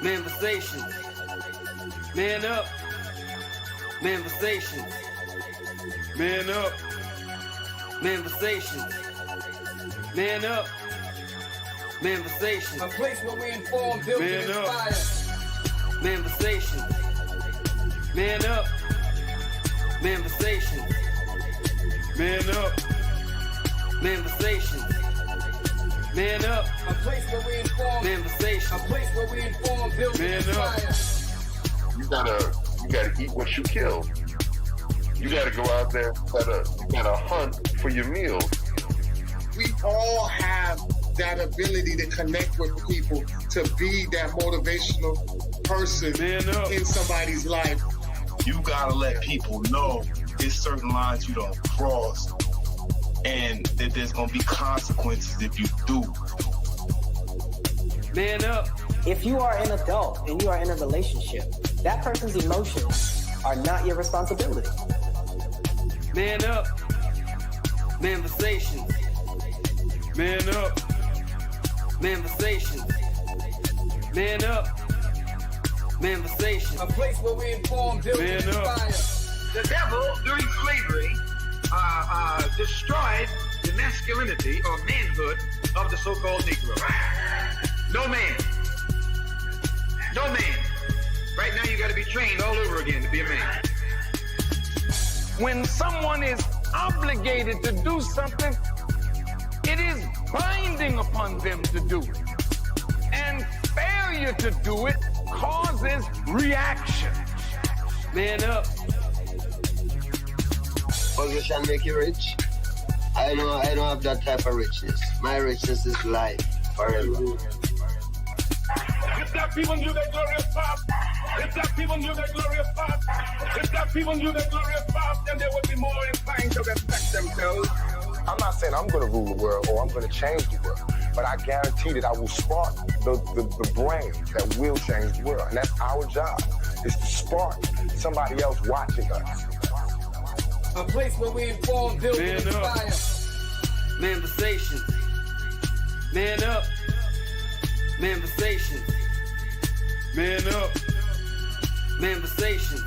Manifestation. Man up. Manifestation. Man up. Manifestation. Man up. Manifestation. A place where we inform, build, and inspire. Manifestation. Man up. Manifestation. Man up. Manifestation. Man up. A place where we inform. Manifestation. A place where we inform, build, and inspire. You gotta eat what you kill. You gotta go out there, you gotta hunt for your meals. We all have that ability to connect with people, to be that motivational person in somebody's life. You gotta let people know there's certain lines you don't cross, and that there's gonna be consequences if you do. Man up. If you are an adult and you are in a relationship, that person's emotions are not your responsibility. Man up. Manifestation. Man up. Manifestation. Man up. Manifestation. A place where we inform, build, and inspire. The devil, during slavery, destroyed the masculinity or manhood of the so-called Negro. No man. No man. Right now you got to be trained all over again to be a man. When someone is obligated to do something, it is binding upon them to do it. And failure to do it causes reaction. Man up. Position make you rich. I don't have that type of richness. My richness is life forever. If that people knew that glorious past, if that people knew that glorious past, if that people knew that glorious past, then they would be more inclined to respect themselves. I'm not saying I'm going to rule the world or I'm going to change the world, but I guarantee that I will spark the brain that will change the world. And that's our job, is to spark somebody else watching us. A place where we inform, build, and inspire. Manifestation. Man up. Manifestation. Man up. Manifestation.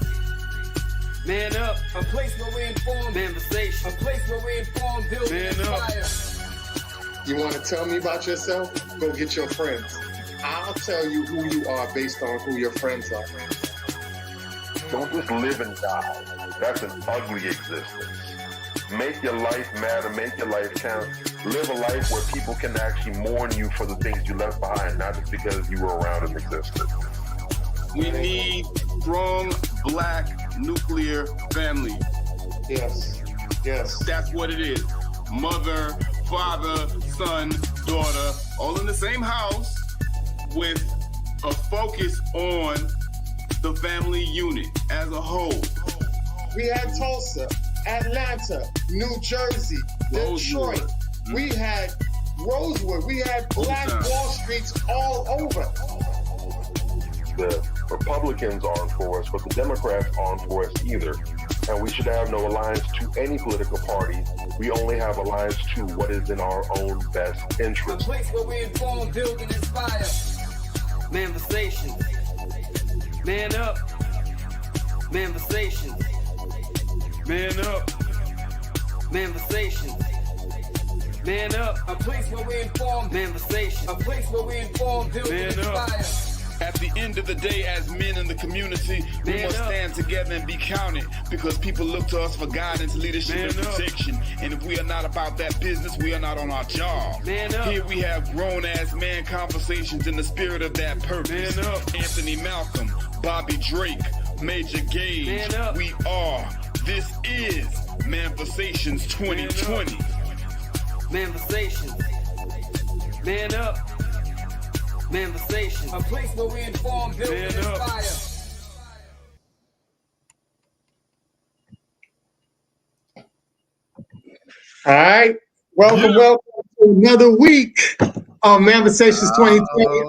Man up. A place where we inform. Manifestation. A place where we inform, build, and inspire. You want to tell me about yourself? Go get your friends. I'll tell you who you are based on who your friends are. Don't just live and die. That's an ugly existence. Make your life matter, make your life count. Live a life where people can actually mourn you for the things you left behind, not just because you were around and existed. We need strong black nuclear family. Yes. Yes. That's what it is. Mother, father, son, daughter, all in the same house with a focus on the family unit as a whole. We had Tulsa, Atlanta, New Jersey, Detroit. We had Rosewood. We had Black Wall Streets all over. The Republicans aren't for us, but the Democrats aren't for us either. And we should have no alliance to any political party. We only have alliance to what is in our own best interest. A place where we inform, build, and inspire. Manifestation. Man up. Manifestation. Man up. Manifestation. Man up. A place where we inform. Manifestation. A place where we inform, build, and inspire. At the end of the day, as men in the community, we must stand together and be counted, because people look to us for guidance, leadership, and protection. And if we are not about that business, we are not on our job. Here we have grown-ass man conversations in the spirit of that purpose. Anthony Malcolm, Bobby Drake, Major Gage. We are. This is Manifestations 2020. Manifestation. Man up. Manifestation. A place where we inform, build, and inspire. All right. Welcome to another week of Manifestations 2020.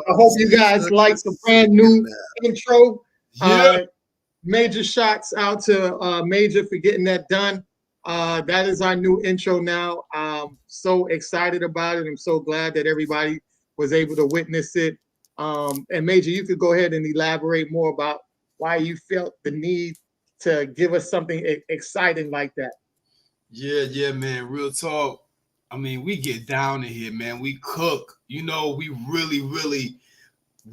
I hope you guys like the brand new intro. Major shots out to Major for getting that done. That is our new intro now. I'm so excited about it. I'm so glad that everybody was able to witness it. And Major, you could go ahead and elaborate more about why you felt the need to give us something exciting like that. Yeah, man. Real talk. I mean, we get down in here, man. We cook. You know, we really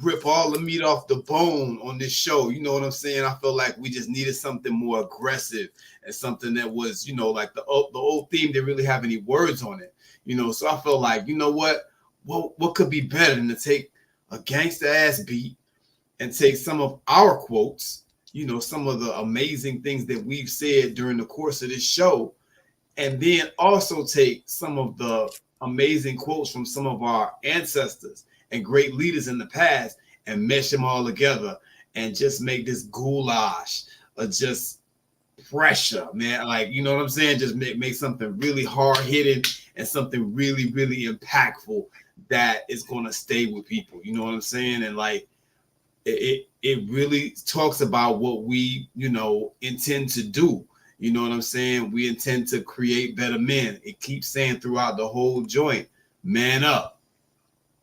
rip all the meat off the bone on this show. You know what I'm saying? I feel like we just needed something more aggressive and something that was, you know, like the old theme didn't really have any words on it. You know, so I felt like, you know what could be better than to take a gangster ass beat and take some of our quotes, you know, some of the amazing things that we've said during the course of this show, and then also take some of the amazing quotes from some of our ancestors and great leaders in the past and mesh them all together and just make this goulash of just pressure, man. Like, you know what I'm saying? Just make something really hard hitting and something really impactful that is going to stay with people. You know what I'm saying? And like, it really talks about what we, you know, intend to do. You know what I'm saying? We intend to create better men. It keeps saying throughout the whole joint, man up.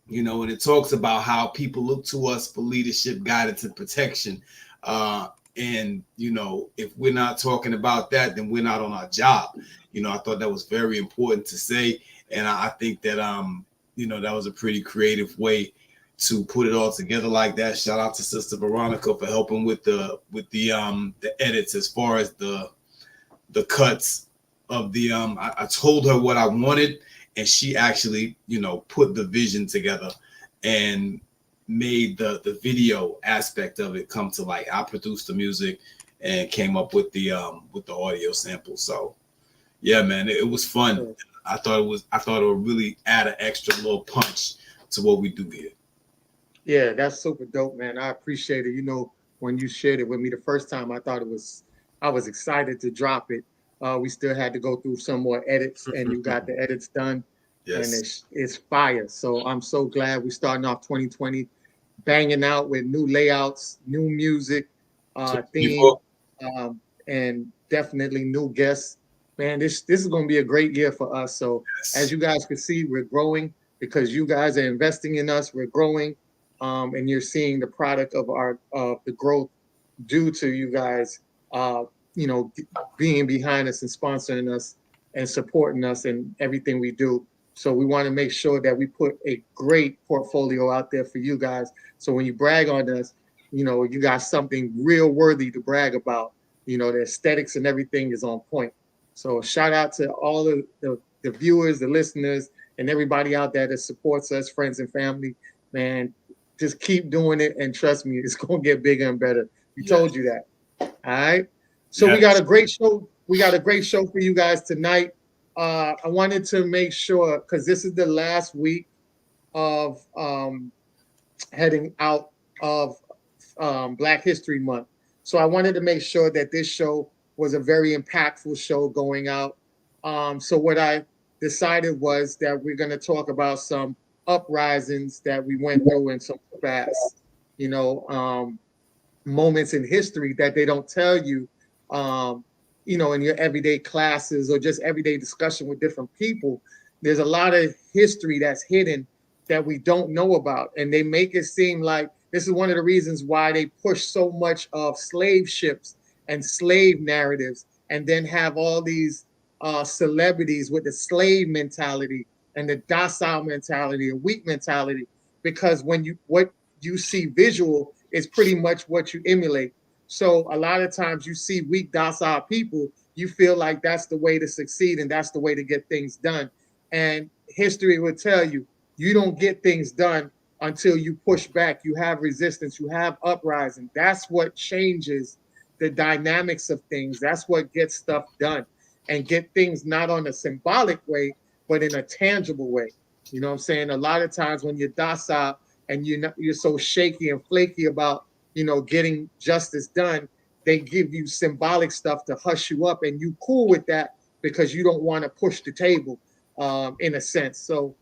You know, and it talks about how people look to us for leadership, guidance, and protection. And, you know, if we're not talking about that, then we're not on our job. You know, I thought that was very important to say. And I think that, you know, that was a pretty creative way to put it all together like that. Shout out to Sister Veronica for helping with the edits as far as the cuts of the I told her what I wanted, and she actually, you know, put the vision together and made the video aspect of it come to light. I produced the music and came up with the audio sample. So yeah, man, it was fun. I thought it would really add an extra little punch to what we do here. Yeah, that's super dope, man. I appreciate it. You know, when you shared it with me the first time, I was excited to drop it. We still had to go through some more edits, and you got the edits done. Yes. And it's fire. So I'm so glad we're starting off 2020 banging out with new layouts, new music, theme, and definitely new guests. Man, this is going to be a great year for us. So as you guys can see, we're growing because you guys are investing in us. We're growing, and you're seeing the product of the growth due to you guys, you know, being behind us and sponsoring us and supporting us in everything we do. So we want to make sure that we put a great portfolio out there for you guys. So when you brag on us, you know, you got something real worthy to brag about. You know, the aesthetics and everything is on point. So shout out to all of the viewers, the listeners, and everybody out there that supports us, friends and family. Man, just keep doing it, and trust me, it's gonna get bigger and better. We told you that. All right. So we got a great show. We got a great show for you guys tonight. I wanted to make sure, because this is the last week of heading out of Black History Month. So I wanted to make sure that this show was a very impactful show going out. So what I decided was that we're going to talk about some uprisings that we went through and some fast, you know, moments in history that they don't tell you, you know, in your everyday classes or just everyday discussion with different people. There's a lot of history that's hidden that we don't know about. And they make it seem like this is one of the reasons why they push so much of slave ships and slave narratives, and then have all these celebrities with the slave mentality and the docile mentality and weak mentality, because what you see visual is pretty much what you emulate. So a lot of times you see weak, docile people, you feel like that's the way to succeed and that's the way to get things done. And history will tell you, you don't get things done until you push back. You have resistance, you have uprising. That's what changes the dynamics of things. That's what gets stuff done, and get things not on a symbolic way, but in a tangible way. You know what I'm saying? A lot of times when you're docile and you're so shaky and flaky about, you know, getting justice done, they give you symbolic stuff to hush you up, and you cool with that because you don't want to push the table, in a sense. So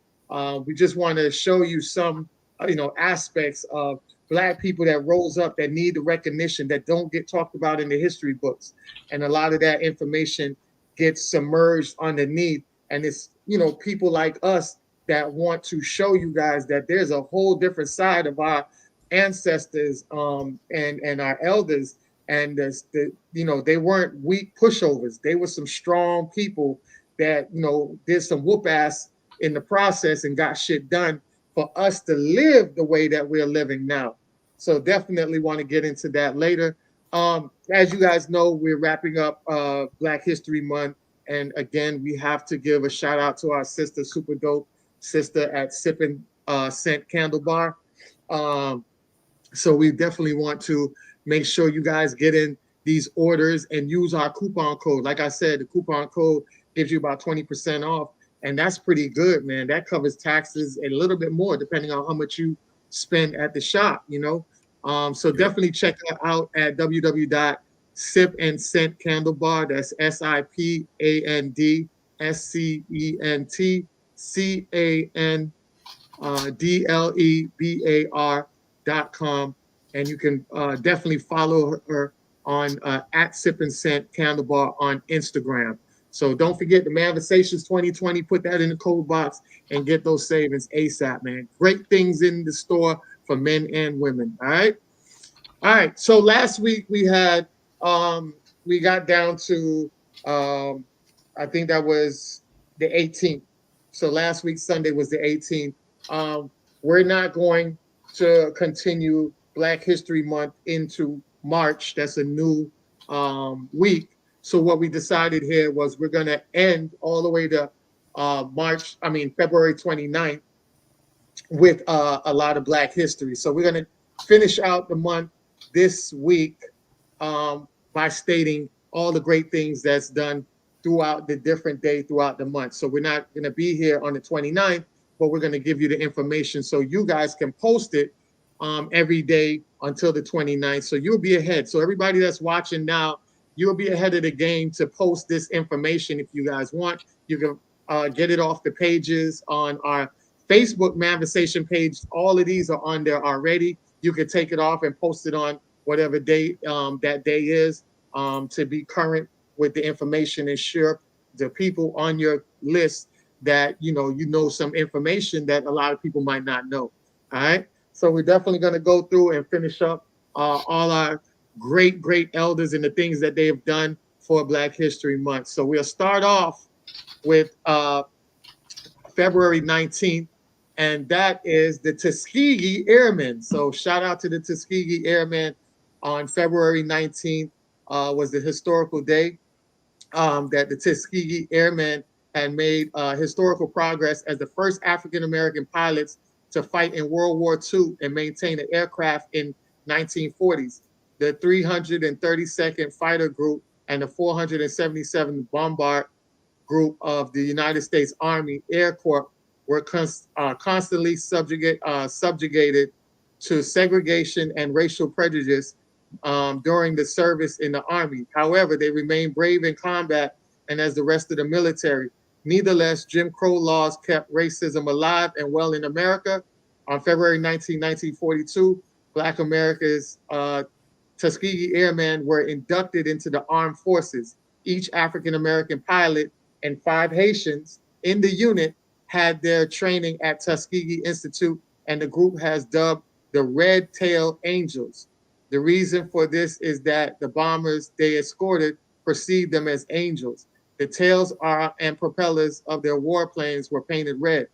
we just want to show you some, you know, aspects of Black people that rose up, that need the recognition, that don't get talked about in the history books. And a lot of that information gets submerged underneath. And it's, you know, people like us that want to show you guys that there's a whole different side of our ancestors and our elders. And they weren't weak pushovers. They were some strong people that did some whoop ass in the process and got shit done for us to live the way that we're living now. So definitely want to get into that later. As you guys know, we're wrapping up Black History Month. And again, we have to give a shout out to our sister, super dope sister at Sippin' Scent Candle Bar. So we definitely want to make sure you guys get in these orders and use our coupon code. Like I said, the coupon code gives you about 20% off. And that's pretty good, man. That covers taxes and a little bit more, depending on how much you spend at the shop, So definitely check that out at www.sipandcentcandlebar. That's SIPANDSENTCANDLEBAR.com. And you can definitely follow her on at Sip and Scent Candle Bar on Instagram. So don't forget the Manifestations 2020. Put that in the code box and get those savings ASAP, man. Great things in the store for men and women. All right. So last week we had we got down to I think that was the 18th. So last week Sunday was the 18th. We're not going to continue Black History Month into March. That's a new week. So what we decided here was we're going to end all the way to February 29th with a lot of Black history. So we're going to finish out the month this week by stating all the great things that's done throughout the different day throughout the month. So we're not going to be here on the 29th, but we're going to give you the information so you guys can post it every day until the 29th. So you'll be ahead. So everybody that's watching now, you'll be ahead of the game to post this information if you guys want. You can get it off the pages on our Facebook Manifestation page. All of these are on there already. You can take it off and post it on whatever day that day is to be current with the information and share the people on your list that you know some information that a lot of people might not know. All right. So we're definitely going to go through and finish up all our great elders and the things that they have done for Black History Month. So we'll start off with February 19th, and that is the Tuskegee Airmen. So shout out to the Tuskegee Airmen on February 19th was the historical day that the Tuskegee Airmen had made historical progress as the first African-American pilots to fight in World War II and maintain an aircraft in 1940s. The 332nd Fighter Group and the 477th Bombard Group of the United States Army Air Corps were constantly subjugated to segregation and racial prejudice during the service in the Army. However, they remained brave in combat and as the rest of the military. Nevertheless, Jim Crow laws kept racism alive and well in America. On February 19, 1942, Black America's Tuskegee Airmen were inducted into the armed forces. Each African-American pilot and 5 Haitians in the unit had their training at Tuskegee Institute, and the group has dubbed the Red Tail Angels. The reason for this is that the bombers they escorted perceived them as angels. The tails and propellers of their warplanes were painted red.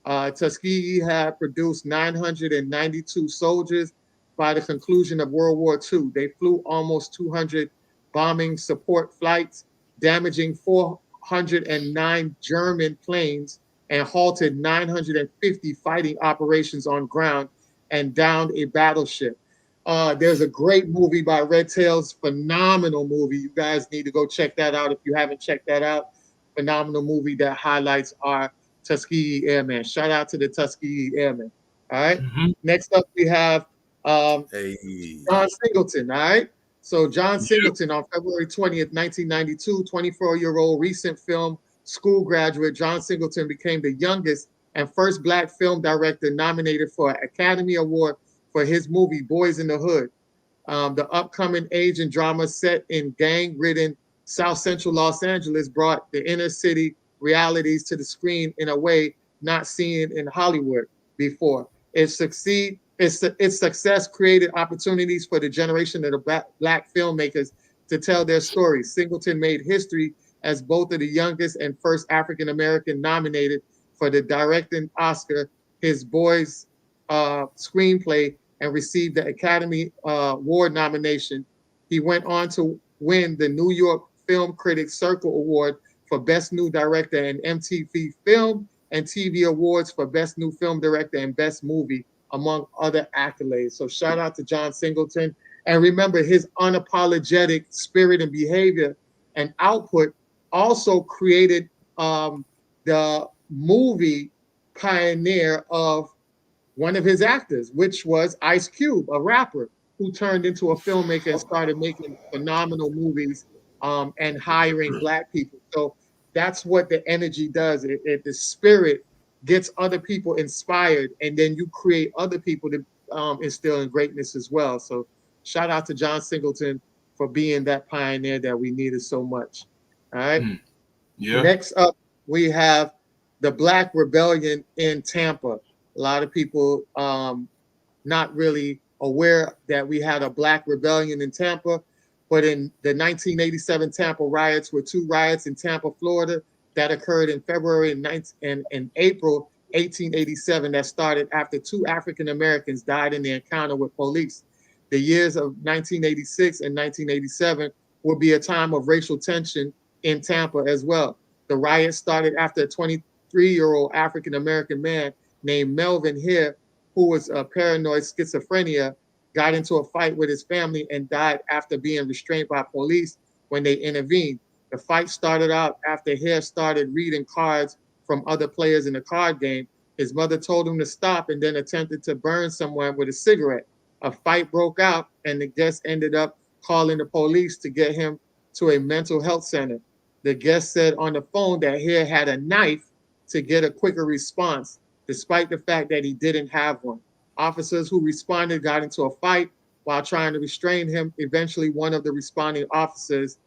Tuskegee had produced 992 soldiers by the conclusion of World War II. They flew almost 200 bombing support flights, damaging 409 German planes and halted 950 fighting operations on ground and downed a battleship. There's a great movie by Red Tails, phenomenal movie. You guys need to go check that out if you haven't checked that out. Phenomenal movie that highlights our Tuskegee Airmen. Shout out to the Tuskegee Airmen. All right. Next up, we have John Singleton. All right. So John Singleton on February 20th, 1992, 24-year-old recent film school graduate John Singleton became the youngest and first Black film director nominated for an Academy Award for his movie Boys in the Hood. The upcoming Asian drama set in gang-ridden South Central Los Angeles brought the inner city realities to the screen in a way not seen in Hollywood before. Its success created opportunities for the generation of the black filmmakers to tell their stories. Singleton made history as both of the youngest and first African American nominated for the directing Oscar, His Boys screenplay, and received the Academy Award nomination. He went on to win the New York Film Critics Circle Award for Best New Director and MTV Film and TV Awards for Best New Film Director and Best Movie, among other accolades. So shout out to John Singleton. And remember, his unapologetic spirit and behavior and output also created the movie pioneer of one of his actors, which was Ice Cube, a rapper who turned into a filmmaker and started making phenomenal movies and hiring black people. So that's what the energy does. The spirit gets other people inspired, and then you create other people to instill in greatness as well. So shout out to John Singleton for being that pioneer that we needed so much. All right. Yeah. Next up, we have the Black Rebellion in Tampa. A lot of people not really aware that we had a Black Rebellion in Tampa, but in the 1987 Tampa riots were two riots in Tampa, Florida that occurred in February and April 1887 that started after two African Americans died in the encounter with police. The years of 1986 and 1987 will be a time of racial tension in Tampa as well. The riot started after a 23-year-old African American man named Melvin Hare, who was paranoid schizophrenia, got into a fight with his family and died after being restrained by police when they intervened. The fight started out after Hare started reading cards from other players in the card game. His mother told him to stop and then attempted to burn someone with a cigarette. A fight broke out and the guest ended up calling the police to get him to a mental health center. The guest said on the phone that Hare had a knife to get a quicker response, despite the fact that he didn't have one. Officers who responded got into a fight while trying to restrain him. Eventually, one of the responding officers,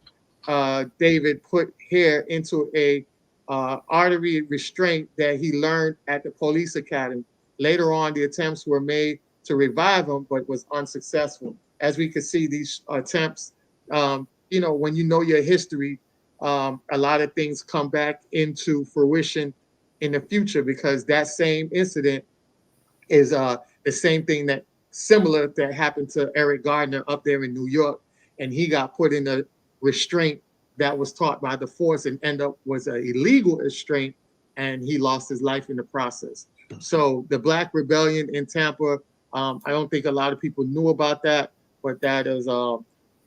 David, put Hare into a artery restraint that he learned at the police academy. Later on, the attempts were made to revive him, but was unsuccessful. As we could see, these attempts, when you know your history, a lot of things come back into fruition in the future, because that same incident is the same thing that similar that happened to Eric Gardner up there in New York, and he got put in a restraint that was taught by the force and end up was an illegal restraint, and he lost his life in the process. So the Black Rebellion in Tampa, I don't think a lot of people knew about that, but that is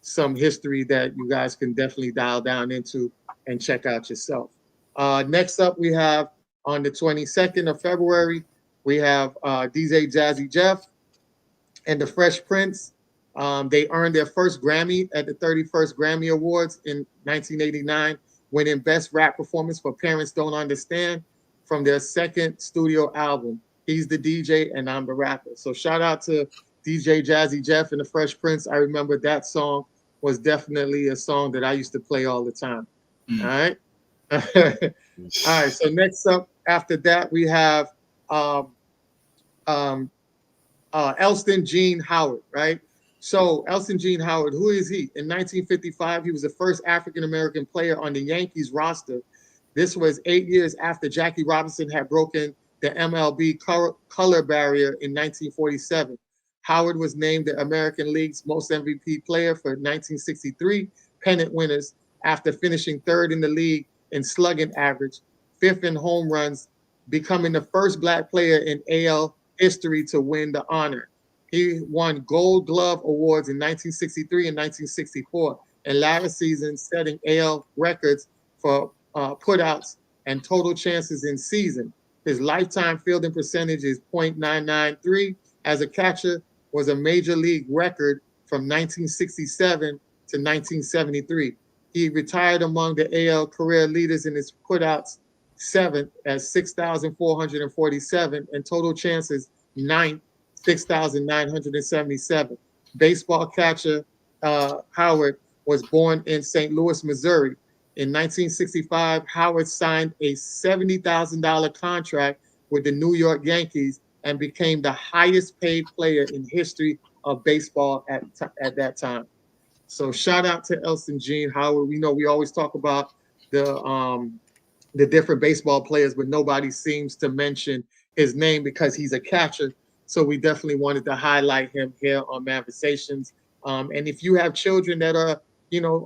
some history that you guys can definitely dial down into and check out yourself. Next up, we have on the 22nd of February, we have DJ Jazzy Jeff and the Fresh Prince. They earned their first Grammy at the 31st Grammy Awards in 1989, winning Best Rap Performance for Parents Don't Understand from their second studio album. He's the DJ and I'm the rapper. So shout out to DJ Jazzy Jeff and the Fresh Prince. I remember that song was definitely a song that I used to play all the time. All right. All right. So next up after that, we have Elston Gene Howard, right? So Elston Gene Howard, who is he? In 1955, he was the first African-American player on the Yankees roster. This was 8 years after Jackie Robinson had broken the MLB color barrier in 1947. Howard was named the American League's most MVP player for 1963 pennant winners after finishing third in the league in slugging average, fifth in home runs, becoming the first Black player in AL history to win the honor. He won Gold Glove awards in 1963 and 1964, and latter seasons setting AL records for putouts and total chances in season. His lifetime fielding percentage is .993. As a catcher, was a major league record from 1967 to 1973. He retired among the AL career leaders in his putouts, seventh at 6,447, and total chances, ninth, 6,977. Baseball catcher Howard was born in St. Louis, Missouri. In 1965, Howard signed a $70,000 contract with the New York Yankees and became the highest paid player in history of baseball at that time. So shout out to Elson Jean Howard. We know we always talk about the different baseball players, but nobody seems to mention his name because he's a catcher. So we definitely wanted to highlight him here on Manversations. And if you have children that are,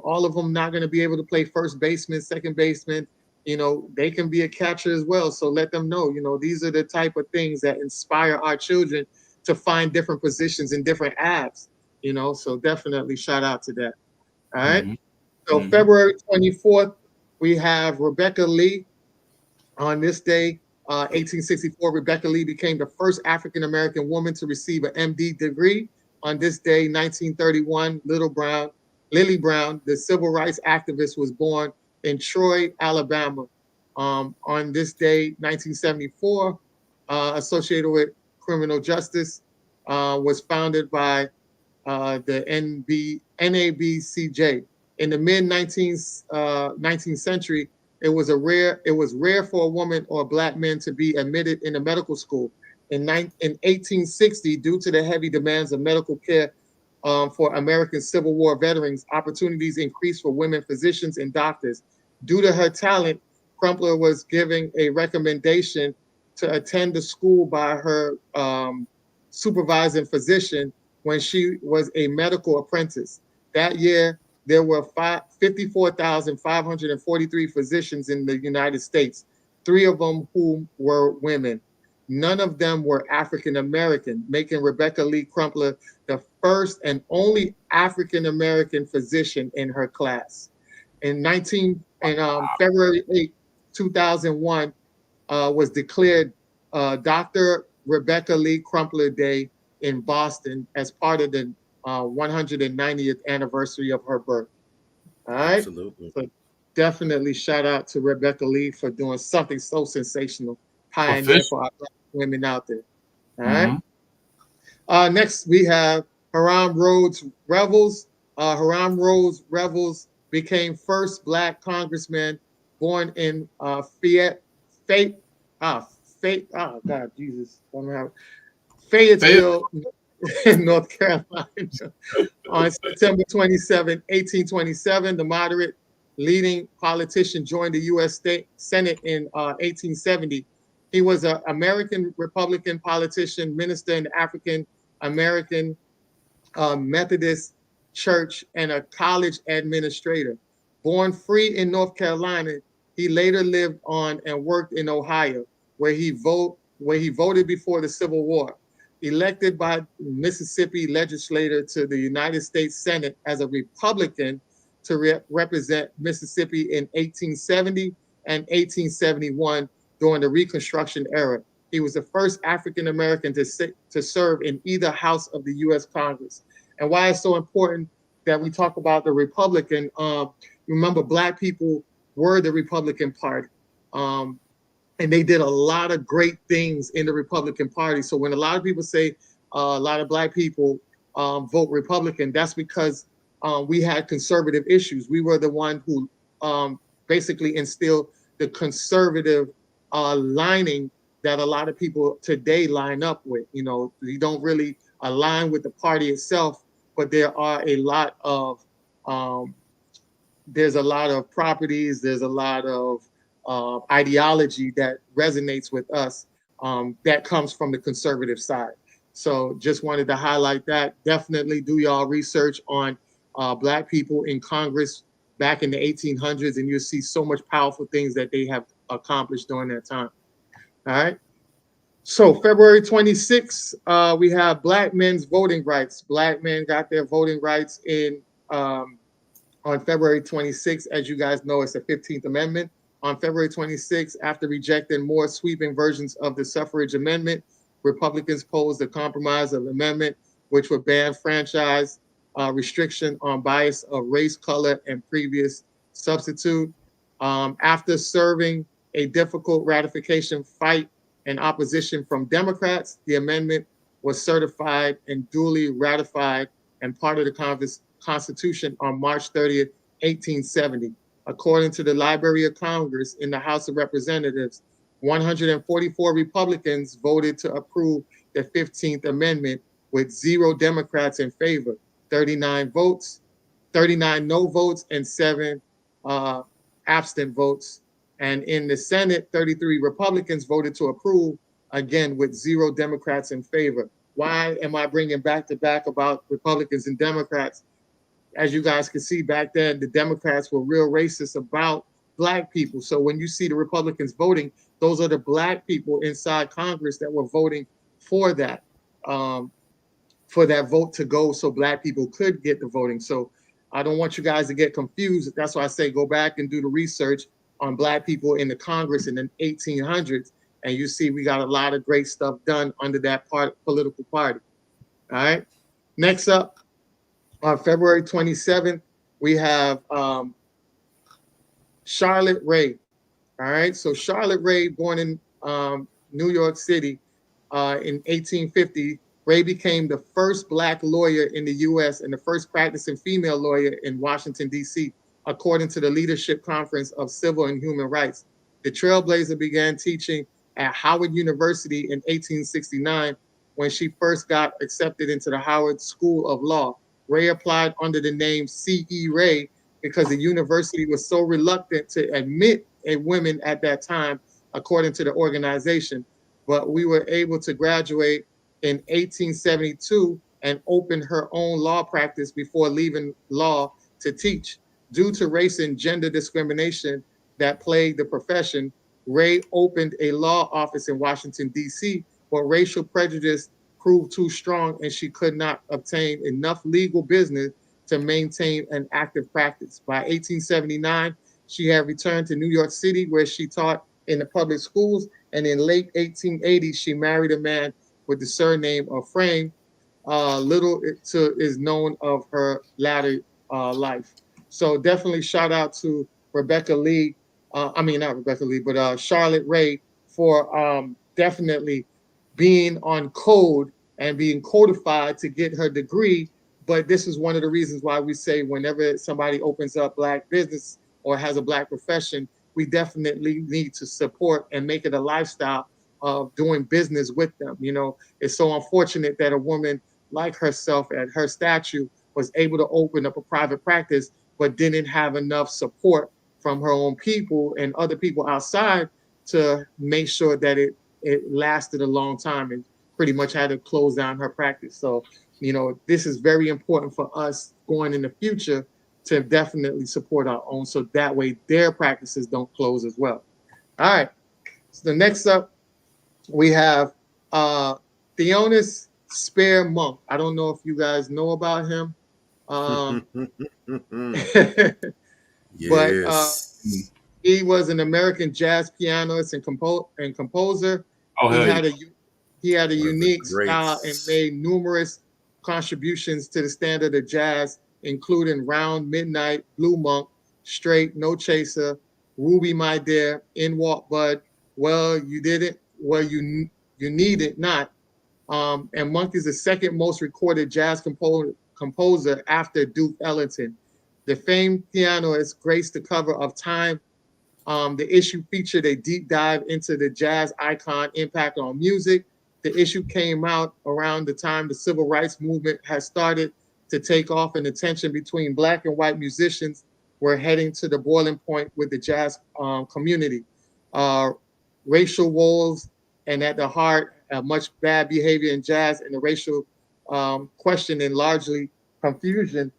all of them not going to be able to play first baseman, second baseman, they can be a catcher as well. So let them know, these are the type of things that inspire our children to find different positions in different apps, so definitely shout out to that. All right. Mhm. So February 24th, we have Rebecca Lee. On this day, 1864, Rebecca Lee became the first African-American woman to receive an MD degree. On this day, 1931, Lily Brown, the civil rights activist, was born in Troy, Alabama. On this day, 1974, associated with criminal justice, was founded by the NABCJ. In the mid 19th century, it was rare for a woman or a black man to be admitted in a medical school. In 1860, due to the heavy demands of medical care for American Civil War veterans, opportunities increased for women physicians and doctors. Due to her talent, Crumpler was given a recommendation to attend the school by her supervising physician when she was a medical apprentice. That year, there were 54,543 physicians in the United States, 3 of them whom were women. None of them were African American, making Rebecca Lee Crumpler the first and only African American physician in her class. In February 8, 2001, was declared Dr. Rebecca Lee Crumpler Day in Boston as part of the 190th anniversary of her birth. All right. Absolutely. So definitely shout out to Rebecca Lee for doing something so sensational, pioneer for our black women out there. All right. Next, we have Haram Rhodes Revels. Haram Rhodes Revels became first black congressman born in Fayetteville, North Carolina. On September 27, 1827, the moderate leading politician joined the U.S. Senate in 1870. He was an American Republican politician, minister in the African American Methodist Church, and a college administrator. Born free in North Carolina, he later lived on and worked in Ohio, where he voted before the Civil War. Elected by Mississippi legislator to the United States Senate as a Republican to represent Mississippi in 1870 and 1871 during the Reconstruction era. He was the first African American to serve in either house of the U.S. Congress. And why it's so important that we talk about the Republican, remember, black people were the Republican Party. And they did a lot of great things in the Republican Party. So when a lot of people say a lot of black people vote Republican, that's because we had conservative issues. We were the one who basically instilled the conservative lining that a lot of people today line up with. You don't really align with the party itself, but there are a lot of there's a lot of properties, there's a lot of ideology that resonates with us that comes from the conservative side. So just wanted to highlight that. Definitely do y'all research on black people in Congress back in the 1800s, and you'll see so much powerful things that they have accomplished during that time. All right. So February 26th, we have Black men's voting rights. Black men got their voting rights on February 26th. As you guys know, it's the 15th Amendment. On February 26th, after rejecting more sweeping versions of the suffrage amendment, Republicans posed a compromise of amendment, which would ban franchise restriction on bias of race, color, and previous substitute. After serving a difficult ratification fight and opposition from Democrats, the amendment was certified and duly ratified and part of the Constitution on March 30th, 1870. According to the Library of Congress in the House of Representatives, 144 Republicans voted to approve the 15th Amendment with 0 Democrats in favor, 39 no votes, and 7 absent votes. And in the Senate, 33 Republicans voted to approve, again with 0 Democrats in favor. Why am I bringing back to back about Republicans and Democrats? As you guys can see, back then, the Democrats were real racist about Black people. So when you see the Republicans voting, those are the Black people inside Congress that were voting for that vote to go so Black people could get the voting. So I don't want you guys to get confused. That's why I say go back and do the research on Black people in the Congress in the 1800s. And you see we got a lot of great stuff done under that political party. All right. Next up, on February 27th, we have Charlotte Ray. All right. So Charlotte Ray, born in New York City in 1850, Ray became the first Black lawyer in the U.S. and the first practicing female lawyer in Washington, D.C., according to the Leadership Conference of Civil and Human Rights. The trailblazer began teaching at Howard University in 1869 when she first got accepted into the Howard School of Law. Ray applied under the name C.E. Ray because the university was so reluctant to admit a woman at that time, according to the organization. But we were able to graduate in 1872 and open her own law practice before leaving law to teach. Due to race and gender discrimination that plagued the profession, Ray opened a law office in Washington, D.C., but racial prejudice proved too strong and she could not obtain enough legal business to maintain an active practice. By 1879, she had returned to New York City where she taught in the public schools, and in late 1880s, she married a man with the surname of Frame. Little is known of her latter life. So definitely shout out to Rebecca Lee, not Rebecca Lee, but Charlotte Ray for definitely being on code and being codified to get her degree. But this is one of the reasons why we say whenever somebody opens up Black business or has a Black profession, we definitely need to support and make it a lifestyle of doing business with them. You know, it's so unfortunate that a woman like herself at her stature was able to open up a private practice, but didn't have enough support from her own people and other people outside to make sure that it lasted a long time, and pretty much had to close down her practice. So, you know, this is very important for us going in the future to definitely support our own, so that way their practices don't close as well. All right. So the next up, we have Theonis Spare Monk. I don't know if you guys know about him. But he was an American jazz pianist and composer. He had a unique style and made numerous contributions to the standard of jazz, including Round Midnight, Blue Monk, Straight, No Chaser, Ruby My Dear, In Walk Bud, Well You Did It, Well You Need It Not. And Monk is the second most recorded jazz composer after Duke Ellington. The famed pianist graced the cover of Time. The issue featured a deep dive into the jazz icon impact on music. The issue came out around the time the civil rights movement had started to take off, and the tension between Black and white musicians were heading to the boiling point with the jazz community. Racial woes, and at the heart, much bad behavior in jazz, and the racial question and largely confusion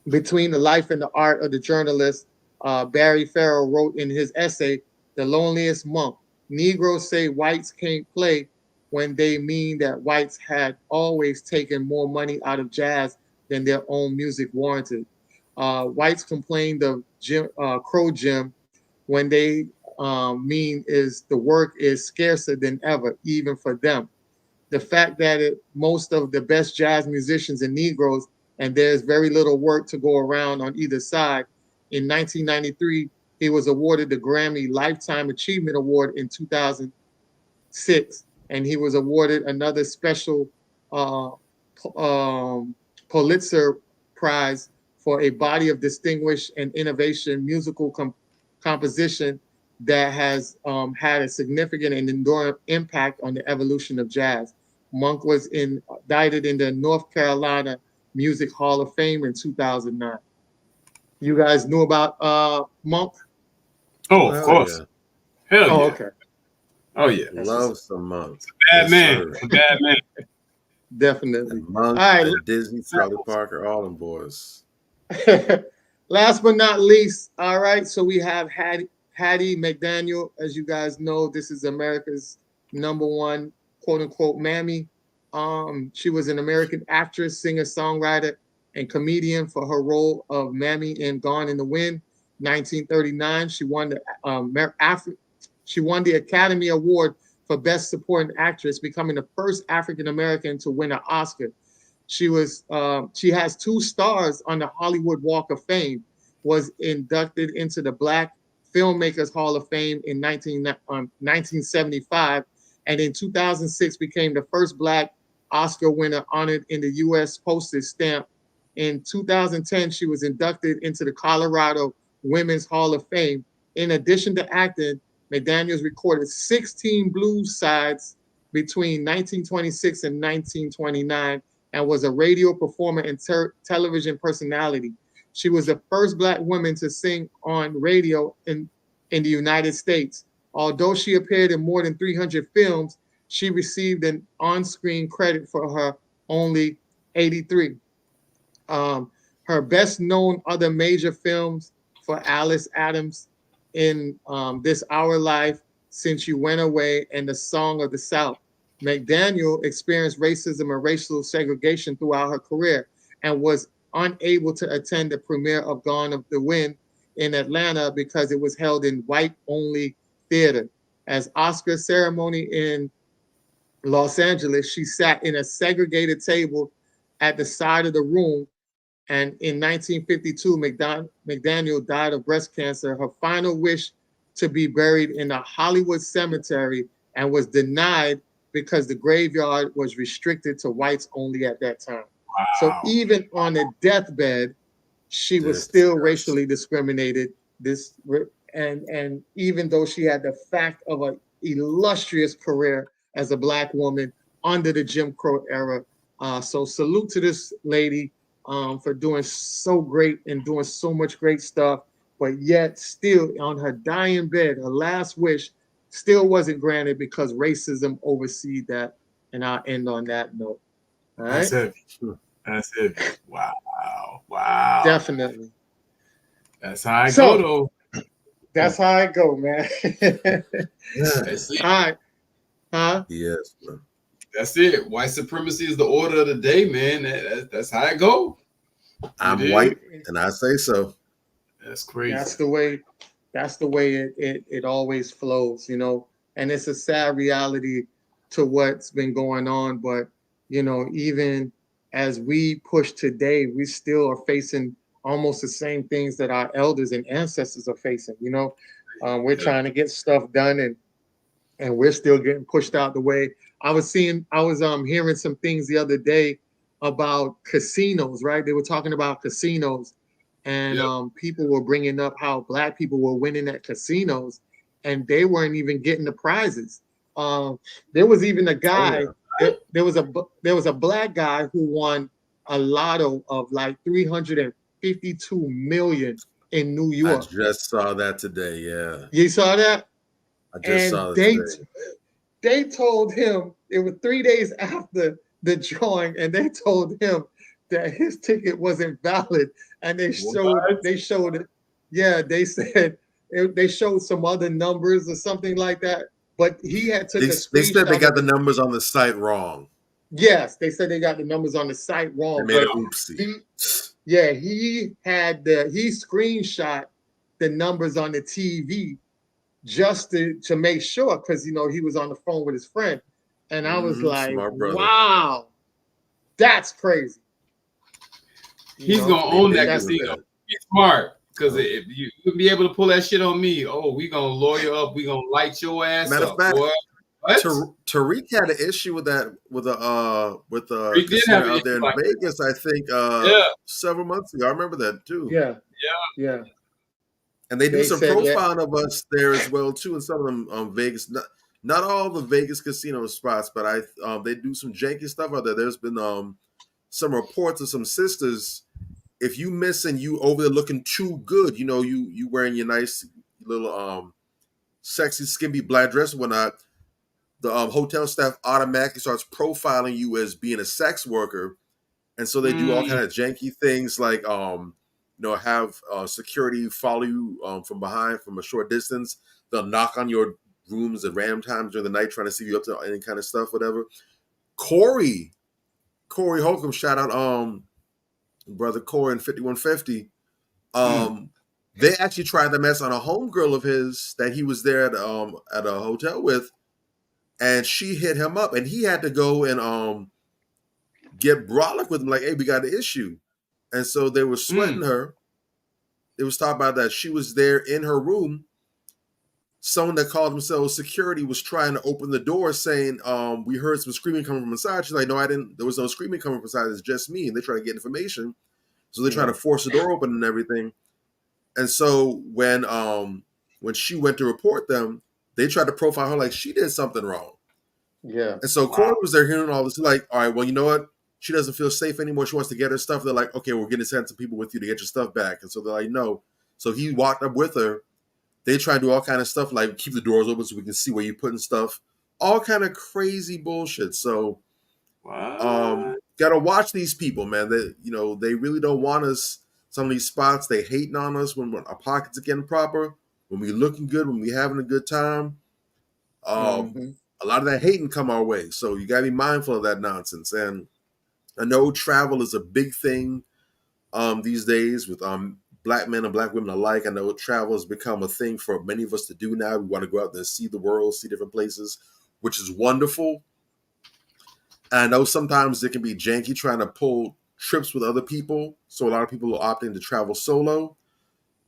between the life and the art of the journalist. Barry Farrell wrote in his essay, The Loneliest Monk, Negroes say whites can't play when they mean that whites had always taken more money out of jazz than their own music warranted. Whites complained of Crow Jim when they mean is the work is scarcer than ever, even for them. The fact that most of the best jazz musicians are Negroes, and there's very little work to go around on either side. In 1993, he was awarded the Grammy Lifetime Achievement Award in 2006, and he was awarded another special Pulitzer Prize for a body of distinguished and innovation musical composition that has had a significant and enduring impact on the evolution of jazz. Monk was indicted in the North Carolina Music Hall of Fame in 2009. You guys knew about Monk? Oh, of course. Yeah. Hell Oh, yeah. okay. Oh yeah. Love some Monk. Bad man. A bad man. Definitely. And Monk, All right. and Disney, Charlie Parker, all them boys. Last but not least, all right. So we have Hattie McDaniel. As you guys know, this is America's #1 quote unquote mammy. She was an American actress, singer, songwriter, and comedian for her role of Mammy in Gone in the Wind, 1939. She won the Academy Award for Best Supporting Actress, becoming the first African American to win an Oscar. She has 2 stars on the Hollywood Walk of Fame, was inducted into the Black Filmmakers Hall of Fame in 1975, and in 2006 became the first Black Oscar winner honored in the U.S. postage stamp. In 2010, she was inducted into the Colorado Women's Hall of Fame. In addition to acting, McDaniels recorded 16 blues sides between 1926 and 1929 and was a radio performer and television personality. She was the first Black woman to sing on radio in the United States. Although she appeared in more than 300 films, she received an on-screen credit for her only 83. Her best-known other major films for Alice Adams in This Our Life, Since You Went Away, and The Song of the South. McDaniel experienced racism and racial segregation throughout her career and was unable to attend the premiere of Gone of the Wind in Atlanta because it was held in white-only theater. As Oscar ceremony in Los Angeles, she sat in a segregated table at the side of the room. And in 1952, McDaniel died of breast cancer. Her final wish to be buried in a Hollywood cemetery and was denied because the graveyard was restricted to whites only at that time. Wow. So even on the deathbed, she was still racially discriminated. And even though she had the fact of an illustrious career as a Black woman under the Jim Crow era. So salute to this lady for doing so great and doing so much great stuff, but yet still on her dying bed, her last wish still wasn't granted because racism overseed that. And I'll end on that note. All right. That's it. Wow. Wow. Definitely. That's how I go, though. That's how I go, man. All right. Huh? Yes, man. That's it. White supremacy is the order of the day, man. That's how it go. I'm white, and I say so. That's crazy. That's the way it always flows, you know. And it's a sad reality to what's been going on. But, you know, even as we push today, we still are facing almost the same things that our elders and ancestors are facing. You know, we're trying to get stuff done, and we're still getting pushed out the way. I was hearing some things the other day about casinos, right? They were talking about casinos, and people were bringing up how Black people were winning at casinos, and they weren't even getting the prizes. There was even a guy. There was a Black guy who won a lotto of like 352 million in New York. I just saw that today. Yeah, you saw that? I just saw it today. They told him it was 3 days after the drawing, and they told him that his ticket wasn't valid, and they showed it. Yeah, they said they showed some other numbers or something like that, but he had took a screenshot. They said they got the numbers on the site wrong. Yes, they said they got the numbers on the site wrong. They made an oopsie. He screenshot the numbers on the TV just to make sure, because you know he was on the phone with his friend, and I was like, wow, that's crazy. He's gonna own that casino. He's smart, because if you be able to pull that shit on me, we gonna lawyer up, we gonna light your ass up. Matter of fact, boy. Tariq had an issue with that with a casino out there in Vegas, I think several months ago. I remember that too. Yeah. And they do some said that. profiling of us there as well too, in some of them Vegas. Not all the Vegas casino spots, but they do some janky stuff out there. There's been some reports of some sisters. If you miss and you over there looking too good, you wearing your nice little sexy skimpy black dress and whatnot, the hotel staff automatically starts profiling you as being a sex worker, and so they do all kind of janky things like have security follow you from behind from a short distance. They'll knock on your rooms at random times during the night trying to see you up to any kind of stuff, whatever. Corey Holcomb, shout out brother Corey in 5150. They actually tried the mess on a homegirl of his that he was there at a hotel with, and she hit him up, and he had to go and get brolic with him, like, hey, we got an issue. And so they were sweating her. It was talked about that she was there in her room. Someone that called themselves security was trying to open the door saying, we heard some screaming coming from inside. She's like, no, I didn't. There was no screaming coming from inside. It's just me. And they try to get information. So they're trying to force the door open and everything. And so when she went to report them, they tried to profile her like she did something wrong. Yeah. And so Corey was there hearing all this, like, all right, well, you know what? She doesn't feel safe anymore. She wants to get her stuff. They're like, okay, we're going to send some people with you to get your stuff back. And so they're like, no. So he walked up with her. They try to do all kind of stuff, like keep the doors open so we can see where you're putting stuff. All kind of crazy bullshit. So gotta watch these people, man. They really don't want us. Some of these spots, they hating on us when our pockets are getting proper, when we looking good, when we having a good time. A lot of that hating come our way. So you gotta be mindful of that nonsense. And I know travel is a big thing these days with Black men and Black women alike. I know travel has become a thing for many of us to do now. We want to go out there and see the world, see different places, which is wonderful. And I know sometimes it can be janky trying to pull trips with other people. So a lot of people are opting to travel solo.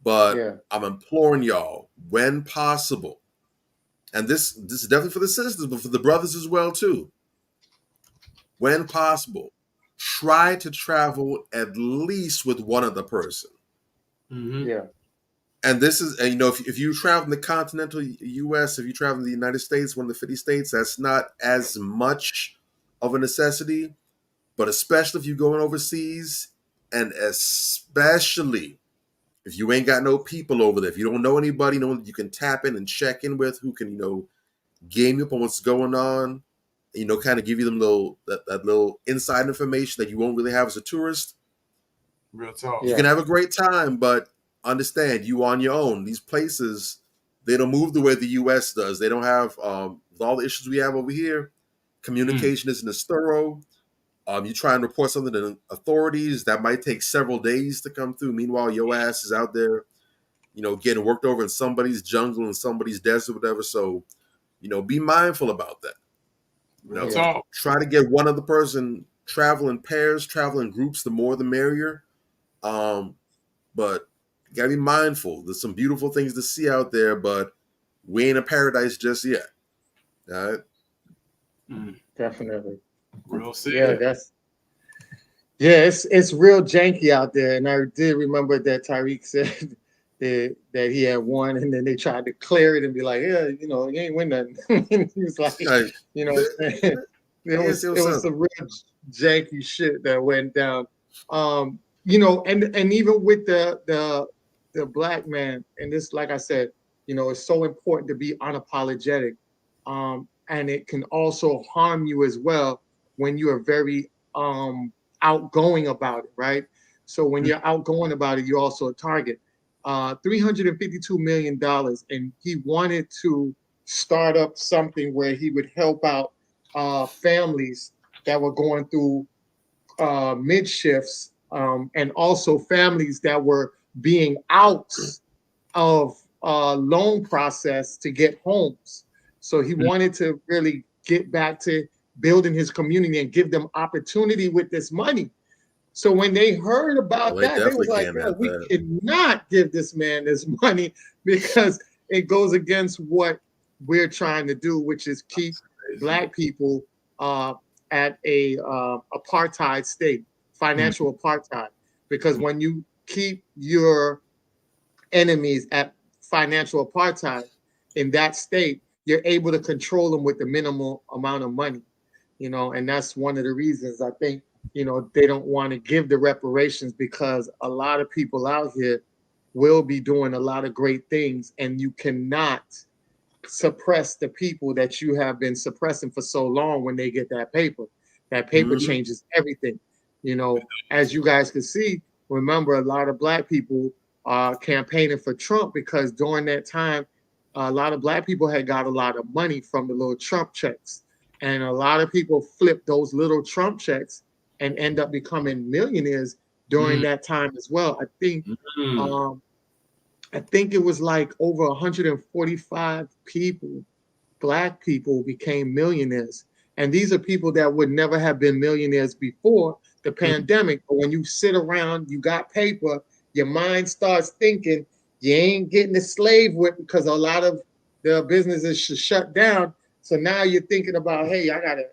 But I'm imploring y'all, when possible, and this is definitely for the sisters, but for the brothers as well too. When possible, try to travel at least with one other person. Yeah. And this is, and if you travel in the continental U.S., if you travel in the United States, one of the 50 states, that's not as much of a necessity. But especially if you're going overseas, and especially if you ain't got no people over there, if you don't know anybody, you can tap in and check in with, who can, game you up on what's going on, kind of give you them that little inside information that you won't really have as a tourist. Real talk. You can have a great time, but understand you on your own. These places, they don't move the way the U.S. does. They don't have with all the issues we have over here. Communication isn't as thorough. You try and report something to authorities, that might take several days to come through. Meanwhile, your ass is out there, getting worked over in somebody's jungle, in somebody's desert, whatever. So, be mindful about that. Try to get one other person, travel in pairs, travel in groups. The more, the merrier. But you gotta be mindful. There's some beautiful things to see out there, but we ain't in paradise just yet. All right. Definitely. Real sick. It's real janky out there. And I did remember that Tariq said that he had won, and then they tried to clear it and be like, yeah, you ain't win nothing. And he was like, it was some real janky shit that went down. And even with the Black man, and this, like I said, it's so important to be unapologetic. And it can also harm you as well when you are very outgoing about it, right? So when you're outgoing about it, you're also a target. $352 million, and he wanted to start up something where he would help out families that were going through mid shifts, and also families that were being out of loan process to get homes. So he wanted to really get back to building his community and give them opportunity with this money. So when they heard about that, they was like, we cannot give this man this money because it goes against what we're trying to do, which is keep Black people at a apartheid state, financial apartheid. Because when you keep your enemies at financial apartheid in that state, you're able to control them with the minimal amount of money, and that's one of the reasons I think, they don't want to give the reparations, because a lot of people out here will be doing a lot of great things, and you cannot suppress the people that you have been suppressing for so long when they get that paper. That paper changes everything. As you guys can see, remember, a lot of black people are campaigning for Trump because during that time, a lot of black people had got a lot of money from the little Trump checks. And a lot of people flipped those little Trump checks and end up becoming millionaires during that time as well. I think it was like over 145 people, black people, became millionaires. And these are people that would never have been millionaires before the pandemic. But when you sit around, you got paper, your mind starts thinking you ain't getting a slave whip because a lot of the businesses should shut down. So now you're thinking about, hey, I gotta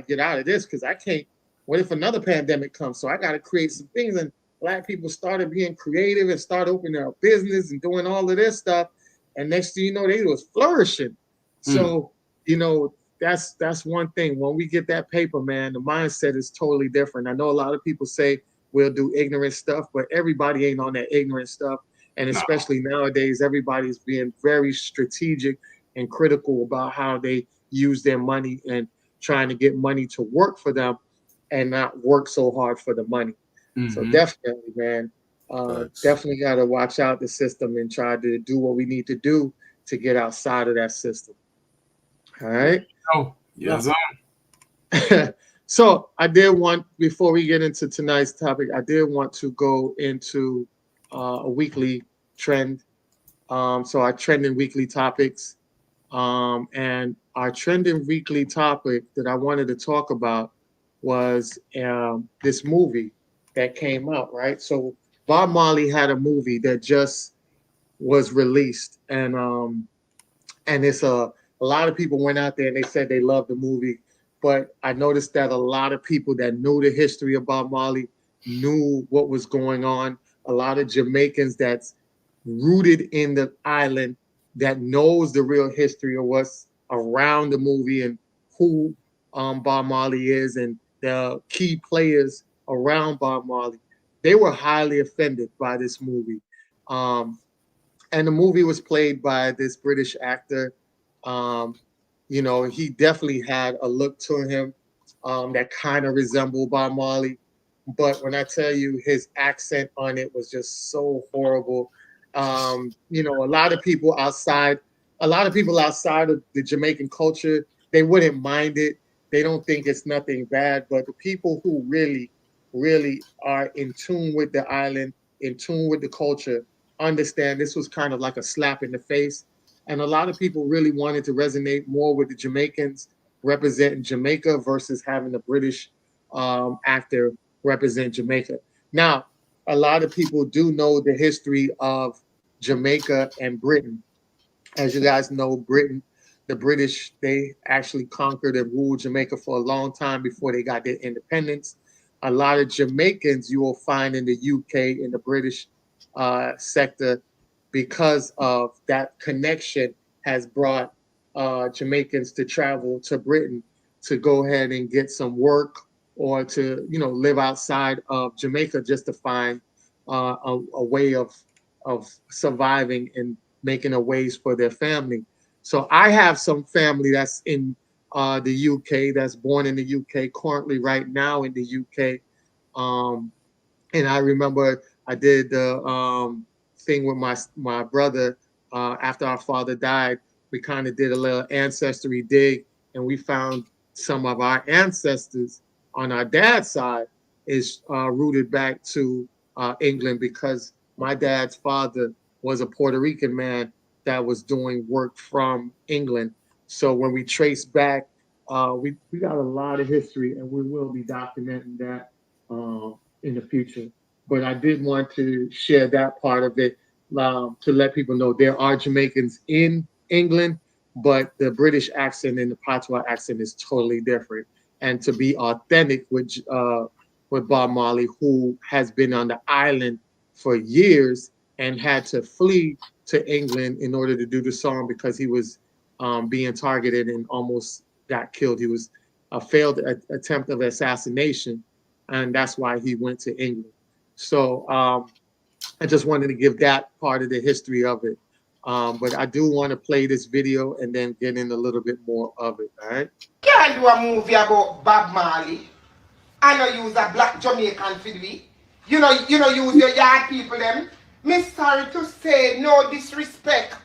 get out of this because I can't. What if another pandemic comes? So I gotta create some things. And black people started being creative and started opening up business and doing all of this stuff. And next thing you know, they was flourishing. So, that's one thing. When we get that paper, man, the mindset is totally different. I know a lot of people say we'll do ignorant stuff, but everybody ain't on that ignorant stuff. And especially nowadays, everybody's being very strategic and critical about how they use their money and trying to get money to work for them and not work so hard for the money. So definitely, man, definitely got to watch out the system and try to do what we need to do to get outside of that system. All right. Oh, yes, So I did want, before we get into tonight's topic, I did want to go into a weekly trend. So our trending weekly topics, and our trending weekly topic that I wanted to talk about was this movie that came out, right? So Bob Marley had a movie that just was released, and it's a lot of people went out there and they said they loved the movie, but I noticed that a lot of people that knew the history of Bob Marley knew what was going on. A lot of Jamaicans that's rooted in the island that knows the real history of what's around the movie and who Bob Marley is and the key players around Bob Marley. They were highly offended by this movie. And the movie was played by this British actor. He definitely had a look to him that kind of resembled Bob Marley. But when I tell you, his accent on it was just so horrible. A lot of people outside of the Jamaican culture, they wouldn't mind it. They don't think it's nothing bad. But the people who really, really are in tune with the island, in tune with the culture, understand this was kind of like a slap in the face. And a lot of people really wanted to resonate more with the Jamaicans representing Jamaica versus having a British actor represent Jamaica. Now, a lot of people do know the history of Jamaica and Britain. As you guys know, the British, they actually conquered and ruled Jamaica for a long time before they got their independence. A lot of Jamaicans you will find in the UK, in the British sector, because of that connection, has brought Jamaicans to travel to Britain to go ahead and get some work or to, live outside of Jamaica just to find a way of surviving and making a ways for their family. So I have some family that's in the UK, that's born in the UK, currently right now in the UK. And I remember I did the thing with my brother after our father died. We kind of did a little ancestry dig, and we found some of our ancestors on our dad's side is rooted back to England, because my dad's father was a Puerto Rican man that was doing work from England. So when we trace back, we got a lot of history, and we will be documenting that in the future. But I did want to share that part of it to let people know there are Jamaicans in England, but the British accent and the patois accent is totally different. And to be authentic with Bob Marley, who has been on the island for years and had to flee to England in order to do the song because he was being targeted and almost got killed. He was a failed attempt of assassination, and that's why he went to England. So I just wanted to give that part of the history of it. But I do want to play this video and then get in a little bit more of it. All right. Can't do a movie about Bob Marley. I know use a black Jamaican for the You know, use your yard people them. Me sorry to say, no disrespect,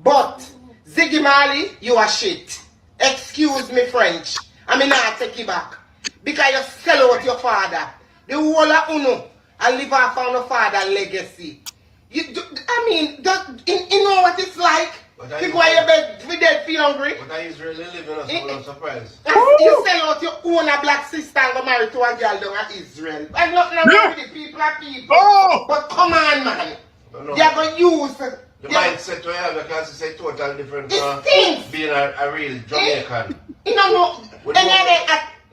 but Ziggy Marley, you are shit. Excuse me French. I mean not take it back. Because you sell out your father. The whole of Uno and live off on your father's legacy. You know what it's like? Think why you bed for dead feel hungry? But I Israeli living us, I'm not surprised. You sell out your own black sister and go marry to a girl down at Israel. And nothing wrong with the people are people. Oh! But come on, man. No. You're going to use... The mindset we have, because it's a total different being a real Jamaican. You know, we know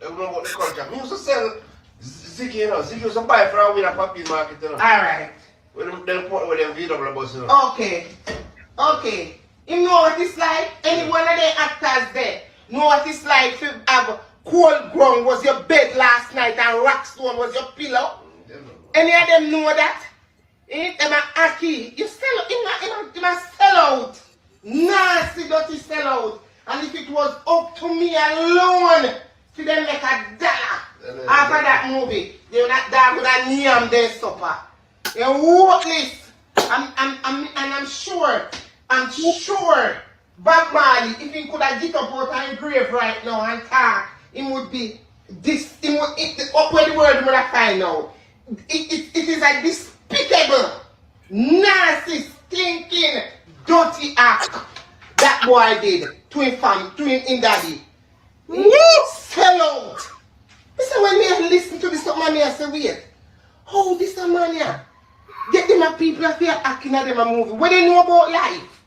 about the culture. We used to sell Ziggy, you know. Ziggy used to buy from a puppy market, you know. Alright. With them VW bus, you know. Okay. You know what it's like? Any one of the actors there know what it's like to have cold ground was your bed last night and rockstone was your pillow? Any of them know that? Am a Aki? You sell out. Nasty, dirty sell out. And if it was up to me alone, to them make $1 after that movie, they would not die with a yam their supper. They wrote this. I'm sure Bob Marley, if he could have get up out of his grave right now and talk, it would be this, where the word would have find out. It is a despicable, nasty, stinking, dirty act that boy did to him daddy. Sell out. This is when me listen to this man I say, wait, how this a man here? Get them a people that feel acting at them a movie. What they know about life?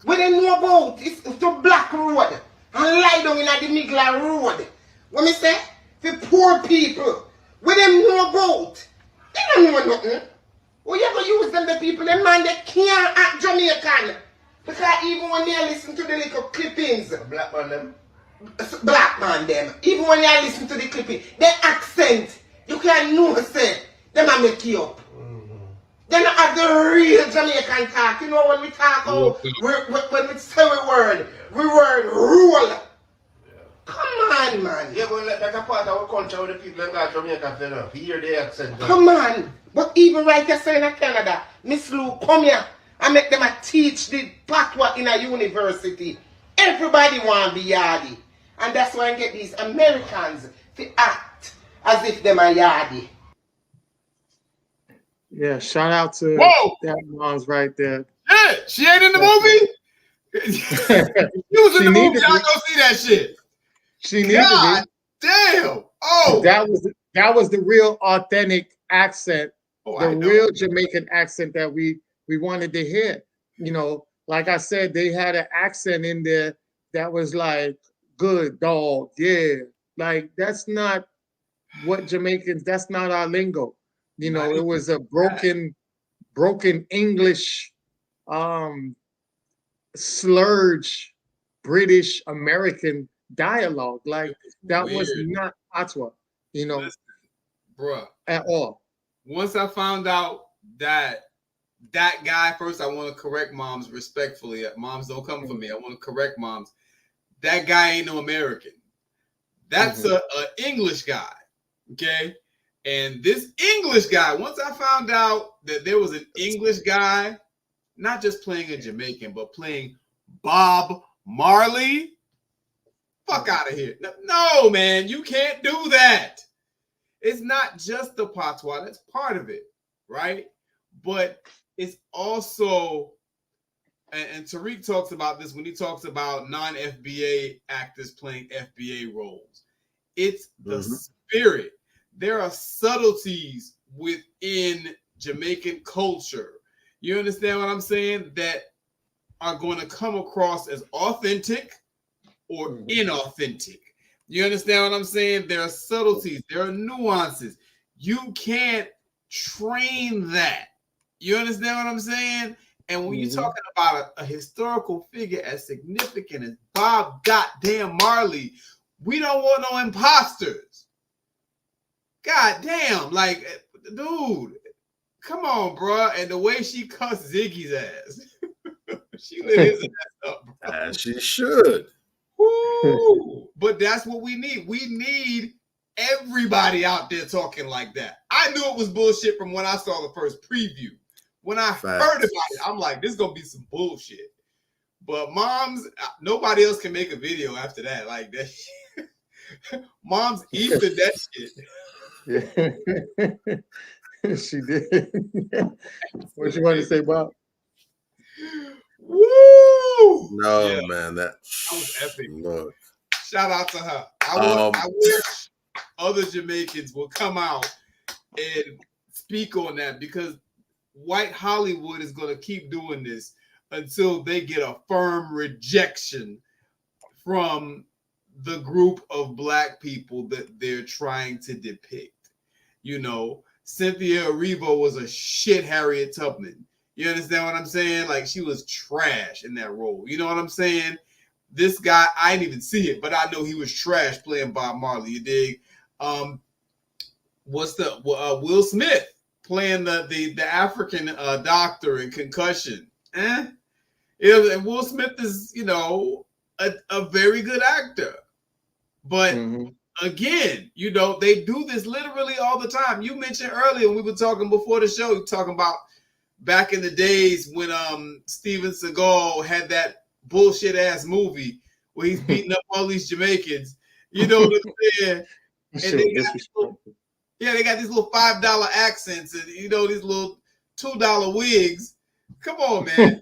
What they know about is to black road and lie down in the middle of road. What me say? For poor people. What they know about? They don't know nothing. Well, you ever use them the people, them man they can't act Jamaican. Because even when they listen to the little clippings. Black man them. Even when they listen to the clipping, their accent, you can't know say, them a make you up. They don't have the real Jamaican talk. You know when we talk when we say we word rule. Yeah. Come on, man. Yeah, but that's a part of our culture where the people in Jamaica feel enough. Hear the accent. Come on. But even right here in Canada, Miss Lou, come here and make them teach the patois in a university. Everybody want to be yardy. And that's why I get these Americans to act as if them are yardy. Yeah, shout out to that mom's right there. Yeah, she ain't in the movie. She was in the movie. Y'all go see that shit. She needed it. Damn. Oh, that was the real authentic accent, the real Jamaican accent that we wanted to hear. You know, like I said, they had an accent in there that was like, good dog, yeah. Like that's not what Jamaicans. That's not our lingo. You know, it was a broken English, slurge, British American dialogue. Like that was not patois, you know, bruh, at all. Once I found out that guy, first I want to correct moms respectfully. Moms don't come for me. I want to correct moms. That guy ain't no American. That's a English guy, okay? And this English guy, once I found out that there was an English guy, not just playing a Jamaican, but playing Bob Marley, fuck out of here. No, man, you can't do that. It's not just the patois. That's part of it, right? But it's also, and Tariq talks about this when he talks about non-FBA actors playing FBA roles. It's the spirit. There are subtleties within Jamaican culture. You understand what I'm saying? That are going to come across as authentic or inauthentic. You understand what I'm saying? There are subtleties. There are nuances. You can't train that. You understand what I'm saying? And when you're talking about a historical figure as significant as Bob goddamn Marley, we don't want no imposters. God damn, like, dude, come on, bro. And the way she cussed Ziggy's ass, she lit his ass up, bro. As she should. Woo! But that's what we need. We need everybody out there talking like that. I knew it was bullshit from when I saw the first preview. When I heard about it, I'm like, this is gonna be some bullshit. But moms, nobody else can make a video after that. Like that. Moms eating that shit. Yeah. She did. What you want to say, Bob? Woo! No, man, that was epic. Look. Shout out to her. I wish other Jamaicans will come out and speak on that, because white Hollywood is going to keep doing this until they get a firm rejection from the group of black people that they're trying to depict. You know, Cynthia Erivo was a shit Harriet Tubman. You understand what I'm saying? Like, she was trash in that role. You know what I'm saying? This guy, I didn't even see it, but I know he was trash playing Bob Marley. You dig? What's the Will Smith playing the African doctor in Concussion? And Will Smith is, you know, a very good actor, but again, you know, they do this literally all the time. You mentioned earlier when we were talking before the show, you talking about back in the days when Steven Seagal had that bullshit ass movie where he's beating up all these Jamaicans. You know what I'm saying? And they got these little $5 accents and, you know, these little $2 wigs. Come on, man.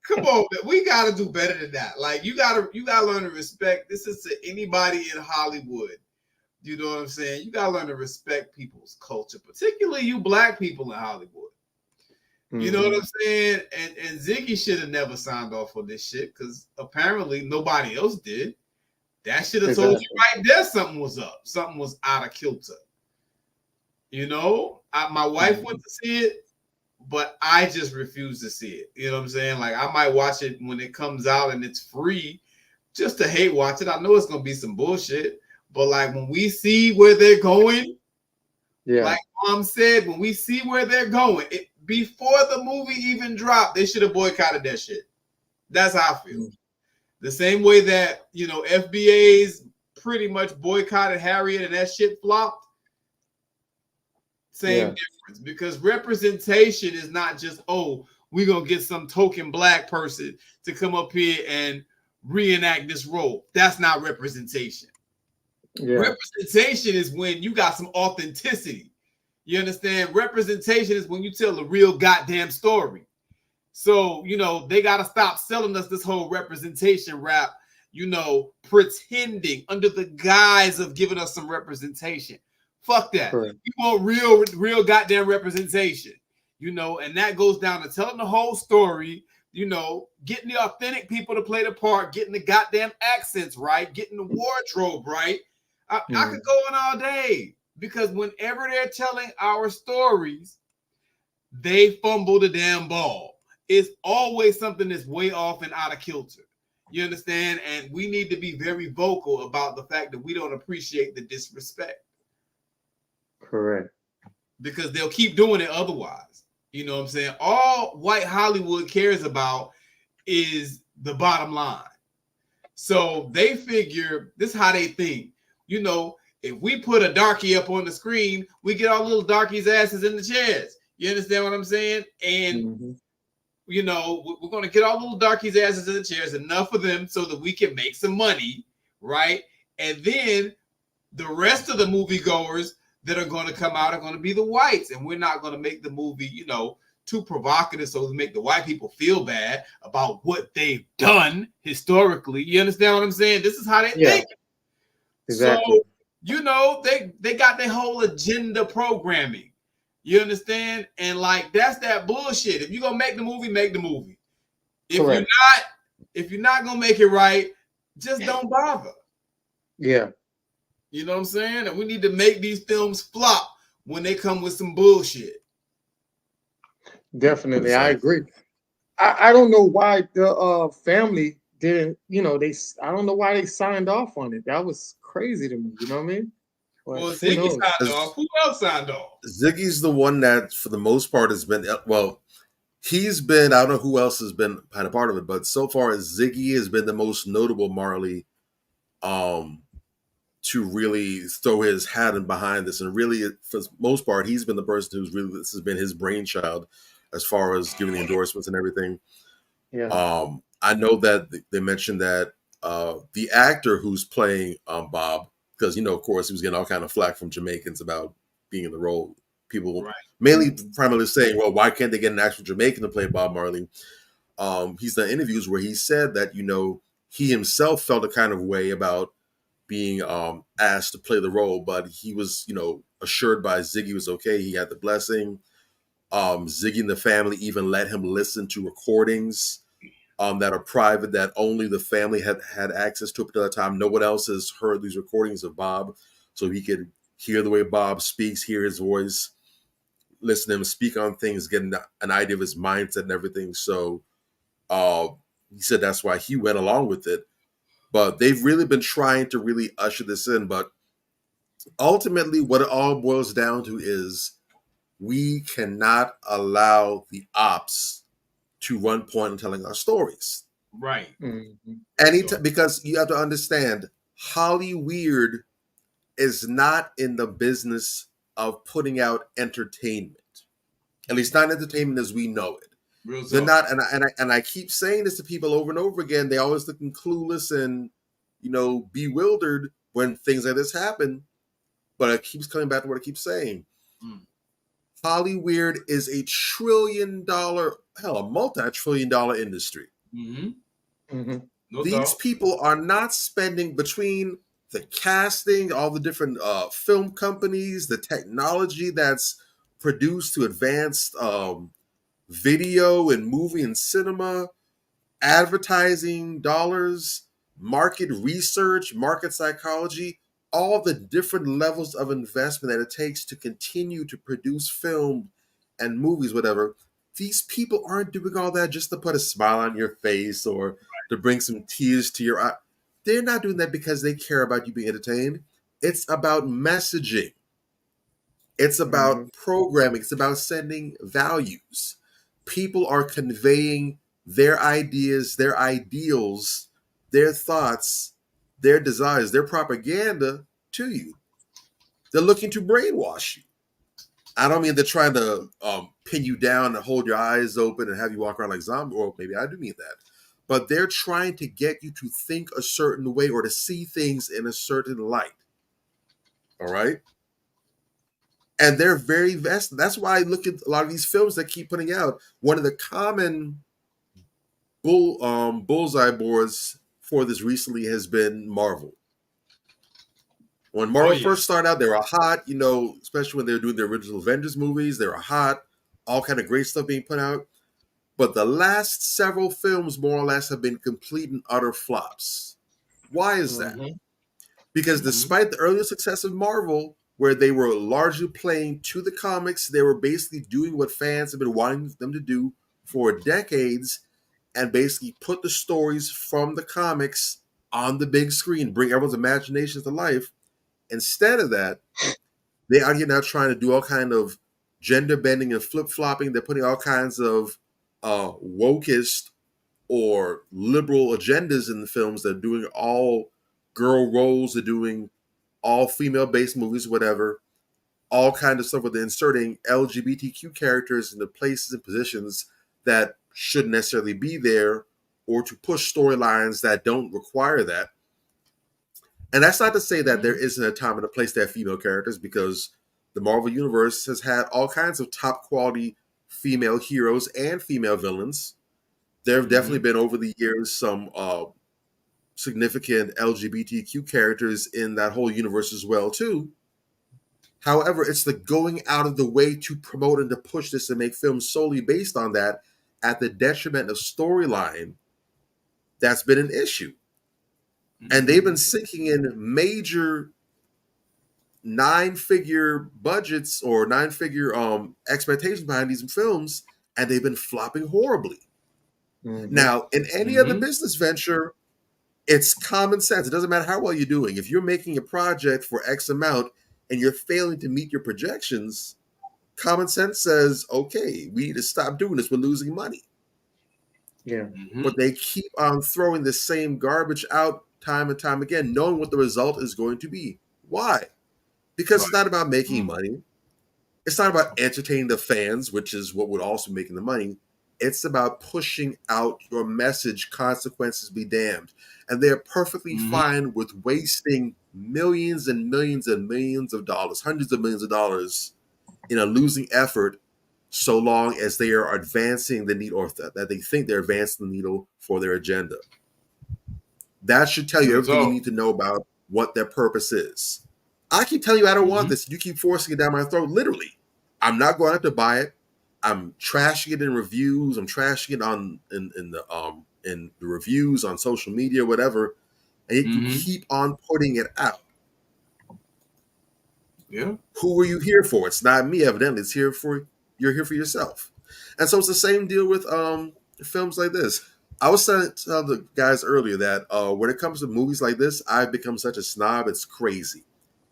Come on, man. We gotta do better than that. Like, you gotta learn to respect. This is to anybody in Hollywood. You know what I'm saying? You gotta learn to respect people's culture, particularly you black people in Hollywood. You know what I'm saying? And Ziggy should have never signed off on this shit, because apparently nobody else did. That should have told you right there something was up. Something was out of kilter. You know? My wife went to see it, but I just refuse to see it. You know what I'm saying? Like, I might watch it when it comes out and it's free just to hate watch it. I know it's going to be some bullshit, but like, when we see where they're going, like Mom said, when we see where they're going, before the movie even dropped, they should have boycotted that shit. That's how I feel. The same way that, you know, FBA's pretty much boycotted Harriet and that shit flopped. Same difference, because representation is not just, oh, we're going to get some token black person to come up here and reenact this role. That's not representation. Representation is when you got some authenticity. You understand? Representation is when you tell the real goddamn story. So, you know, they got to stop selling us this whole representation rap, you know, pretending under the guise of giving us some representation. Fuck that. Correct. You want real goddamn representation, you know, and that goes down to telling the whole story, you know, getting the authentic people to play the part, getting the goddamn accents right, getting the wardrobe right. I could go on all day, because whenever they're telling our stories, they fumble the damn ball. It's always something that's way off and out of kilter. You understand? And we need to be very vocal about the fact that we don't appreciate the disrespect. Correct. Because they'll keep doing it otherwise. You know what I'm saying? All white Hollywood cares about is the bottom line. So they figure, this is how they think. You know, if we put a darkie up on the screen, we get our little darkies' asses in the chairs. You understand what I'm saying? And you know, we're going to get our little darkies' asses in the chairs, enough of them so that we can make some money, right? And then the rest of the moviegoers that are going to come out are going to be the whites, and we're not going to make the movie, you know, too provocative so to make the white people feel bad about what they've done historically. You understand what I'm saying? This is how they think. Exactly. So, you know, they got their whole agenda programming. You understand? And like, that's that bullshit. If you're gonna make the movie, make the movie. If you're not gonna make it right, just don't bother. Yeah. You know what I'm saying? And we need to make these films flop when they come with some bullshit. Definitely, I Exactly. agree. I don't know why the family didn't, I don't know why they signed off on it. That was crazy to me, you know what I mean? But Well, who Ziggy knows? signed off. Who else signed off? Ziggy's the one that, for the most part, has been well. He's been. I don't know who else has been kind of part of it, but so far as Ziggy has been the most notable Marley, um, to really throw his hat in behind this, and really, for the most part, he's been the person who's really this has been his brainchild as far as giving the endorsements and everything. Yeah. I know that they mentioned that the actor who's playing Bob, because of course, he was getting all kind of flack from Jamaicans about being in the role. People Right. mainly primarily saying, "Well, why can't they get an actual Jamaican to play Bob Marley?" He's done interviews where he said that he himself felt a kind of way about being asked to play the role, but he was assured by Ziggy was okay. He had the blessing. Ziggy and the family even let him listen to recordings that are private, that only the family had access to at the time. No one else has heard these recordings of Bob, so he could hear the way Bob speaks, hear his voice, listen to him speak on things, get an idea of his mindset and everything. So uh, he said that's why he went along with it. But they've really been trying to really usher this in. But ultimately, what it all boils down to is we cannot allow the ops to run point in telling our stories. Right. Mm-hmm. Because you have to understand, Hollyweird is not in the business of putting out entertainment. At least not entertainment as we know it. Real They're talk. not, and I keep saying this to people over and over again. They always looking clueless and bewildered when things like this happen. But it keeps coming back to what I keep saying. Hollyweird is a $1 trillion, hell, a multi-trillion-dollar industry. Mm-hmm. Mm-hmm. No These doubt. people are not spending between the casting, all the different film companies, the technology that's produced to advance video and movie and cinema, advertising dollars, market research, market psychology, all the different levels of investment that it takes to continue to produce film and movies, whatever. These people aren't doing all that just to put a smile on your face or to bring some tears to your eye. They're not doing that because they care about you being entertained. It's about messaging. It's Mm-hmm. about programming. It's about sending values. People are conveying their ideas, their ideals, their thoughts, their desires, their propaganda to you. They're looking to brainwash you. I don't mean they're trying to pin you down and hold your eyes open and have you walk around like zombie. Or maybe I do mean that. But they're trying to get you to think a certain way or to see things in a certain light. All right? And they're very vested. That's why I look at a lot of these films that keep putting out. One of the common bullseye boards for this recently has been Marvel. When Marvel first started out, they were hot, especially when they were doing the original Avengers movies. They were hot, all kind of great stuff being put out. But the last several films, more or less, have been complete and utter flops. Why is that? Mm-hmm. Because despite the earlier success of Marvel, where they were largely playing to the comics, they were basically doing what fans have been wanting them to do for decades and basically put the stories from the comics on the big screen, bring everyone's imaginations to life. Instead of that, they out here now trying to do all kind of gender bending and flip flopping. They're putting all kinds of wokist or liberal agendas in the films. They're doing all girl roles. They're doing all female based movies, whatever. All kind of stuff where they're inserting LGBTQ characters into places and positions that shouldn't necessarily be there, or to push storylines that don't require that. And that's not to say that there isn't a time and a place to have female characters, because the Marvel Universe has had all kinds of top quality female heroes and female villains. There have definitely been over the years some significant LGBTQ characters in that whole universe as well too. However, it's the going out of the way to promote and to push this and make films solely based on that at the detriment of storyline that's been an issue. And they've been sinking in major 9-figure budgets or 9-figure expectations behind these films and they've been flopping horribly. Mm-hmm. Now, in any other business venture, it's common sense. It doesn't matter how well you're doing. If you're making a project for X amount and you're failing to meet your projections, common sense says, okay, we need to stop doing this. We're losing money. Yeah. But they keep on throwing the same garbage out time and time again, knowing what the result is going to be. Why? Because it's not about making money. It's not about entertaining the fans, which is what would also be making the money. It's about pushing out your message, consequences be damned. And they're perfectly fine with wasting millions and millions and millions of dollars, hundreds of millions of dollars in a losing effort, so long as they are advancing the needle, or that they think they're advancing the needle for their agenda. That should tell you everything you need to know about what their purpose is. I keep telling you I don't want this. You keep forcing it down my throat. Literally, I'm not going out to buy it. I'm trashing it in reviews. I'm trashing it on in the reviews on social media, whatever. And yet you keep on putting it out. Yeah. Who are you here for? It's not me, evidently. It's you're here for yourself. And so it's the same deal with films like this. I was telling the guys earlier that when it comes to movies like this, I've become such a snob. It's crazy.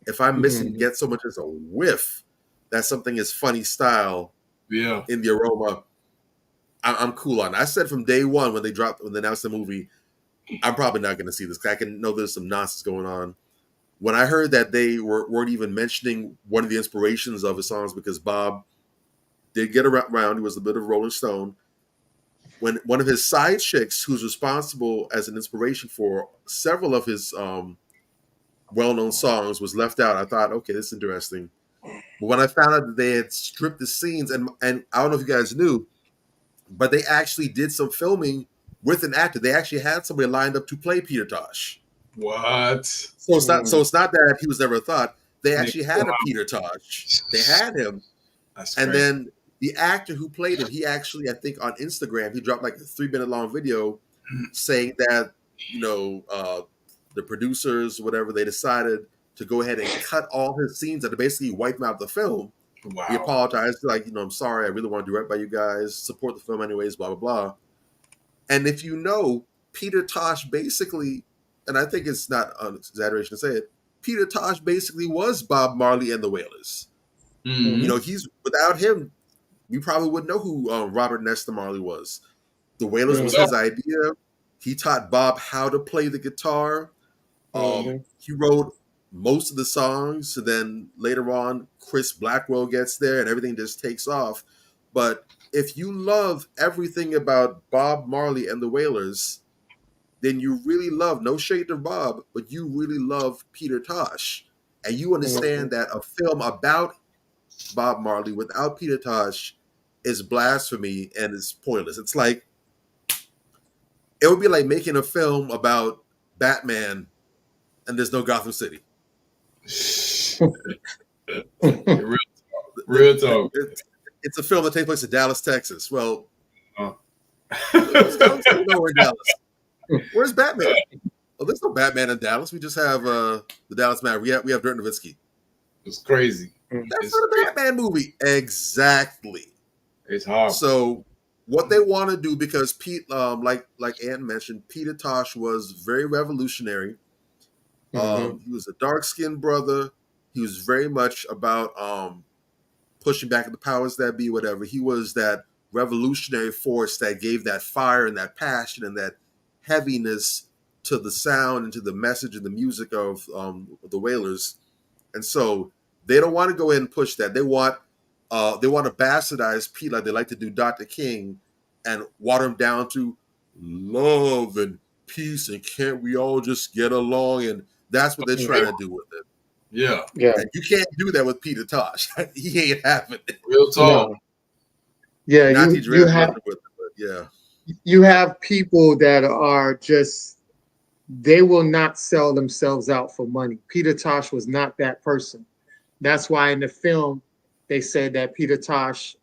If I'm missing get so much as a whiff that something is funny style in the aroma, I'm cool on it. I said from day one when they announced the movie, I'm probably not going to see this. I can know there's some nonsense going on. When I heard that they weren't even mentioning one of the inspirations of his songs, because Bob did get around, he was a bit of a Rolling Stone. When one of his side chicks, who's responsible as an inspiration for several of his well-known songs, was left out, I thought, okay, this is interesting. But when I found out that they had stripped the scenes, and I don't know if you guys knew, but they actually did some filming with an actor. They actually had somebody lined up to play Peter Tosh. What? So it's not that he was never a thought. They actually had a Peter Tosh. They had him. That's and crazy. then the actor who played him, he actually, I think on Instagram, he dropped like a 3-minute long video saying that, the producers, whatever, they decided to go ahead and cut all his scenes and to basically wipe him out of the film. Wow. He apologized, like, I'm sorry, I really want to do right by you guys, support the film anyways, blah, blah, blah. And if you know, Peter Tosh basically, and I think it's not an exaggeration to say it, Peter Tosh basically was Bob Marley and the Wailers. He's, without him, you probably wouldn't know who Robert Nesta Marley was. The Wailers was his idea. He taught Bob how to play the guitar. He wrote most of the songs. And then later on, Chris Blackwell gets there and everything just takes off. But if you love everything about Bob Marley and the Wailers, then you really love, no shade to Bob, but you really love Peter Tosh. And you understand that a film about Bob Marley without Peter Tosh is blasphemy and is pointless. It's like, it would be like making a film about Batman and there's no Gotham City. Real talk. It's a film that takes place in Dallas, Texas. Well, there's Gotham City nowhere in Dallas. Where's Batman? Well, there's no Batman in Dallas. We just have the Dallas Man. We have Dirk Nowitzki. It's crazy. That's not a Batman movie. Exactly. It's hard. So what they want to do, because Pete, like Ann mentioned, Peter Tosh was very revolutionary. He was a dark-skinned brother. He was very much about pushing back at the powers that be, whatever. He was that revolutionary force that gave that fire and that passion and that heaviness to the sound and to the message and the music of the Wailers. And so they don't want to go ahead and push that. They want to bastardize Pete like they like to do Dr. King and water him down to love and peace and can't we all just get along? And that's what they're trying to do with it. Yeah. And you can't do that with Peter Tosh. He ain't having it. Real talk. No. Yeah, you have with it, but yeah. You have people that are just, they will not sell themselves out for money. Peter Tosh was not that person. That's why in the film they said that Peter Tosh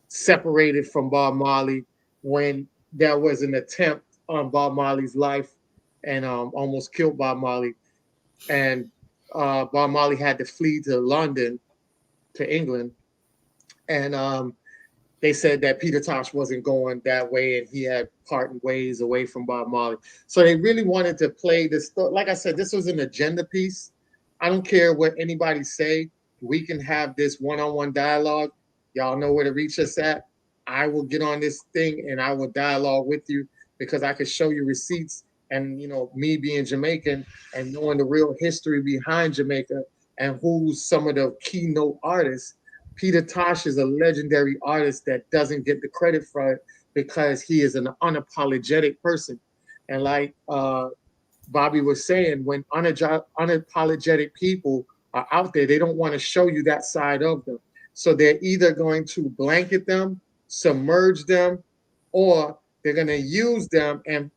separated from Bob Marley when there was an attempt on Bob Marley's life and almost killed Bob Marley. And Bob Marley had to flee to London, to England. And they said that Peter Tosh wasn't going that way and he had parting ways away from Bob Marley. So they really wanted to play this. Like I said, this was an agenda piece. I don't care what anybody say. We can have this one-on-one dialogue. Y'all know where to reach us at. I will get on this thing and I will dialogue with you because I can show you receipts. And me being Jamaican and knowing the real history behind Jamaica and who's some of the keynote artists. Peter Tosh is a legendary artist that doesn't get the credit for it because he is an unapologetic person. And like Bobby was saying, when unapologetic people are out there, they don't want to show you that side of them. So they're either going to blanket them, submerge them, or they're going to use them and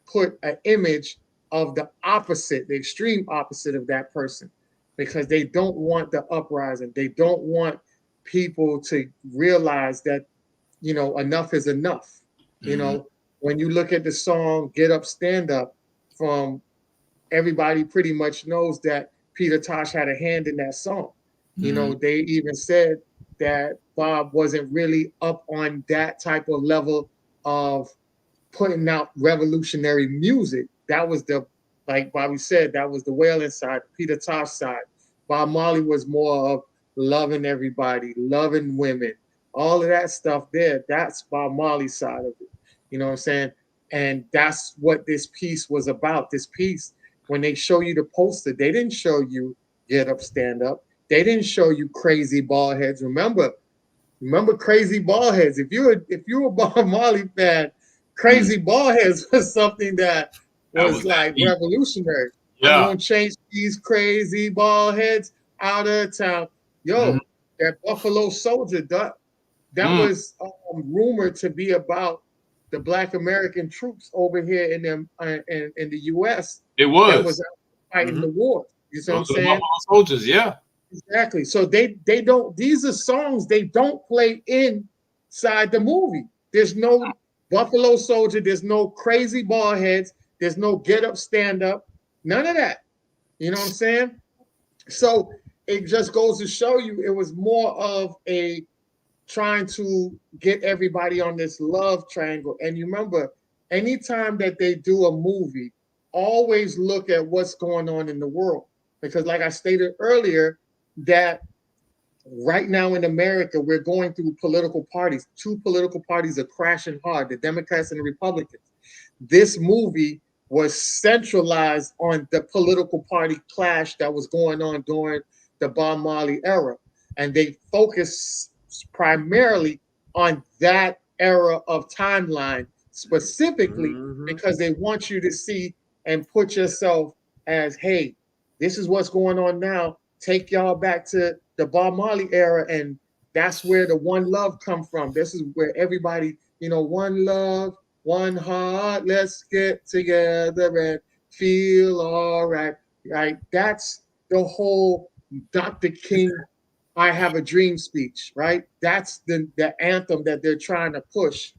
put an image of the opposite, the extreme opposite of that person, because they don't want the uprising. They don't want people to realize that, enough is enough. When you look at the song Get Up, Stand Up, from everybody pretty much knows that Peter Tosh had a hand in that song. They even said that Bob wasn't really up on that type of level of putting out revolutionary music. That was like Bobby said, that was the Wailing side, Peter Tosh side. Bob Marley was more of loving everybody, loving women, all of that stuff there. That's Bob Marley's side of it. You know what I'm saying? And that's what this piece was about. This piece, when they show you the poster, they didn't show you Get Up, Stand Up. They didn't show you Crazy Bald Heads. Remember Crazy Bald Heads. If you're a Bob Marley fan, Crazy Bald Heads was something that was like revolutionary. Yeah. I'm gonna change these crazy bald heads out of town. Yo, that Buffalo Soldier, that was rumored to be about the Black American troops over here in the U.S. It was. That was fighting the war. You see what I'm saying? Buffalo Soldiers, yeah. Exactly. So they don't. These are songs they don't play inside the movie. There's no Buffalo Soldier. There's no Crazy Bald Heads. There's no Get Up, Stand Up. None of that. You know what I'm saying? So it just goes to show you it was more of a trying to get everybody on this love triangle. And you remember, anytime that they do a movie, always look at what's going on in the world. Because like I stated earlier, that right now in America, we're going through political parties. Two political parties are crashing hard, the Democrats and the Republicans. This movie was centralized on the political party clash that was going on during the Bob Marley era. And they focused primarily on that era of timeline, specifically because they want you to see and put yourself as, hey, this is what's going on now. Take y'all back to the Bob Marley era, and that's where the one love come from. This is where everybody, one love, one heart, let's get together and feel all right. Right? That's the whole Dr. King, I Have a Dream speech, right? That's the anthem that they're trying to push.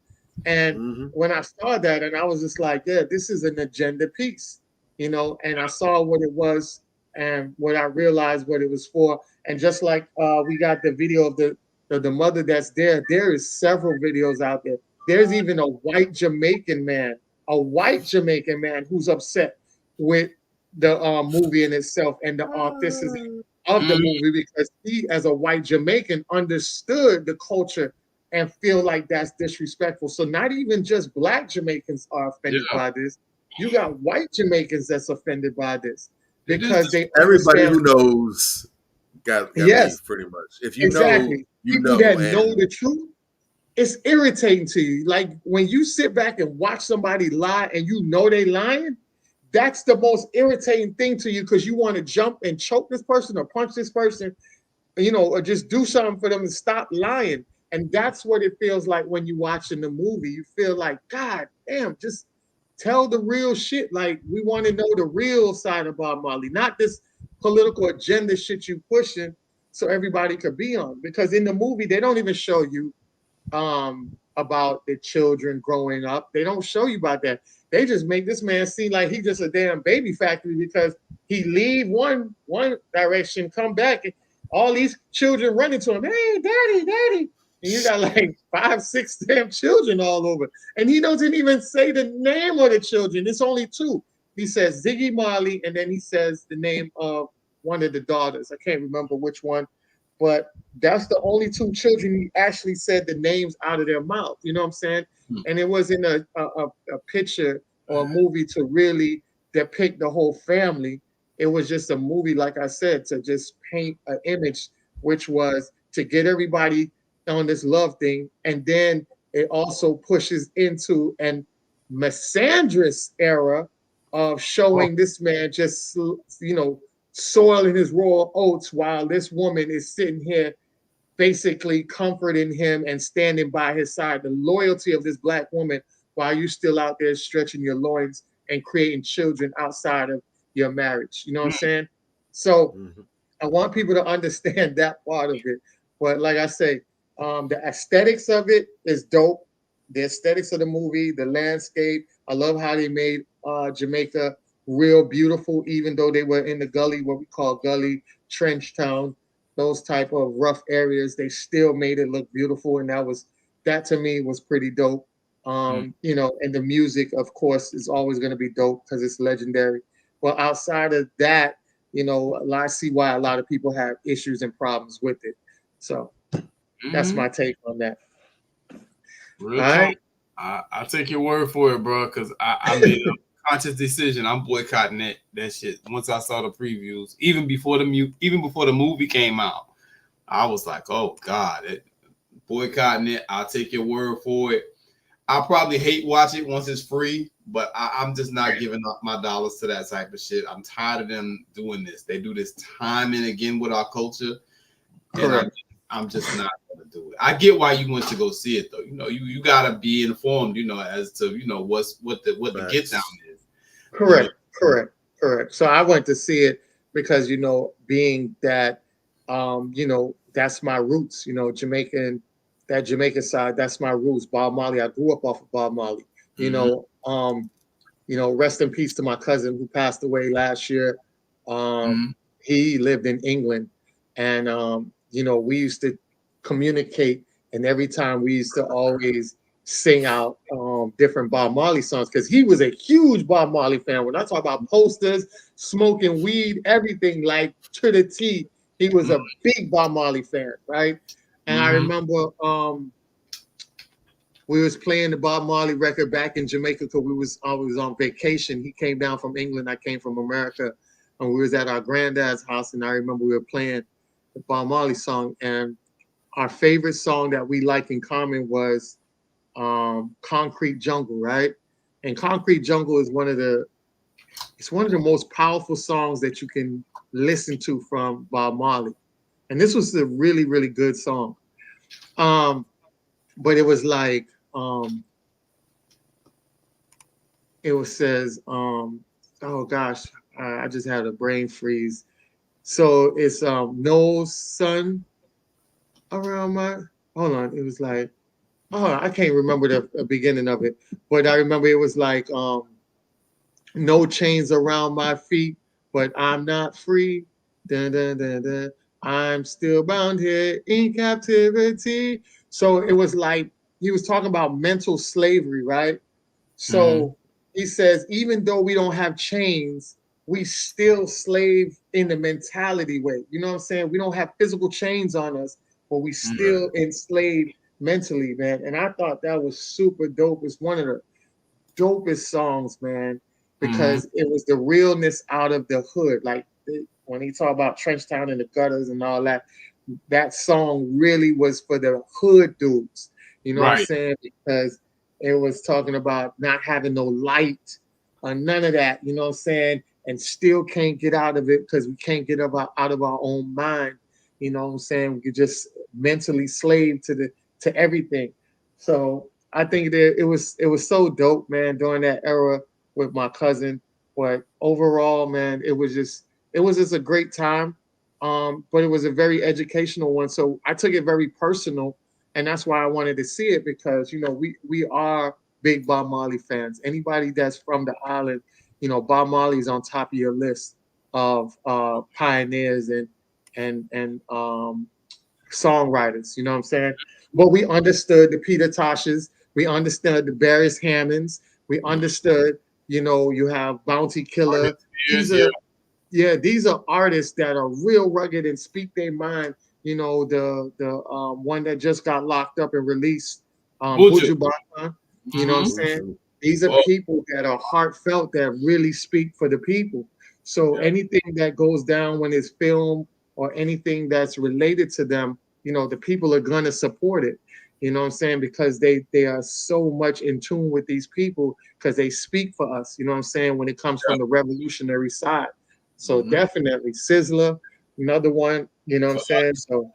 And when I saw that, and I was just like, yeah, this is an agenda piece, and I saw what it was and what I realized what it was for. And just like we got the video of the mother that's there is several videos out there. There's even a white Jamaican man who's upset with the movie in itself and the authenticity of the movie, because he, as a white Jamaican, understood the culture and feel like that's disrespectful. So not even just Black Jamaicans are offended by this. You got white Jamaicans that's offended by this because everybody who knows got me, pretty much. If you know, people that know the truth, it's irritating to you. Like when you sit back and watch somebody lie and you know they lying, that's the most irritating thing to you, because you want to jump and choke this person or punch this person, or just do something for them to stop lying. And that's what it feels like when you're watching the movie. You feel like, God damn, just tell the real shit. Like, we want to know the real side of Bob Marley, not this political agenda shit you pushing so everybody could be on. Because in the movie, they don't even show you about the children growing up. They don't show you about that. They just make this man seem like he's just a damn baby factory, because he leave one direction, come back, and all these children running to him, hey, daddy, daddy. And you got like 5, 6 damn children all over. And he doesn't even say the name of the children. It's only 2. He says Ziggy Marley, and then he says the name of one of the daughters. I can't remember which one, but that's the only 2 children he actually said the names out of their mouth. You know what I'm saying? And it wasn't a picture or a movie to really depict the whole family. It was just a movie, like I said, to just paint an image, which was to get everybody on this love thing. And then it also pushes into an misandrous era of showing this man just, soiling his royal oats while this woman is sitting here basically comforting him and standing by his side. The loyalty of this black woman while you're still out there stretching your loins and creating children outside of your marriage. You know what I'm saying? So I want people to understand that part of it. But like I say, the aesthetics of it is dope. The aesthetics of the movie, the landscape. I love how they made Jamaica real beautiful, even though they were in the gully, what we call gully, trench town, those type of rough areas. They still made it look beautiful, and that to me was pretty dope. And the music, of course, is always going to be dope because it's legendary. Well, outside of that, I see why a lot of people have issues and problems with it. So that's my take on that. Real talk. I take your word for it, bro, because I made a conscious decision. I'm boycotting that shit. Once I saw the previews, even before the movie came out, I was like, oh God, boycotting it. I'll take your word for it. I'll probably hate watch it once it's free, but I'm just not giving up my dollars to that type of shit. I'm tired of them doing this. They do this time and again with our culture, and I'm just not gonna do it. I get why you went to go see it though. You gotta be informed, as to what the get down is. Correct. So I went to see it because being that that's my roots, Jamaican, that Jamaican side, that's my roots. Bob Marley. I grew up off of Bob Marley. Rest in peace to my cousin who passed away last year. He lived in England, and we used to communicate, and every time we used to always sing out different Bob Marley songs because he was a huge Bob Marley fan. When I talk about posters, smoking weed, everything, like to the T, he was a big Bob Marley fan, right? And I remember we was playing the Bob Marley record back in Jamaica because I was on vacation. He came down from England, I came from America, and we was at our granddad's house, and I remember we were playing the Bob Marley song, and our favorite song that we like in common was Concrete Jungle, right? And Concrete Jungle is one of the most powerful songs that you can listen to from Bob Marley. And this was a really, really good song. But it was like oh gosh, I just had a brain freeze. So it's no sun around hold on, it was like, I can't remember the beginning of it, but I remember it was like no chains around my feet, but I'm not free. Dun, dun, dun, dun. I'm still bound here in captivity. So it was like he was talking about mental slavery, right? So he says, even though we don't have chains, we still slave in the mentality way. You know what I'm saying? We don't have physical chains on us, but we still enslaved mentally, man. And I thought that was super dope. It's one of the dopest songs, man, because it was the realness out of the hood. Like when he talked about Trenchtown and the gutters and all that, that song really was for the hood dudes. You know what I'm saying? Because it was talking about not having no light or none of that, you know what I'm saying? And still can't get out of it because we can't get out of our own mind. You know what I'm saying? We could just mentally slave to everything. So I think that it was so dope, man, during that era with my cousin. But overall, man, it was just a great time. But it was a very educational one. So I took it very personal, and that's why I wanted to see it because we are big Bob Marley fans. Anybody that's from the island, Bob Marley's on top of your list of pioneers and songwriters, you know what I'm saying? But we understood the Peter Tosches, we understood the Barris Hammonds, we understood, you know, you have Bounty Killer. These are artists that are real rugged and speak their mind. You know, the one that just got locked up and released, Buju Banton, you know what I'm saying? These are people that are heartfelt, that really speak for the people. So anything that goes down when it's filmed or anything that's related to them, you know, the people are gonna support it. You know what I'm saying? Because they are so much in tune with these people because they speak for us, you know what I'm saying, when it comes from the revolutionary side. So definitely Sizzler, another one, you know what I'm saying? So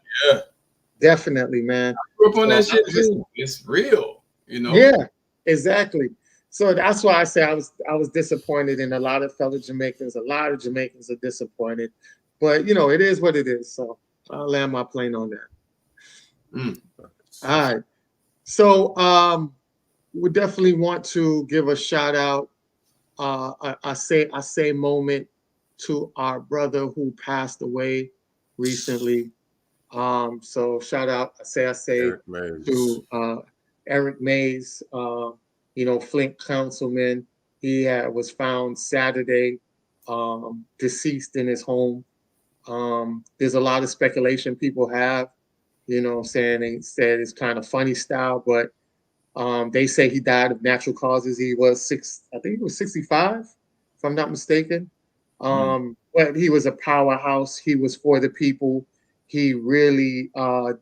definitely, man. Grew up on that shit too. It's real, you know. Yeah, exactly. So that's why I say I was disappointed in a lot of fellow Jamaicans. A lot of Jamaicans are disappointed, but you know it is what it is. So I'll land my plane on that. All right. So we definitely want to give a shout out. I say moment to our brother who passed away recently. So shout out, I say to Eric Mays, you know, Flint councilman. He was found Saturday, deceased in his home. There's a lot of speculation people have, you know what I'm saying? They said it's kind of funny style, but they say he died of natural causes. He was I think he was 65, if I'm not mistaken. But he was a powerhouse. He was for the people. He really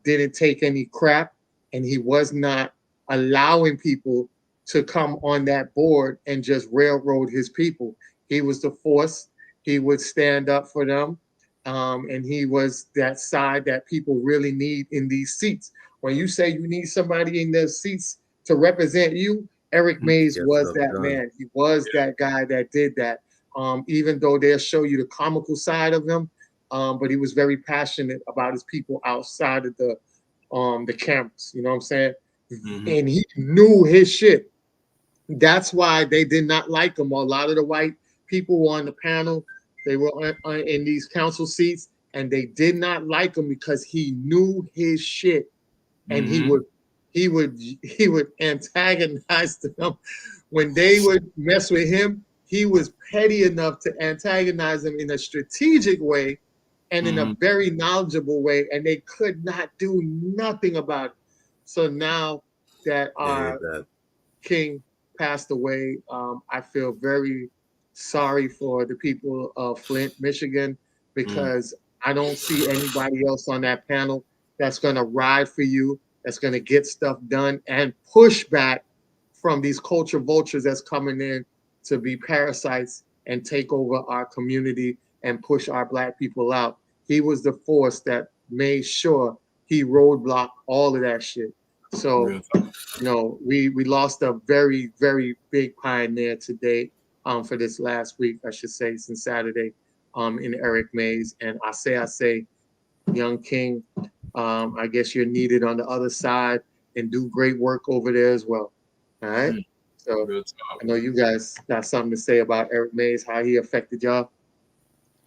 didn't take any crap, and he was not allowing people to come on that board and just railroad his people. He was the force. He would stand up for them, and he was that side that people really need in these seats. When you say you need somebody in those seats to represent you, Eric Mays was that man. He was that guy that did that. Even though they'll show you the comical side of him, but he was very passionate about his people outside of the cameras. You know what I'm saying? And he knew his shit. That's why they did not like him. A lot of the white people were on the panel. They were in these council seats, and they did not like him because he knew his shit, and he would antagonize them when they would mess with him. He was petty enough to antagonize them in a strategic way and in a very knowledgeable way, and they could not do nothing about it. So now that our king passed away, I feel very sorry for the people of Flint, Michigan, because I don't see anybody else on that panel that's going to ride for you, that's going to get stuff done and push back from these culture vultures that's coming in to be parasites and take over our community and push our Black people out. He was the force that made sure he roadblocked all of that shit. So, you know, we lost a very, very big pioneer today, for this last week, I should say, since Saturday, in Eric Mays. And I say, young king, I guess you're needed on the other side and do great work over there as well. All right. So I know you guys got something to say about Eric Mays, how he affected y'all.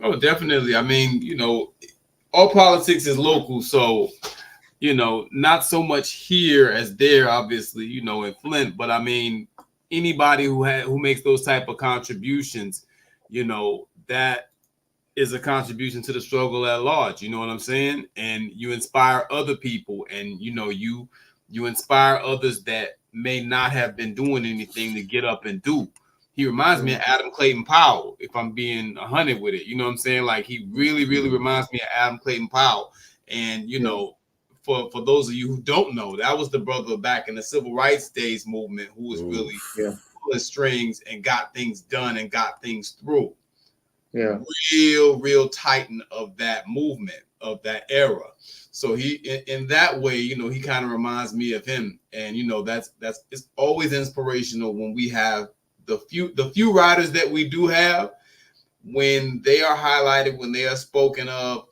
Oh, definitely. I mean, you know, all politics is local, so you know, not so much here as there, obviously, you know, in Flint. But I mean, anybody who makes those type of contributions, you know, that is a contribution to the struggle at large. You know what I'm saying? And you inspire other people, and you know, you inspire others that may not have been doing anything to get up and do. He reminds me of Adam Clayton Powell, if I'm being 100 with it. You know what I'm saying? Like he really, really reminds me of Adam Clayton Powell. And you know, for those of you who don't know, that was the brother back in the civil rights days movement who was really pulling strings and got things done and got things through. Real titan of that movement, of that era. So he, in that way, you know, he kind of reminds me of him. And you know, that's it's always inspirational when we have the few writers that we do have, when they are highlighted, when they are spoken of.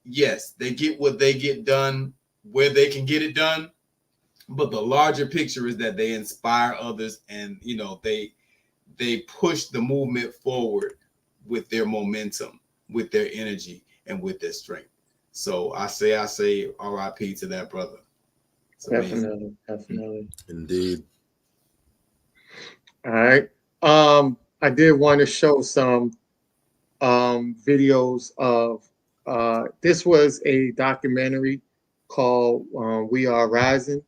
Yes, they get what they get done where they can get it done, but the larger picture is that they inspire others, and you know, they push the movement forward with their momentum, with their energy, and with their strength. So I say RIP to that brother. Definitely. Indeed. All right. I did want to show some videos of this was a documentary called We Are Rising.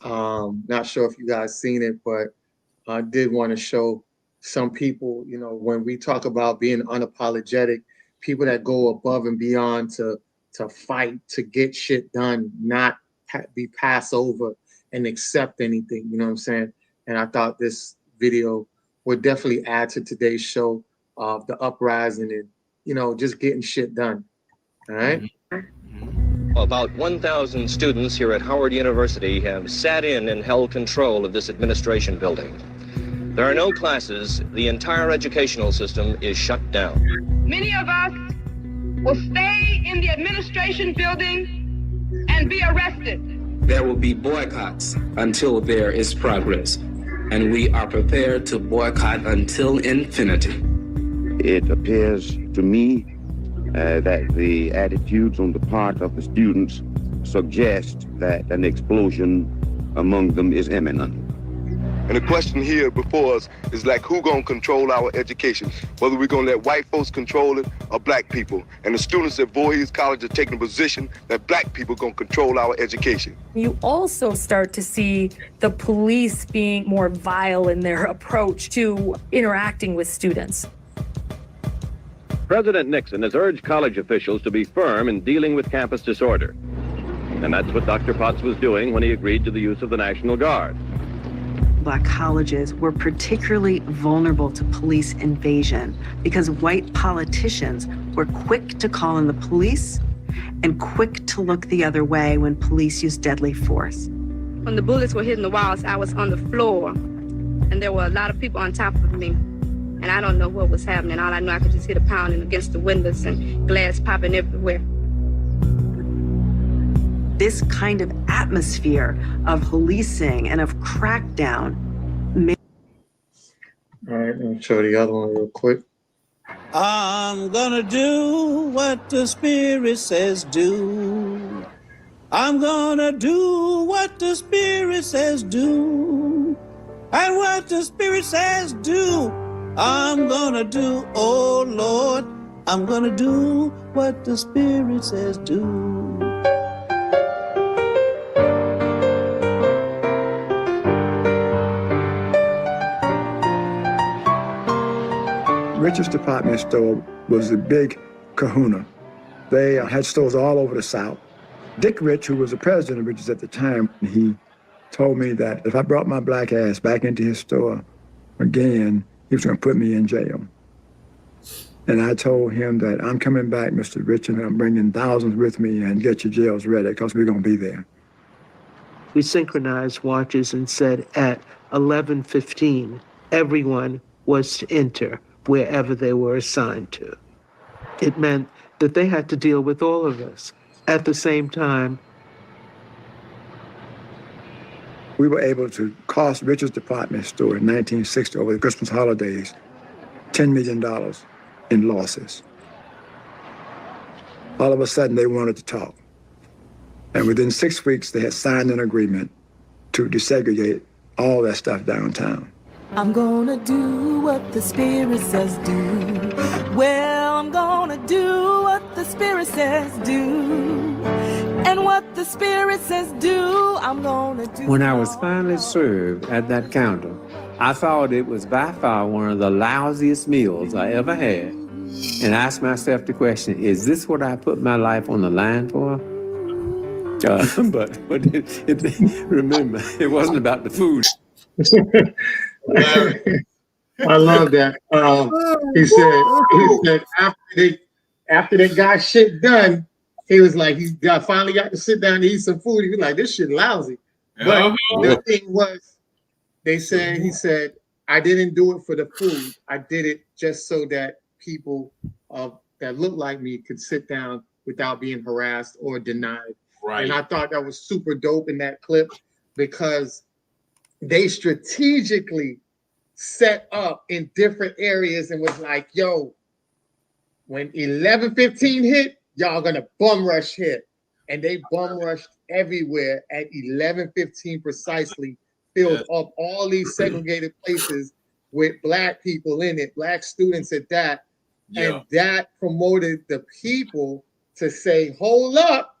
Not sure if you guys seen it, but I did want to show some people, you know, when we talk about being unapologetic, people that go above and beyond to fight, to get shit done, not be passed over and accept anything, you know what I'm saying? And I thought this video would definitely add to today's show of the uprising and, you know, just getting shit done. All right. About 1,000 students here at Howard University have sat in and held control of this administration building. There are no classes. The entire educational system is shut down. Many of us will stay in the administration building and be arrested. There will be boycotts until there is progress, and we are prepared to boycott until infinity. It appears to me that the attitudes on the part of the students suggest that an explosion among them is imminent. And the question here before us is like, who gonna control our education? Whether we're gonna let white folks control it or black people. And the students at Voorhees College are taking a position that black people gonna control our education. You also start to see the police being more vile in their approach to interacting with students. President Nixon has urged college officials to be firm in dealing with campus disorder. And that's what Dr. Potts was doing when he agreed to the use of the National Guard. Black colleges were particularly vulnerable to police invasion because white politicians were quick to call in the police and quick to look the other way when police used deadly force. When the bullets were hitting the walls, I was on the floor, and there were a lot of people on top of me. And I don't know what was happening. All I know, I could just hear the pounding against the windows and glass popping everywhere. This kind of atmosphere of policing and of crackdown. All right, let me show the other one real quick. I'm gonna do what the Spirit says do. I'm gonna do what the Spirit says do. And what the Spirit says do, I'm gonna do. Oh Lord, I'm gonna do what the Spirit says do. Richard's department store was a big kahuna. They had stores all over the South. Dick Rich, who was the president of Richard's at the time, he told me that if I brought my black ass back into his store again, he was going to put me in jail. And I told him that I'm coming back, Mr. Rich, and I'm bringing thousands with me, and get your jails ready because we're going to be there. We synchronized watches and said at 11:15, everyone was to enter wherever they were assigned to. It meant that they had to deal with all of us. At the same time, we were able to cost Richard's department store in 1960 over the Christmas holidays $10 million in losses. All of a sudden, they wanted to talk. And within 6 weeks, they had signed an agreement to desegregate all that stuff downtown. I'm gonna do what the Spirit says do. Well, I'm gonna do what the Spirit says do. And what the Spirit says do, I'm gonna do. When I was finally served at that counter, I thought it was by far one of the lousiest meals I ever had. And I asked myself the question, is this what I put my life on the line for? But remember, it wasn't about the food. I love that. He said after they got shit done, he was like, finally got to sit down and eat some food. He was like, this shit lousy. But the thing was, he said, I didn't do it for the food. I did it just so that people that look like me could sit down without being harassed or denied. Right. And I thought that was super dope in that clip because they strategically set up in different areas and was like, yo, when 11:15 hit, y'all gonna bum rush here. And they bum rushed everywhere at 11:15 precisely, filled up all these segregated places with Black people in it, Black students at that. And that promoted the people to say, hold up.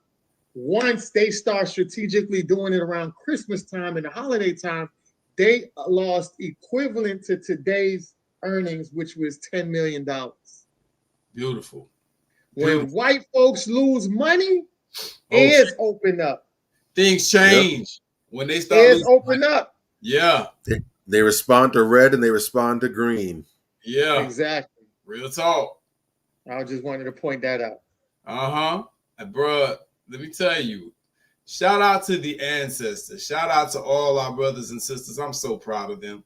Once they start strategically doing it around Christmas time and the holiday time, they lost equivalent to today's earnings, which was $10 million. Beautiful. When white folks lose money, ears open up. Things change when they start. Ears open up. Yeah. They respond to red and they respond to green. Yeah. Exactly. Real talk. I just wanted to point that out. Bruh, let me tell you, shout out to the ancestors. Shout out to all our brothers and sisters. I'm so proud of them,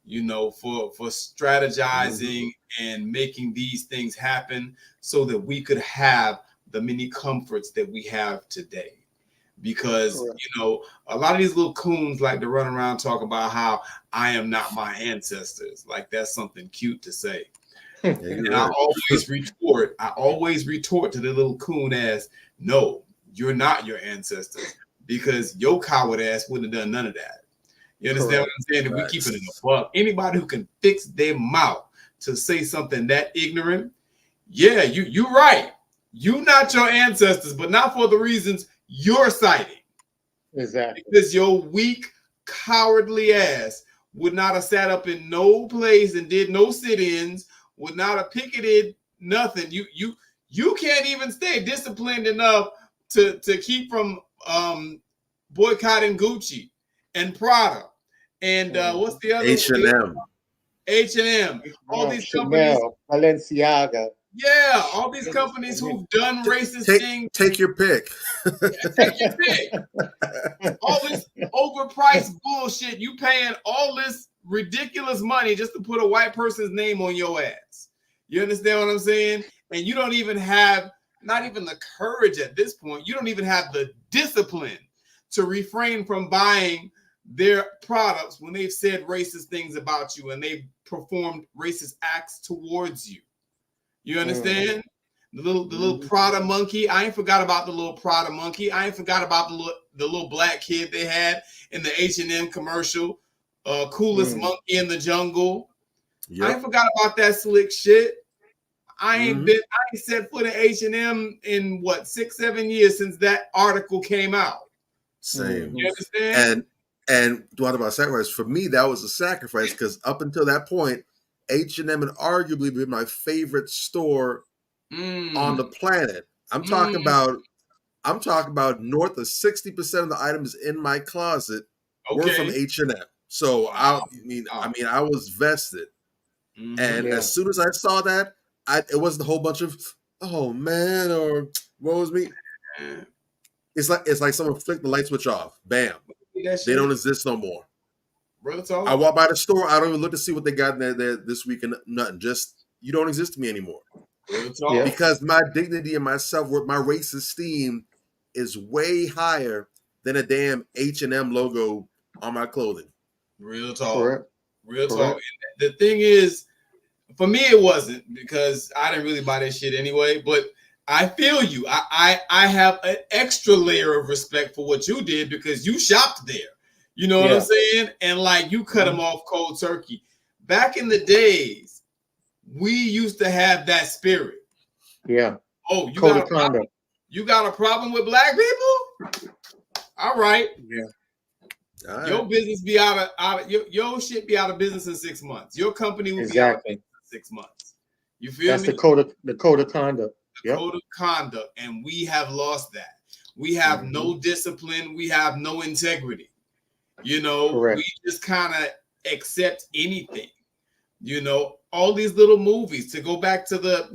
you know, for strategizing and making these things happen so that we could have the many comforts that we have today. Because, you know, a lot of these little coons like to run around talk about how I am not my ancestors. Like that's something cute to say. And I always retort to the little coon ass, no, you're not your ancestors, because your coward ass wouldn't have done none of that. You understand what I'm saying? If we keep it in the fuck, anybody who can fix their mouth to say something that ignorant, yeah, you're right. You not your ancestors, but not for the reasons you're citing. Exactly. Because your weak, cowardly ass would not have sat up in no place and did no sit-ins, would not have picketed nothing. You can't even stay disciplined enough to keep from boycotting Gucci and Prada and what's the other H&M, all these companies, Balenciaga. Yeah, all these companies who've done racist things. Take your pick. Take your pick. All this overpriced bullshit. You paying all this ridiculous money just to put a white person's name on your ass. You understand what I'm saying? And you don't even have, not even the courage at this point. You don't even have the discipline to refrain from buying their products when they've said racist things about you and they've performed racist acts towards you. You understand? The little Prada monkey. I ain't forgot about the little Prada monkey. I ain't forgot about the little black kid they had in the H&M commercial. Coolest monkey in the jungle. Yep. I ain't forgot about that slick shit. I ain't set foot in H&M in what 6-7 years since that article came out. Same. You understand? And what about sacrifice? For me, that was a sacrifice because up until that point, H&M had arguably been my favorite store on the planet. I'm talking about north of 60% of the items in my closet were from H&M. So I was vested. And as soon as I saw that, it wasn't a whole bunch of oh man or woe's me. It's like someone flicked the light switch off. Bam. They don't exist no more. I walk by the store. I don't even look to see what they got in there this week and nothing. Just you don't exist to me anymore. Because my dignity and my self-worth, my race esteem is way higher than a damn H&M logo on my clothing. Real talk. Real talk. And the thing is, for me, it wasn't because I didn't really buy that shit anyway. But I feel you. I have an extra layer of respect for what you did because you shopped there. You know what I'm saying? And like you cut them off cold turkey. Back in the days, we used to have that spirit. Yeah. Oh, you got a problem? You got a problem with black people? All right. Yeah. All right. Your business be out of your shit be out of business in 6 months. Your company will be out of business in 6 months. You feel me? That's the code of conduct. The code of conduct, and we have lost that. We have no discipline. We have no integrity. You know, we just kind of accept anything. You know, all these little movies. To go back to the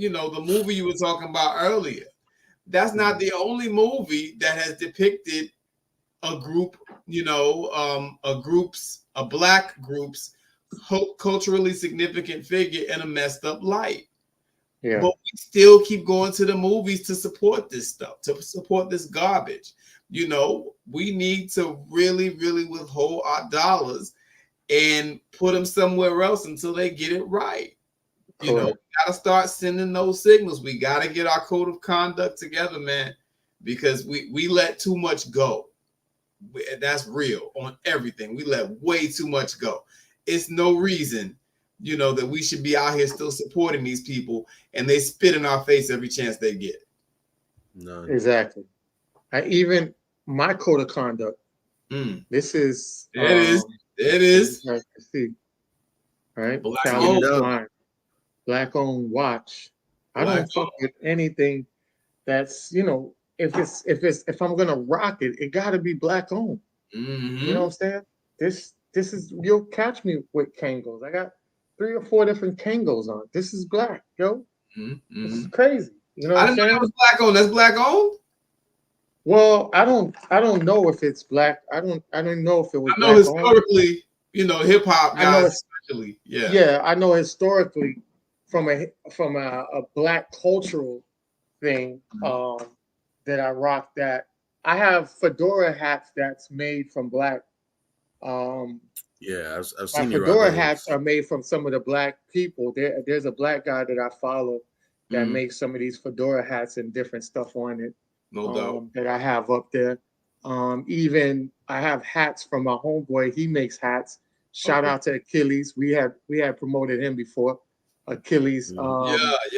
movie you were talking about earlier. That's not the only movie that has depicted a group, a black group's culturally significant figure in a messed up light. Yeah. But we still keep going to the movies to support this stuff, to support this garbage. You know, we need to really, really withhold our dollars and put them somewhere else until they get it right. You know, we got to start sending those signals. We got to get our code of conduct together, man, because we let too much go. That's real on everything. We let way too much go. It's no reason, you know, that we should be out here still supporting these people, and they spit in our face every chance they get. None. Exactly. Even my code of conduct. This is It is. You guys can see, right? Black Calvin owned. Klein, black owned watch. I don't fuck with anything that's, you know, if I'm gonna rock it, it gotta be black owned. You know what I'm saying? This is, you'll catch me with Kangos. I got 3 or 4 different Kangos on. This is black, yo. This is crazy. You know what I I'm didn't know saying? it was black owned. That's black owned. Well, I don't know if it's black. I don't know if it was I know black historically, you know, hip hop I know guys especially. Yeah. Yeah, I know historically from a black cultural thing that I rock that. I have fedora hats that's made from black. Yeah, I've My seen you rock fedora those. hats are made from some of the black people. There's a black guy that I follow that makes some of these fedora hats and different stuff on it. No doubt. That I have up there. Even I have hats from my homeboy. He makes hats. Shout out to Achilles. We had promoted him before. Achilles. Yeah,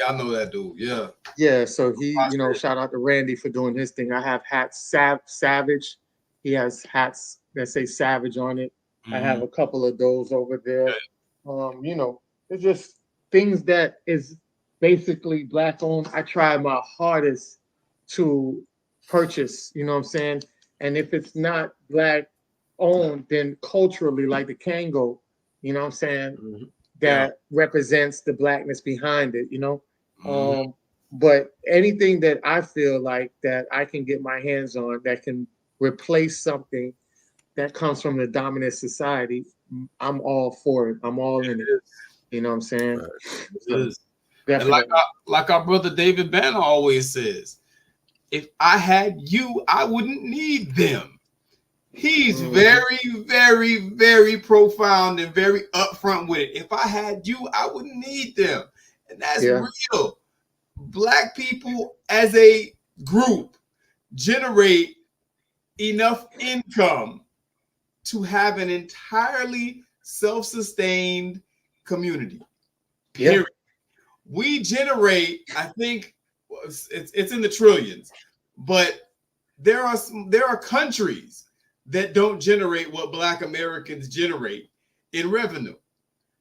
I know that dude. Yeah. Yeah, so he, you know, shout out to Randy for doing his thing. I have hats, Savage. He has hats that say Savage on it. I have a couple of those over there. You know, it's just things that is basically black owned. I try my hardest to purchase, you know what I'm saying? And if it's not black owned, then culturally, like the Kango, you know what I'm saying? That represents the blackness behind it, you know? But anything that I feel like that I can get my hands on that can replace something that comes from the dominant society, I'm all for it. I'm all in it. You know what I'm saying? So, And like our brother David Banner always says, if I had you, I wouldn't need them. He's very, very, very profound and very upfront with it. If I had you, I wouldn't need them. And that's real. Black people as a group generate enough income to have an entirely self-sustained community. Period. We generate, I think it's in the trillions, but there are countries that don't generate what Black Americans generate in revenue.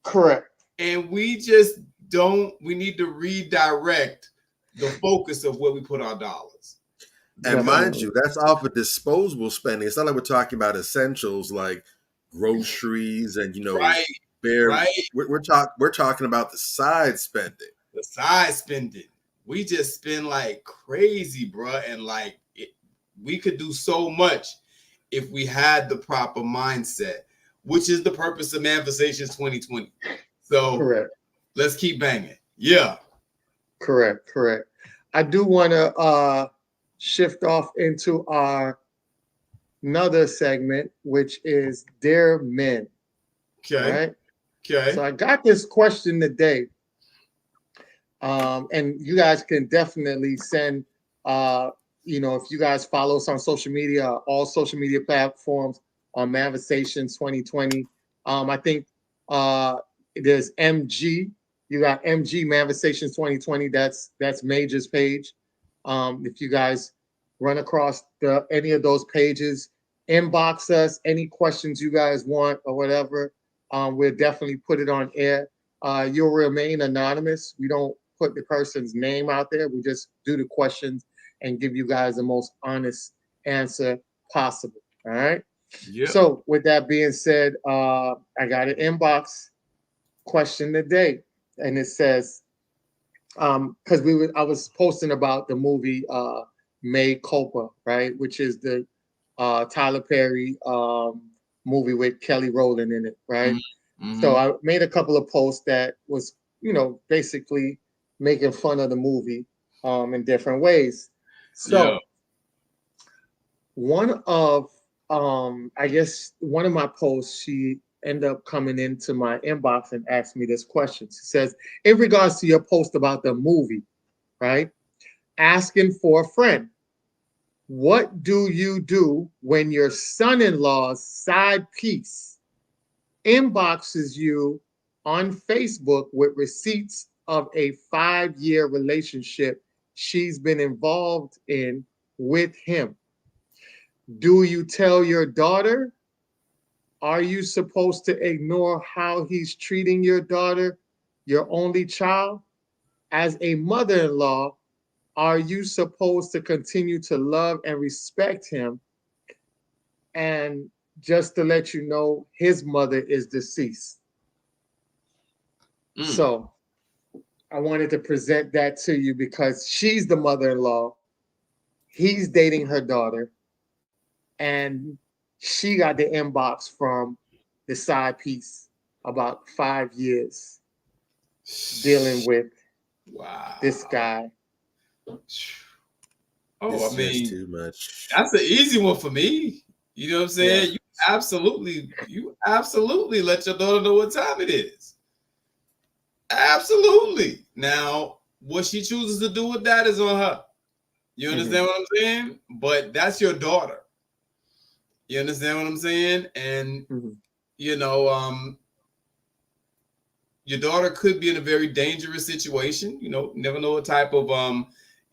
Correct. And we just don't. We need to redirect the focus of where we put our dollars. And mind you, that's off of disposable spending. It's not like we're talking about essentials like groceries and, you know, we're talking about the side spending. The side spending. We just spend like crazy, bruh. And like we could do so much if we had the proper mindset, which is the purpose of Manifestations 2020. So let's keep banging. Yeah. Correct. I do want to shift off into our another segment, which is Dear Men. Okay. Right? Okay. So I got this question today. And you guys can definitely send, you know, if you guys follow us on social media, all social media platforms on Manifestations 2020. I think there's MG. You got MG Manifestations 2020. That's Major's page. If you guys run across any of those pages, inbox us any questions you guys want or whatever. We'll definitely put it on air. You'll remain anonymous. We don't put the person's name out there. We just do the questions and give you guys the most honest answer possible. All right. Yeah. So with that being said, I got an inbox question today, and it says, because I was posting about the movie May Culpa, right, which is the Tyler Perry movie with Kelly Rowland in it, right? So I made a couple of posts that was, you know, basically making fun of the movie in different ways. So one of I guess one of my posts, she end up coming into my inbox and asked me this question. She says, in regards to your post about the movie, right? Asking for a friend. What do you do when your son-in-law's side piece inboxes you on Facebook with receipts of a 5-year relationship she's been involved in with him? Do you tell your daughter? Are you supposed to ignore how he's treating your daughter, your only child? As a mother-in-law, are you supposed to continue to love and respect him? And just to let you know, his mother is deceased. So I wanted to present that to you because she's the mother-in-law. He's dating her daughter. And she got the inbox from the side piece about 5 years dealing with this guy. Oh, It's I mean, just too much. that's an easy one for me. You know what I'm saying? Yeah. You absolutely let your daughter know what time it is. Absolutely. Now, what she chooses to do with that is on her. You understand what I'm saying? But that's your daughter. You understand what I'm saying? And you know, your daughter could be in a very dangerous situation. You know, never know what type of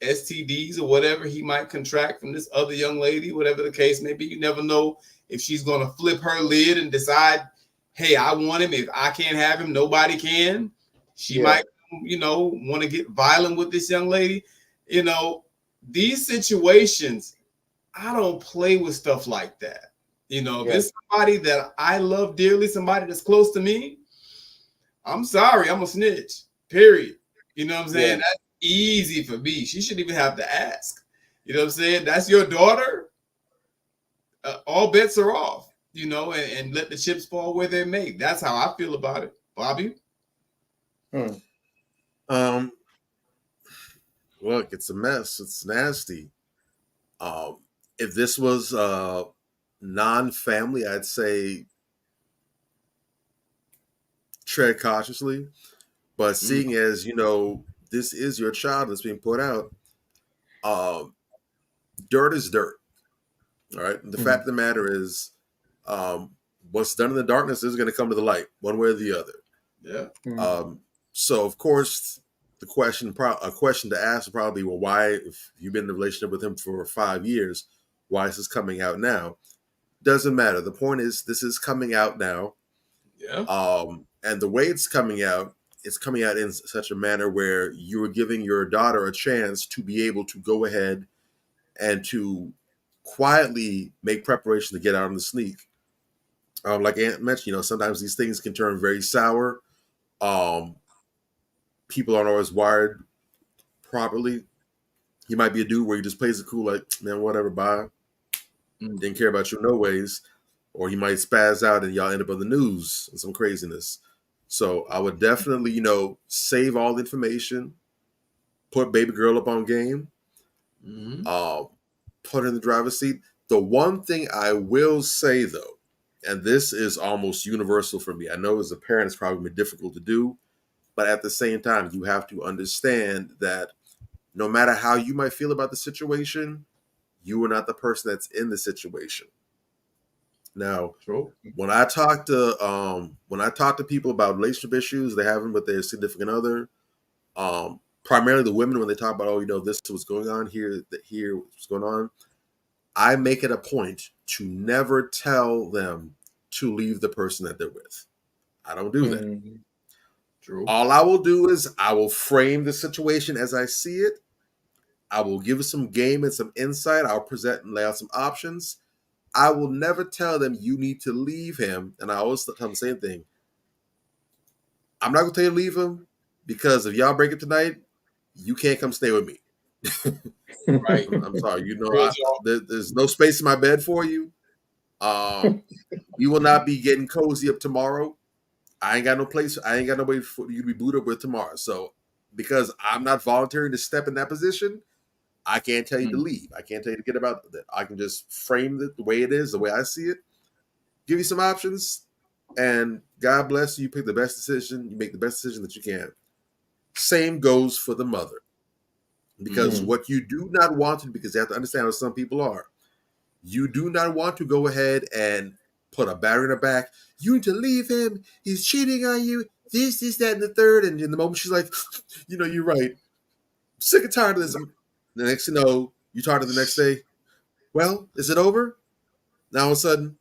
STDs or whatever he might contract from this other young lady, whatever the case may be. You never know if she's going to flip her lid and decide, hey, I want him. If I can't have him, nobody can. She might, you know, want to get violent with this young lady. You know, these situations, I don't play with stuff like that. You know, if it's somebody that I love dearly, somebody that's close to me, I'm sorry, I'm a snitch. Period. You know what I'm saying? That's easy for me. She shouldn't even have to ask. You know what I'm saying? That's your daughter. All bets are off. You know, and let the chips fall where they may. That's how I feel about it, Bobby. Look, it's a mess. It's nasty. If this was non-family, I'd say tread cautiously. But seeing as, you know, this is your child that's being put out, dirt is dirt. All right. The fact of the matter is, what's done in the darkness is going to come to the light, one way or the other. Yeah. So of course, a question to ask would probably be, well, why, if you've been in a relationship with him for 5 years, why is this coming out now? Doesn't matter. The point is, this is coming out now. Yeah. And the way it's coming out in such a manner where you are giving your daughter a chance to be able to go ahead and to quietly make preparation to get out on the sneak. Like Aunt mentioned, you know, sometimes these things can turn very sour. People aren't always wired properly. He might be a dude where he just plays it cool, like, man, whatever, bye. Didn't care about you no ways. Or he might spaz out and y'all end up on the news and some craziness. So I would definitely, you know, save all the information, put baby girl up on game, put her in the driver's seat. The one thing I will say, though, and this is almost universal for me, I know as a parent it's probably difficult to do, but at the same time, you have to understand that no matter how you might feel about the situation, you are not the person that's in the situation. Now, when I talk to people about relationship issues they having with their significant other, primarily the women, when they talk about, oh, you know, this is what's going on here, what's going on, I make it a point to never tell them to leave the person that they're with. I don't do that. All I will do is I will frame the situation as I see it. I will give some game and some insight. I'll present and lay out some options. I will never tell them you need to leave him. And I always tell them the same thing. I'm not going to tell you to leave him because if y'all break it tonight, you can't come stay with me. Right. I'm sorry. You know, there's no space in my bed for you. You will not be getting cozy up tomorrow. I ain't got no place. I ain't got nobody for you to be booed up with tomorrow. So because I'm not volunteering to step in that position, I can't tell you to leave. I can't tell you to get about that. I can just frame it the way it is, the way I see it. Give you some options. And God bless you. You pick the best decision. You make the best decision that you can. Same goes for the mother. Because what you do not want to, because you have to understand how some people are, you do not want to go ahead and put a barrier in her back. You need to leave him. He's cheating on you. This, that, and the third. And in the moment she's like, you're right. I'm sick and tired of this. The next thing you know, you talk to the next day. Well, is it over? Now all of a sudden,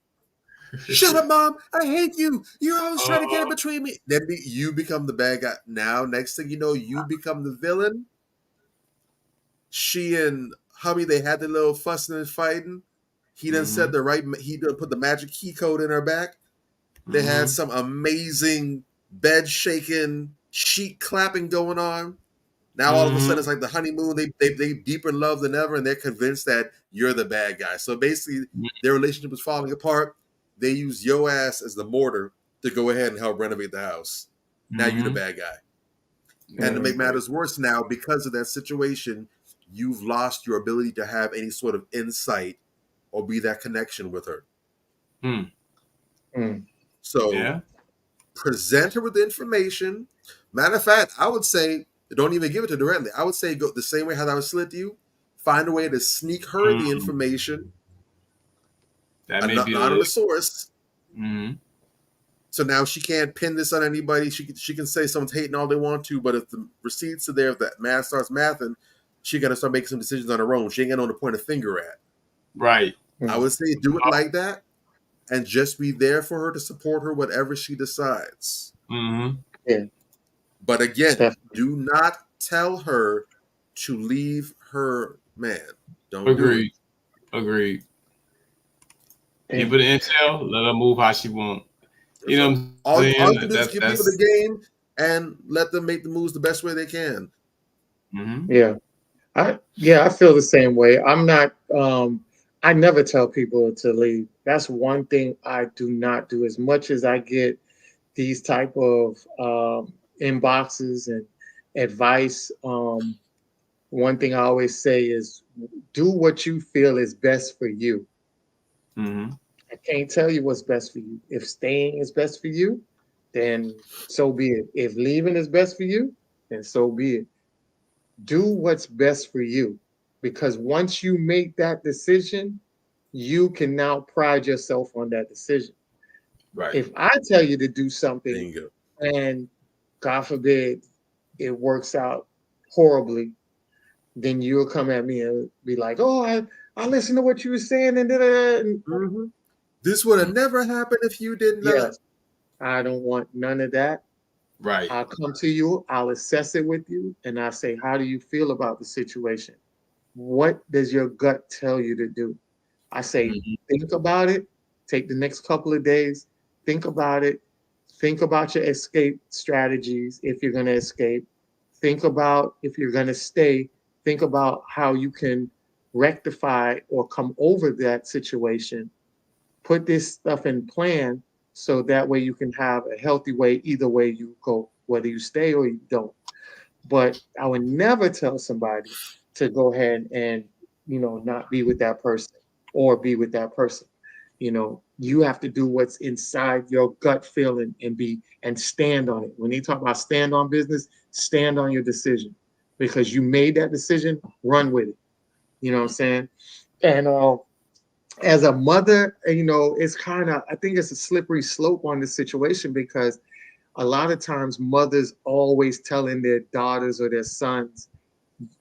shut up, Mom. I hate you. You're always trying to get in between me. Then you become the bad guy. Now, next thing you know, you become the villain. She and hubby, they had the little fussing and fighting. He done said he done put the magic key code in her back. They had some amazing bed shaking, sheet clapping going on. Now all of a sudden it's like the honeymoon. They deeper in love than ever, and they're convinced that you're the bad guy. So basically, their relationship is falling apart. They use your ass as the mortar to go ahead and help renovate the house. Now you're the bad guy. And to make matters worse, now because of that situation, you've lost your ability to have any sort of insight or be that connection with her. So present her with the information. Matter of fact, I would say don't even give it to her directly. I would say go the same way how I would slid to you. Find a way to sneak her the information. That may be anonymous source. So now she can't pin this on anybody. She can say someone's hating all they want to, but if the receipts are there, if that math starts mathing, she got to start making some decisions on her own. She ain't got no one to point a finger at. Right. I would say do it like that, and just be there for her to support her whatever she decides. Yeah. But again, do not tell her to leave her man. Don't do it. Agreed. Give her the intel. Let her move how she want. You know what I'm all saying? All you can do is give people the game and let them make the moves the best way they can. Yeah. I feel the same way. I'm not I never tell people to leave. That's one thing I do not do. As much as I get these type of inboxes and advice, one thing I always say is do what you feel is best for you. I can't tell you what's best for you. If staying is best for you, then so be it. If leaving is best for you, then so be it. Do what's best for you, because once you make that decision, you can now pride yourself on that decision. Right. If I tell you to do something and God forbid it works out horribly, then you'll come at me and be like, oh, I listened to what you were saying and this would have never happened if you didn't. Yes. I don't want none of that. Right. I'll come to you, I'll assess it with you, and I say, how do you feel about the situation? What does your gut tell you to do? I say, think about it, take the next couple of days, think about it, think about your escape strategies if you're going to escape, think about if you're going to stay, think about how you can rectify or come over that situation, put this stuff in plan so that way you can have a healthy way either way you go, whether you stay or you don't. But I would never tell somebody to go ahead and, not be with that person or be with that person. You have to do what's inside your gut feeling and stand on it. When you talk about stand on business, stand on your decision, because you made that decision, run with it. You know what I'm saying? And as a mother, it's I think it's a slippery slope on this situation, because a lot of times mothers always telling their daughters or their sons,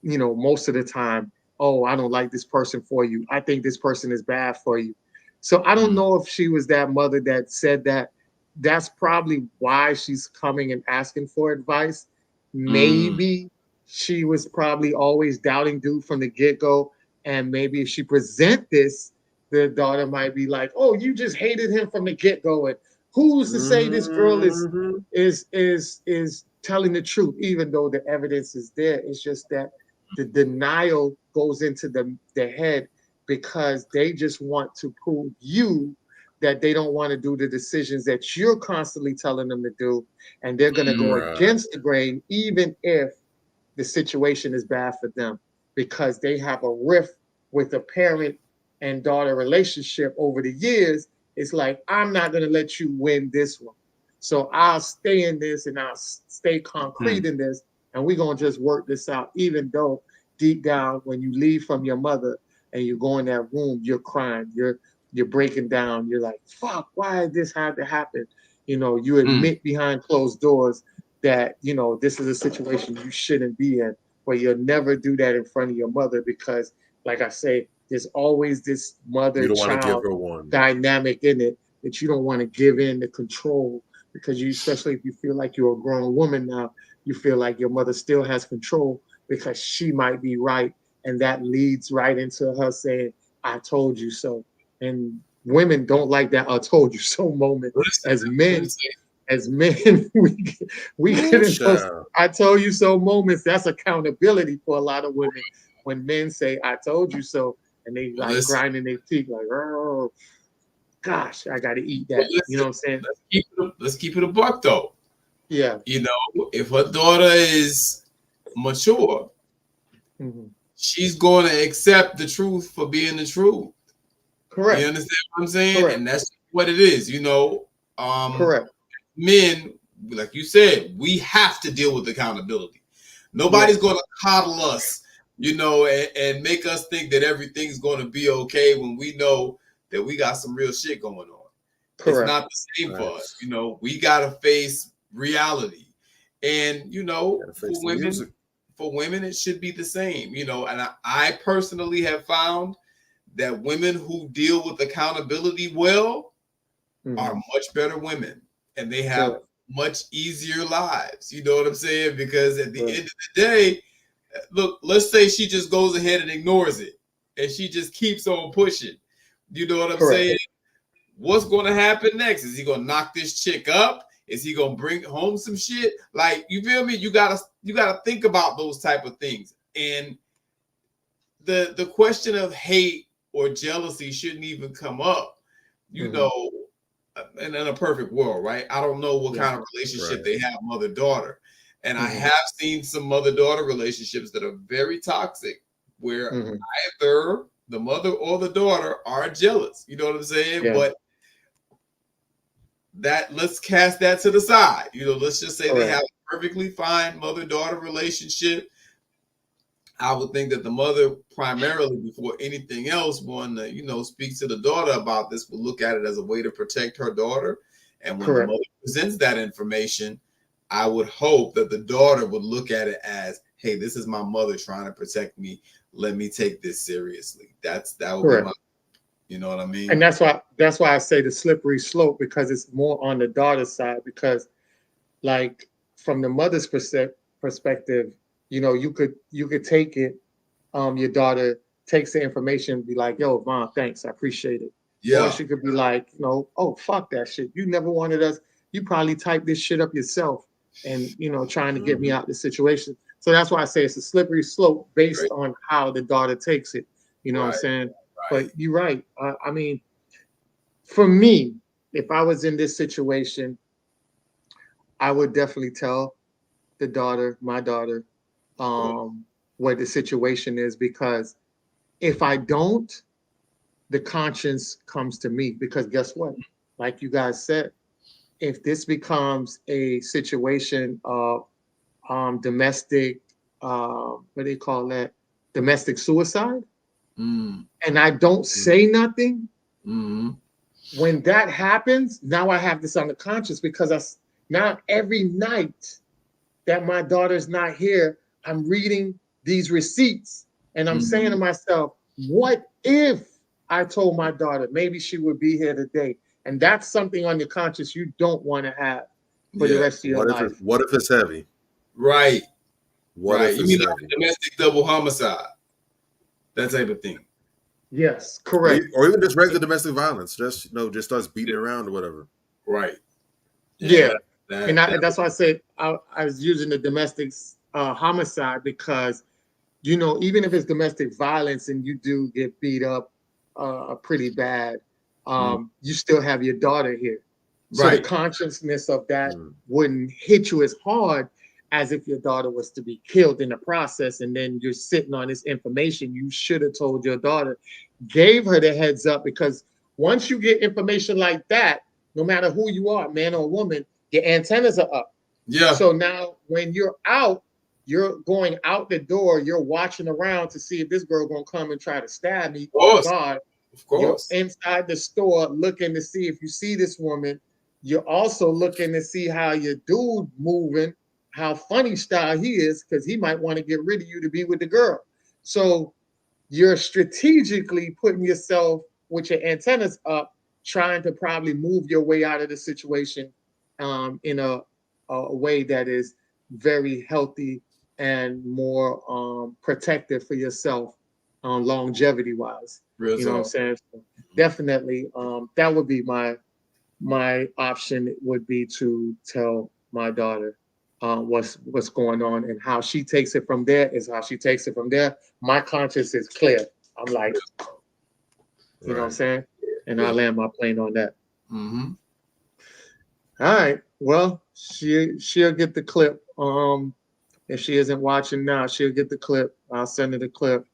most of the time, oh, I don't like this person for you. I think this person is bad for you. So I don't know if she was that mother that said that. That's probably why she's coming and asking for advice. Maybe she was probably always doubting dude from the get-go. And maybe if she present this, the daughter might be like, oh, you just hated him from the get-go. And who's to say this girl is telling the truth, even though the evidence is there? It's just that the denial goes into the head, because they just want to prove you that they don't want to do the decisions that you're constantly telling them to do. And they're going to go against the grain, even if the situation is bad for them, because they have a rift with a parent and daughter relationship over the years, it's like, I'm not going to let you win this one. So I'll stay in this and I'll stay concrete in this. And we're going to just work this out, even though deep down, when you leave from your mother and you go in that room, you're crying, you're breaking down. You're like, fuck, why did this have to happen? You know, you admit behind closed doors that, you know, this is a situation you shouldn't be in, but you'll never do that in front of your mother because, like I say, there's always this mother-child dynamic in it that you don't want to give in the control because you, especially if you feel like you're a grown woman now, you feel like your mother still has control because she might be right. And that leads right into her saying, I told you so. And women don't like that I told you so moment. As men, we get in those I told you so moments. That's accountability for a lot of women. When men say, I told you so, and they like grinding their teeth like, oh, gosh, I got to eat that. You know what I'm saying? Let's keep it a buck, though. Yeah. You know, if her daughter is mature, she's going to accept the truth for being the truth. Correct. You understand what I'm saying? Correct. And that's what it is, you know. Correct. Men, like you said, we have to deal with accountability. Nobody's going to coddle us, you know, and make us think that everything's going to be okay when we know that we got some real shit going on. Correct. It's not the same for us. You know, we got to face reality. And, you know, for women, it should be the same, you know. And I personally have found that women who deal with accountability well are much better women. And they have much easier lives. You know what I'm saying? Because at the end of the day, look, let's say she just goes ahead and ignores it and she just keeps on pushing. You know what I'm saying? What's going to happen next? Is he going to knock this chick up? Is he going to bring home some shit? Like, you feel me? You gotta think about those type of things. And the question of hate or jealousy shouldn't even come up, you know, in a perfect world, right? I don't know what kind of relationship they have, mother-daughter. And I have seen some mother-daughter relationships that are very toxic, where either the mother or the daughter are jealous. You know what I'm saying? But let's cast that to the side. You know, let's just say they have a perfectly fine mother-daughter relationship. I would think that the mother, primarily before anything else, one that, you know, speaks to the daughter about this, will look at it as a way to protect her daughter. And when the mother presents that information, I would hope that the daughter would look at it as, hey, this is my mother trying to protect me. Let me take this seriously. That would be my, you know what I mean? And that's why I say the slippery slope, because it's more on the daughter's side, because like from the mother's perspective, you know, you could take it. Your daughter takes the information and be like, yo, mom, thanks. I appreciate it. Yeah. Or she could be like, you know, oh, fuck that shit. You never wanted us. You probably typed this shit up yourself and, you know, trying to get me out of the situation. So that's why I say it's a slippery slope based on how the daughter takes it. You know what I'm saying? But you're right. I mean, for me, if I was in this situation, I would definitely tell the daughter, my daughter, what the situation is, because if I don't, the conscience comes to me, because guess what? Like you guys said, if this becomes a situation of domestic, what do they call that? Domestic suicide, and I don't say nothing, when that happens, now I have this on the conscience, because now every night that my daughter's not here, I'm reading these receipts and I'm saying to myself, what if I told my daughter, maybe she would be here today? And that's something on your conscience you don't want to have for the rest of your life. What if it's heavy? Right. What if you mean like domestic double homicide? That type of thing. Yes, correct. Or even just regular domestic violence. Just, you know, just starts beating around or whatever. Right. Yeah. And that's why I said I was using the domestic homicide, because, you know, even if it's domestic violence and you do get beat up pretty bad, you still have your daughter here. So the consciousness of that wouldn't hit you as hard as if your daughter was to be killed in the process, and then you're sitting on this information you should have told your daughter, gave her the heads up, because Once you get information like that, no matter who you are, man or woman, your antennas are up. Yeah. So now when you're out, you're going out the door, you're watching around to see if this girl gonna come and try to stab me. Oh God. Of course. You're inside the store looking to see if you see this woman. You're also looking to see how your dude moving, how funny style he is, because he might want to get rid of you to be with the girl. So you're strategically putting yourself with your antennas up, trying to probably move your way out of the situation in a way that is very healthy and more protective for yourself longevity wise. Real You know what I'm talk. saying? So definitely, that would be my option would be to tell my daughter what's going on, and how she takes it from there is how she takes it from there. My conscience is clear. I'm like, you know what I'm saying? And I land my plane on that. Mm-hmm. All right. Well, she'll get the clip. If she isn't watching now, she'll get the clip. I'll send her the clip.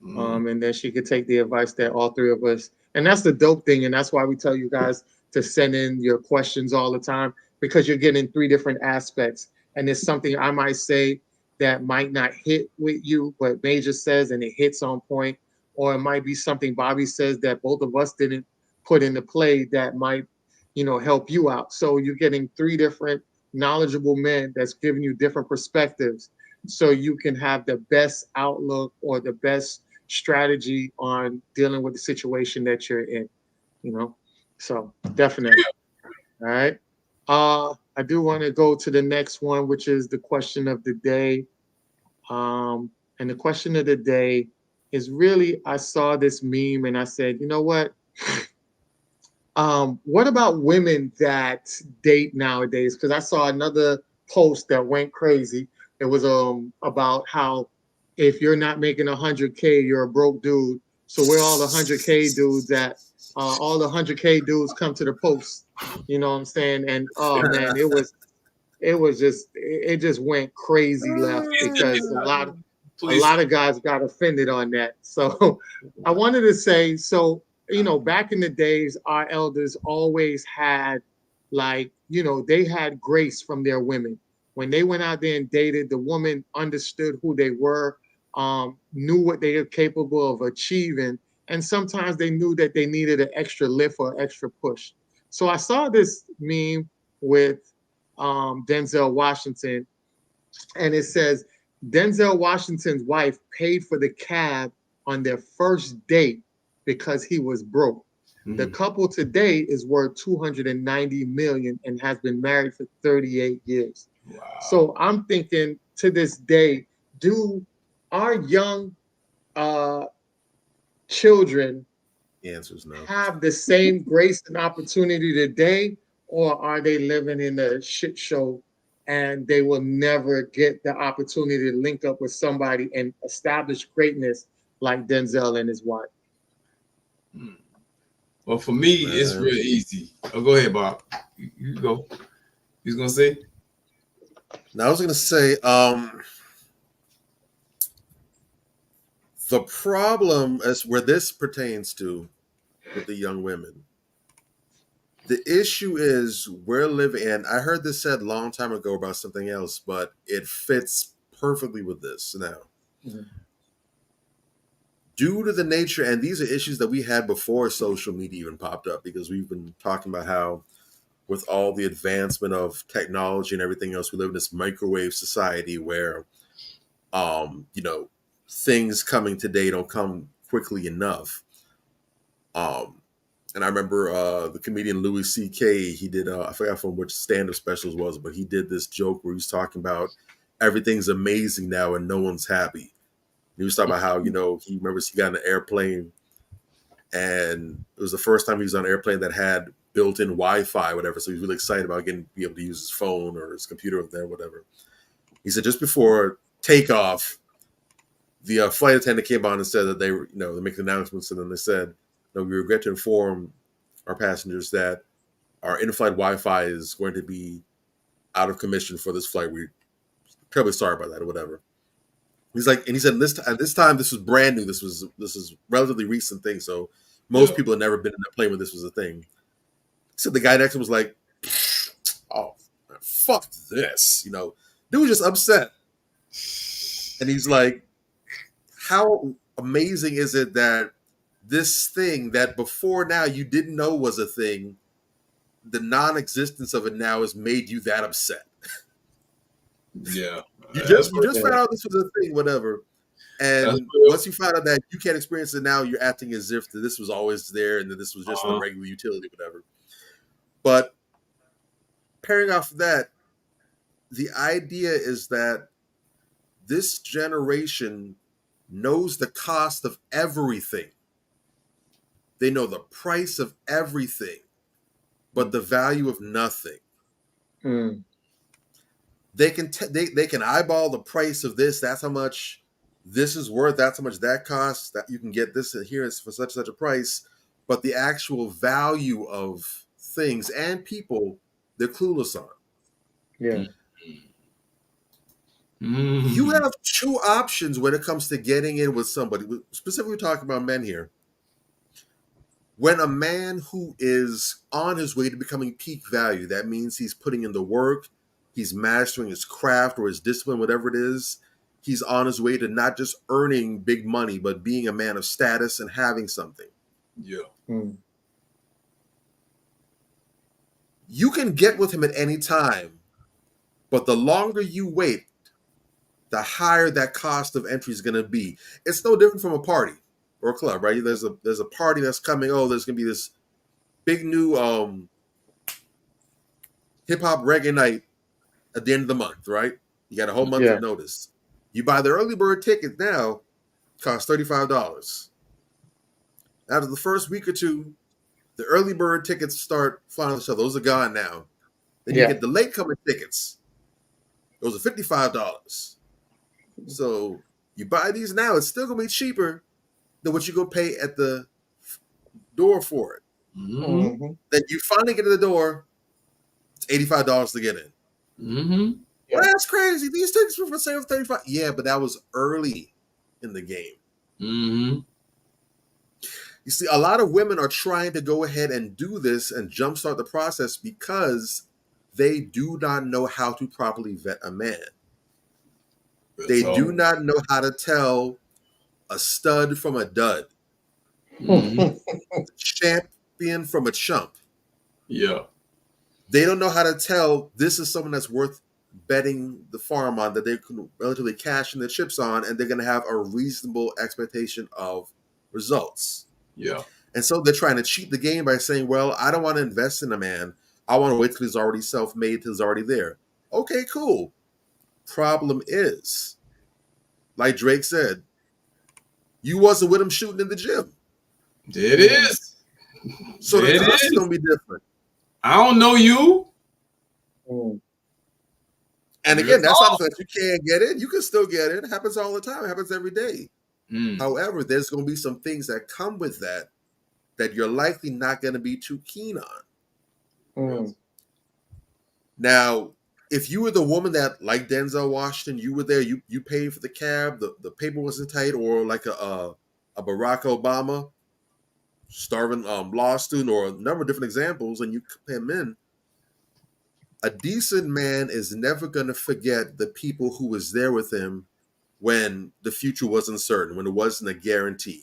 And then she could take the advice that all three of us, and that's the dope thing, and that's why we tell you guys to send in your questions all the time, because you're getting three different aspects, and it's something I might say that might not hit with you, but Major says and it hits on point, or it might be something Bobby says that both of us didn't put into play that might, help you out. So you're getting three different knowledgeable men that's giving you different perspectives, so you can have the best outlook or the best strategy on dealing with the situation that you're in, so definitely. All right. I do want to go to the next one, which is the question of the day. And the question of the day is really, I saw this meme and I said, you know what about women that date nowadays? Because I saw another post that went crazy. It was about how if you're not making 100K, you're a broke dude. So where all the 100K dudes at? All the 100K dudes come to the post. You know what I'm saying? And oh man, it just went crazy left, because a lot of guys got offended on that. So I wanted to say, so back in the days, our elders always had, like, they had grace from their women. When they went out there and dated, the woman understood who they were, knew what they were capable of achieving, and sometimes they knew that they needed an extra lift or extra push. So I saw this meme with Denzel Washington, and it says Denzel Washington's wife paid for the cab on their first date because he was broke. The couple today is worth 290 million and has been married for 38 years. Wow. So I'm thinking, to this day, do our young children have the same grace and opportunity today, or are they living in a shit show and they will never get the opportunity to link up with somebody and establish greatness like Denzel and his wife? Well, for me, it's real easy. Oh, go ahead, Bob. You go. You was gonna say? Now I was gonna say, the problem is where this pertains to with the young women. The issue is we're living, and I heard this said a long time ago about something else, but it fits perfectly with this now. Mm-hmm. Due to the nature, and these are issues that we had before social media even popped up, because we've been talking about how with all the advancement of technology and everything else, we live in this microwave society where, things coming today don't come quickly enough. And I remember the comedian Louis C.K., he did, I forgot from which stand-up specials was, but he did this joke where he's talking about everything's amazing now and no one's happy. He was talking about how, he remembers he got on an airplane and it was the first time he was on an airplane that had built-in Wi-Fi, whatever. So he was really excited about be able to use his phone or his computer up there, whatever. He said just before takeoff, the flight attendant came on and said that they were, they make announcements, and then they said, we regret to inform our passengers that our in-flight Wi-Fi is going to be out of commission for this flight. We're terribly sorry about that, or whatever. He's like, and he said, this time, this was brand new. This is relatively recent thing. So Most people had never been in a plane where this was a thing. So the guy next to him was like, "Oh, fuck this," you know. Dude was just upset, and he's like, "How amazing is it that this thing that before now you didn't know was a thing, the non-existence of it now has made you that upset." Yeah, you just found out this was a thing, whatever. And once you find out that you can't experience it now, you're acting as if this was always there and that this was just a regular utility, whatever. But pairing off of that, the idea is that this generation knows the cost of everything. They know the price of everything, but the value of nothing. Mm. They can eyeball the price of this. That's how much this is worth. That's how much that costs. That you can get this here for such a price. But the actual value of things and people, they're clueless on. Yeah. You have two options when it comes to getting in with somebody. Specifically talking about men here. When a man who is on his way to becoming peak value, that means he's putting in the work, he's mastering his craft or his discipline, whatever it is. He's on his way to not just earning big money, but being a man of status and having something. Yeah. Mm. You can get with him at any time, but the longer you wait, the higher that cost of entry is going to be. It's no different from a party or a club, right? There's a party that's coming. Oh, there's going to be this big new hip hop reggae night at the end of the month, right? You got a whole month of notice. You buy the early bird ticket now, costs $35. After the first week or two, the early bird tickets start flying on the shelf. Those are gone now. Then you get the latecomer tickets. Those are $55. So you buy these now, it's still gonna be cheaper than what you go pay at the door for it. Mm-hmm. Then you finally get to the door, it's $85 to get in. Mm-hmm. Well, that's crazy. These tickets were for sale for $35. Yeah, but that was early in the game. Mm-hmm. You see, a lot of women are trying to go ahead and do this and jumpstart the process because they do not know how to properly vet a man. They do not know how to tell a stud from a dud. Mm-hmm. Champion from a chump. Yeah. They don't know how to tell this is someone that's worth betting the farm on, that they can relatively cash in their chips on, and they're going to have a reasonable expectation of results. Yeah. And so they're trying to cheat the game by saying, well, I don't want to invest in a man. I want to wait till he's already self-made, till he's already there. Okay, cool. Problem is, like Drake said, you wasn't with him shooting in the gym. It is. So the cost is going to be different. I don't know you. Mm. And again, that's not that you can't get in. You can still get in. It happens all the time. It happens every day. However, there's going to be some things that come with that you're likely not going to be too keen on. Mm. Now, if you were the woman that, like Denzel Washington, you were there, you paid for the cab, the paper wasn't tight, or like a Barack Obama, starving law student, or a number of different examples, and you pay him in, a decent man is never going to forget the people who was there with him when the future wasn't certain, when it wasn't a guarantee.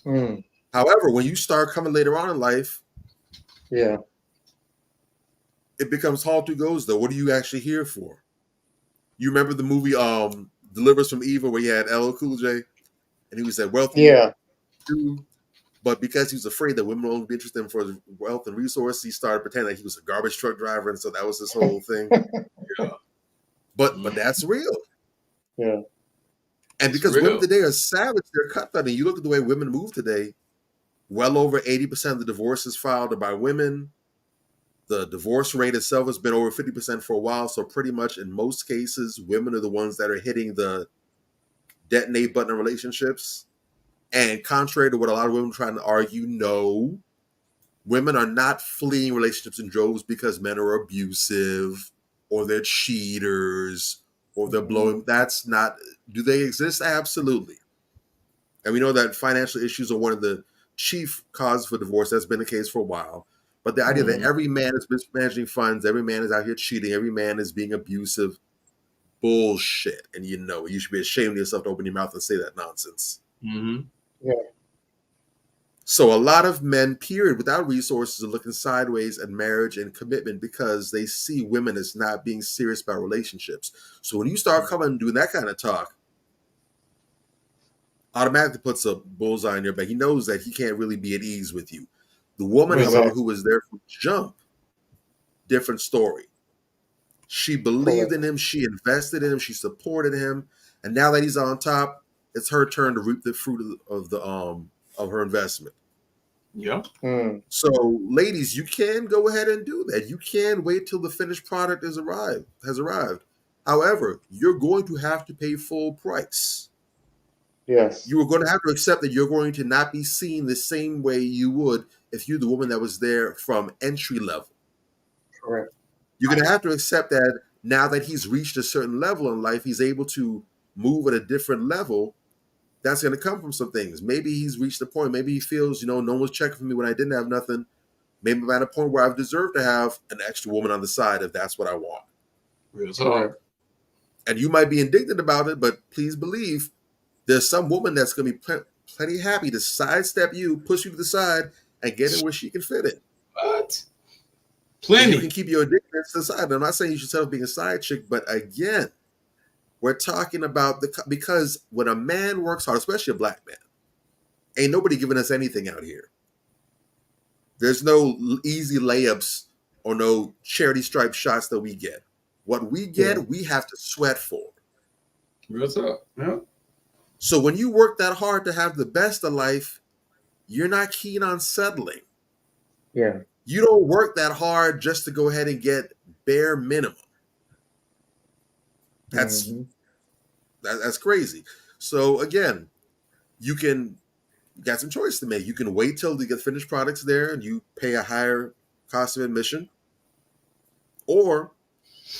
Mm. However, when you start coming later on in life, it becomes Hall 2 goes, though. What are you actually here for? You remember the movie Delivers from Evil, where he had LL Cool J, and he was that wealthy dude, but because he was afraid that women would only be interested in him for his wealth and resources, he started pretending like he was a garbage truck driver, and so that was this whole thing. But that's real. Yeah. And because women today are savage, they're cutthroat. And you look at the way women move today, well over 80% of the divorces filed are by women. The divorce rate itself has been over 50% for a while. So pretty much in most cases, women are the ones that are hitting the detonate button in relationships. And contrary to what a lot of women are trying to argue, no, women are not fleeing relationships in droves because men are abusive or they're cheaters or they're blowing. That's not, do they exist? Absolutely. And we know that financial issues are one of the chief cause for divorce. That's been the case for a while. But the idea that every man is mismanaging funds, every man is out here cheating, every man is being abusive, bullshit. And you know it. You should be ashamed of yourself to open your mouth and say that nonsense. Mm-hmm. Yeah. So a lot of men, period, without resources, are looking sideways at marriage and commitment because they see women as not being serious about relationships. So when you start coming and doing that kind of talk, automatically puts a bullseye in your back. He knows that he can't really be at ease with you. The woman, however, who was there from jump, different story. She believed in him. She invested in him. She supported him. And now that he's on top, it's her turn to reap the fruit of her investment. Yeah. So, ladies, you can go ahead and do that. You can wait till the finished product has arrived. However, you're going to have to pay full price. Yes. You are going to have to accept that you're going to not be seen the same way you would if you're the woman that was there from entry level. Correct. You're going to have to accept that now that he's reached a certain level in life, he's able to move at a different level. That's going to come from some things. Maybe he's reached a point. Maybe he feels, no one was checking for me when I didn't have nothing. Maybe I'm at a point where I've deserved to have an extra woman on the side if that's what I want. Real talk. And you might be indignant about it, but please believe there's some woman that's going to be plenty happy to sidestep you, push you to the side, and get in where she can fit in. What? Plenty. And you can keep your addictions to the side. I'm not saying you should settle being a side chick, but again, we're talking about because when a man works hard, especially a black man, ain't nobody giving us anything out here. There's no easy layups or no charity stripe shots that we get. What we get, we have to sweat for. Real talk. Yeah. So when you work that hard to have the best of life, you're not keen on settling. Yeah. You don't work that hard just to go ahead and get bare minimum. That's crazy. So again, you got some choice to make. You can wait till you get finished products there and you pay a higher cost of admission, or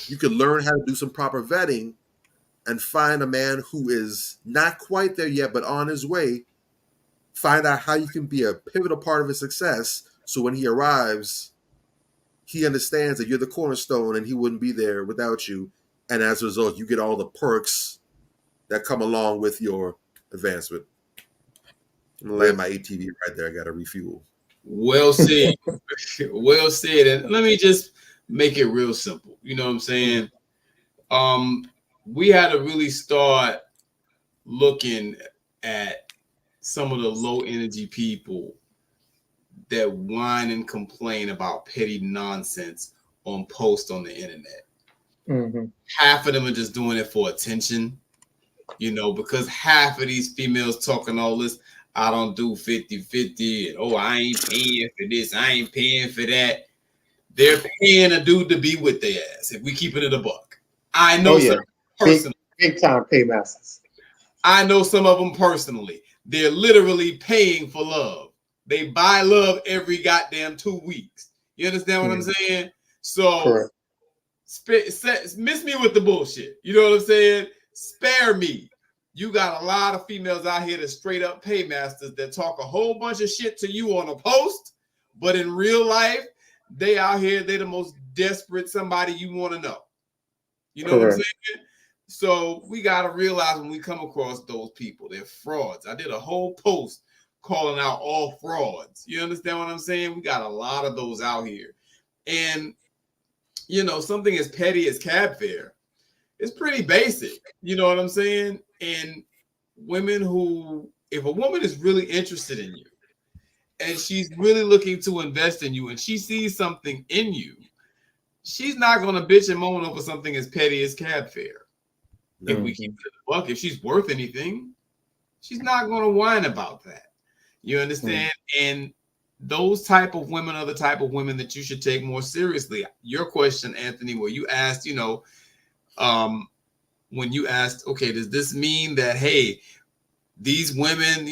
you can learn how to do some proper vetting and find a man who is not quite there yet, but on his way. Find out how you can be a pivotal part of his success. So when he arrives, he understands that you're the cornerstone and he wouldn't be there without you. And as a result, you get all the perks that come along with your advancement. I'm going to land my ATV right there. I got to refuel. Well said. Well said. And let me just make it real simple. You know what I'm saying? We had to really start looking at some of the low energy people that whine and complain about petty nonsense on posts on the internet. Half of them are just doing it for attention, because half of these females talking all this, I don't do 50-50, and I ain't paying for this, I ain't paying for that. They're paying a dude to be with their ass, if we keep it at a buck. I know some personally. Big time paymasters. I know some of them personally. They're literally paying for love. They buy love every goddamn 2 weeks. You understand what I'm saying? So miss me with the bullshit. You know what I'm saying? Spare me. You got a lot of females out here that straight up paymasters that talk a whole bunch of shit to you on a post, but in real life, they out here, they the most desperate somebody you want to know. You know what I'm saying? So we got to realize when we come across those people, they're frauds. I did a whole post calling out all frauds. You understand what I'm saying? We got a lot of those out here. And, something as petty as cab fare is pretty basic. You know what I'm saying? And women if a woman is really interested in you and she's really looking to invest in you and she sees something in you, she's not going to bitch and moan over something as petty as cab fare. If we keep it in the buck, if she's worth anything, she's not going to whine about that. You understand? And those type of women are the type of women that you should take more seriously. Your question, Anthony, where you asked, when you asked, okay, does this mean that, hey, these women,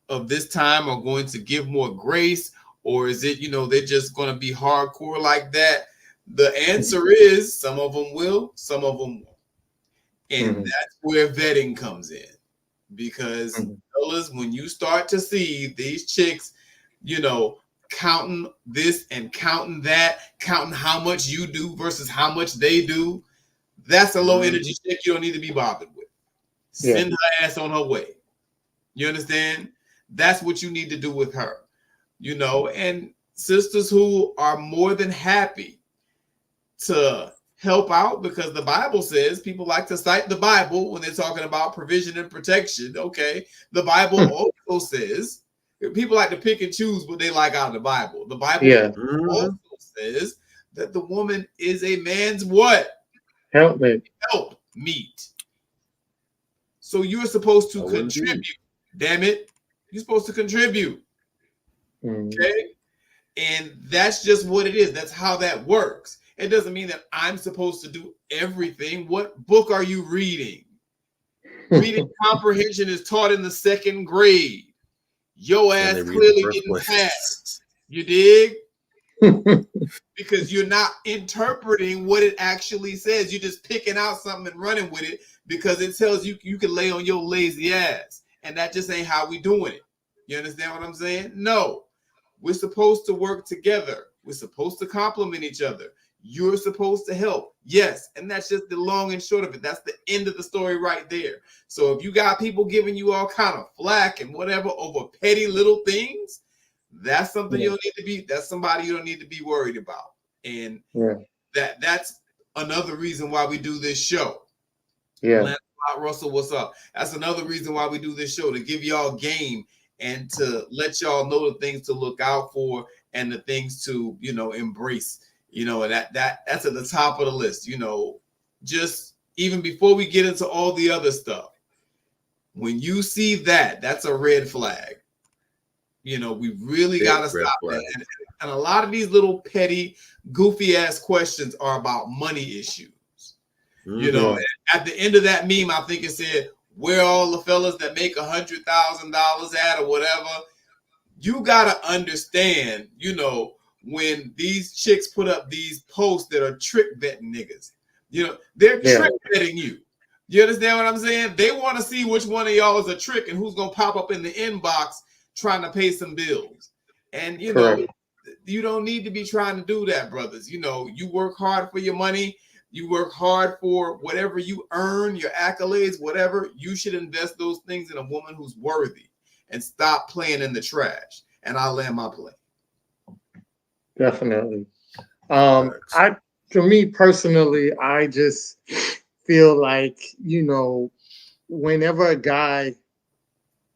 of this time are going to give more grace, or is it, they're just going to be hardcore like that? The answer is some of them will, some of them won't. And that's where vetting comes in. because fellas, when you start to see these chicks, counting this and counting that, counting how much you do versus how much they do, that's a low energy chick you don't need to be bothered with. Send her ass on her way. You understand? That's what you need to do with her. And sisters who are more than happy to help out, because the Bible says, people like to cite the Bible when they're talking about provision and protection. Okay. The Bible also says, people like to pick and choose what they like out of the Bible. The Bible also says that the woman is a man's what? Helpmate. Help meet. So you're supposed to contribute. Damn it. You're supposed to contribute. Okay. And that's just what it is. That's how that works. It doesn't mean that I'm supposed to do everything. What book are you reading? Reading comprehension is taught in the 2nd grade. Your ass clearly didn't pass. You dig? Because you're not interpreting what it actually says. You're just picking out something and running with it because it tells you you can lay on your lazy ass. And that just ain't how we doing it. You understand what I'm saying? No. We're supposed to work together. We're supposed to complement each other. You're supposed to help. Yes. And that's just the long and short of it. That's the end of the story right there. So if you got people giving you all kind of flack and whatever over petty little things, that's something you don't need to be, that's somebody you don't need to be worried about. And that's another reason why we do this show. Russell, what's up? That's another reason why we do this show, to give y'all game and to let y'all know the things to look out for and the things to, embrace, and that's at the top of the list, just even before we get into all the other stuff. When you see that, that's a red flag. We really got to stop that. And a lot of these little petty, goofy ass questions are about money issues. At the end of that meme, I think it said, where all the fellas that make $100,000 at or whatever. You got to understand, when these chicks put up these posts that are trick betting niggas, they're trick betting you. You understand what I'm saying? They want to see which one of y'all is a trick and who's going to pop up in the inbox trying to pay some bills. And, you don't need to be trying to do that, brothers. You work hard for your money. You work hard for whatever you earn, your accolades, whatever. You should invest those things in a woman who's worthy and stop playing in the trash. And I'll land my plane. Definitely. For me personally, I just feel like, whenever a guy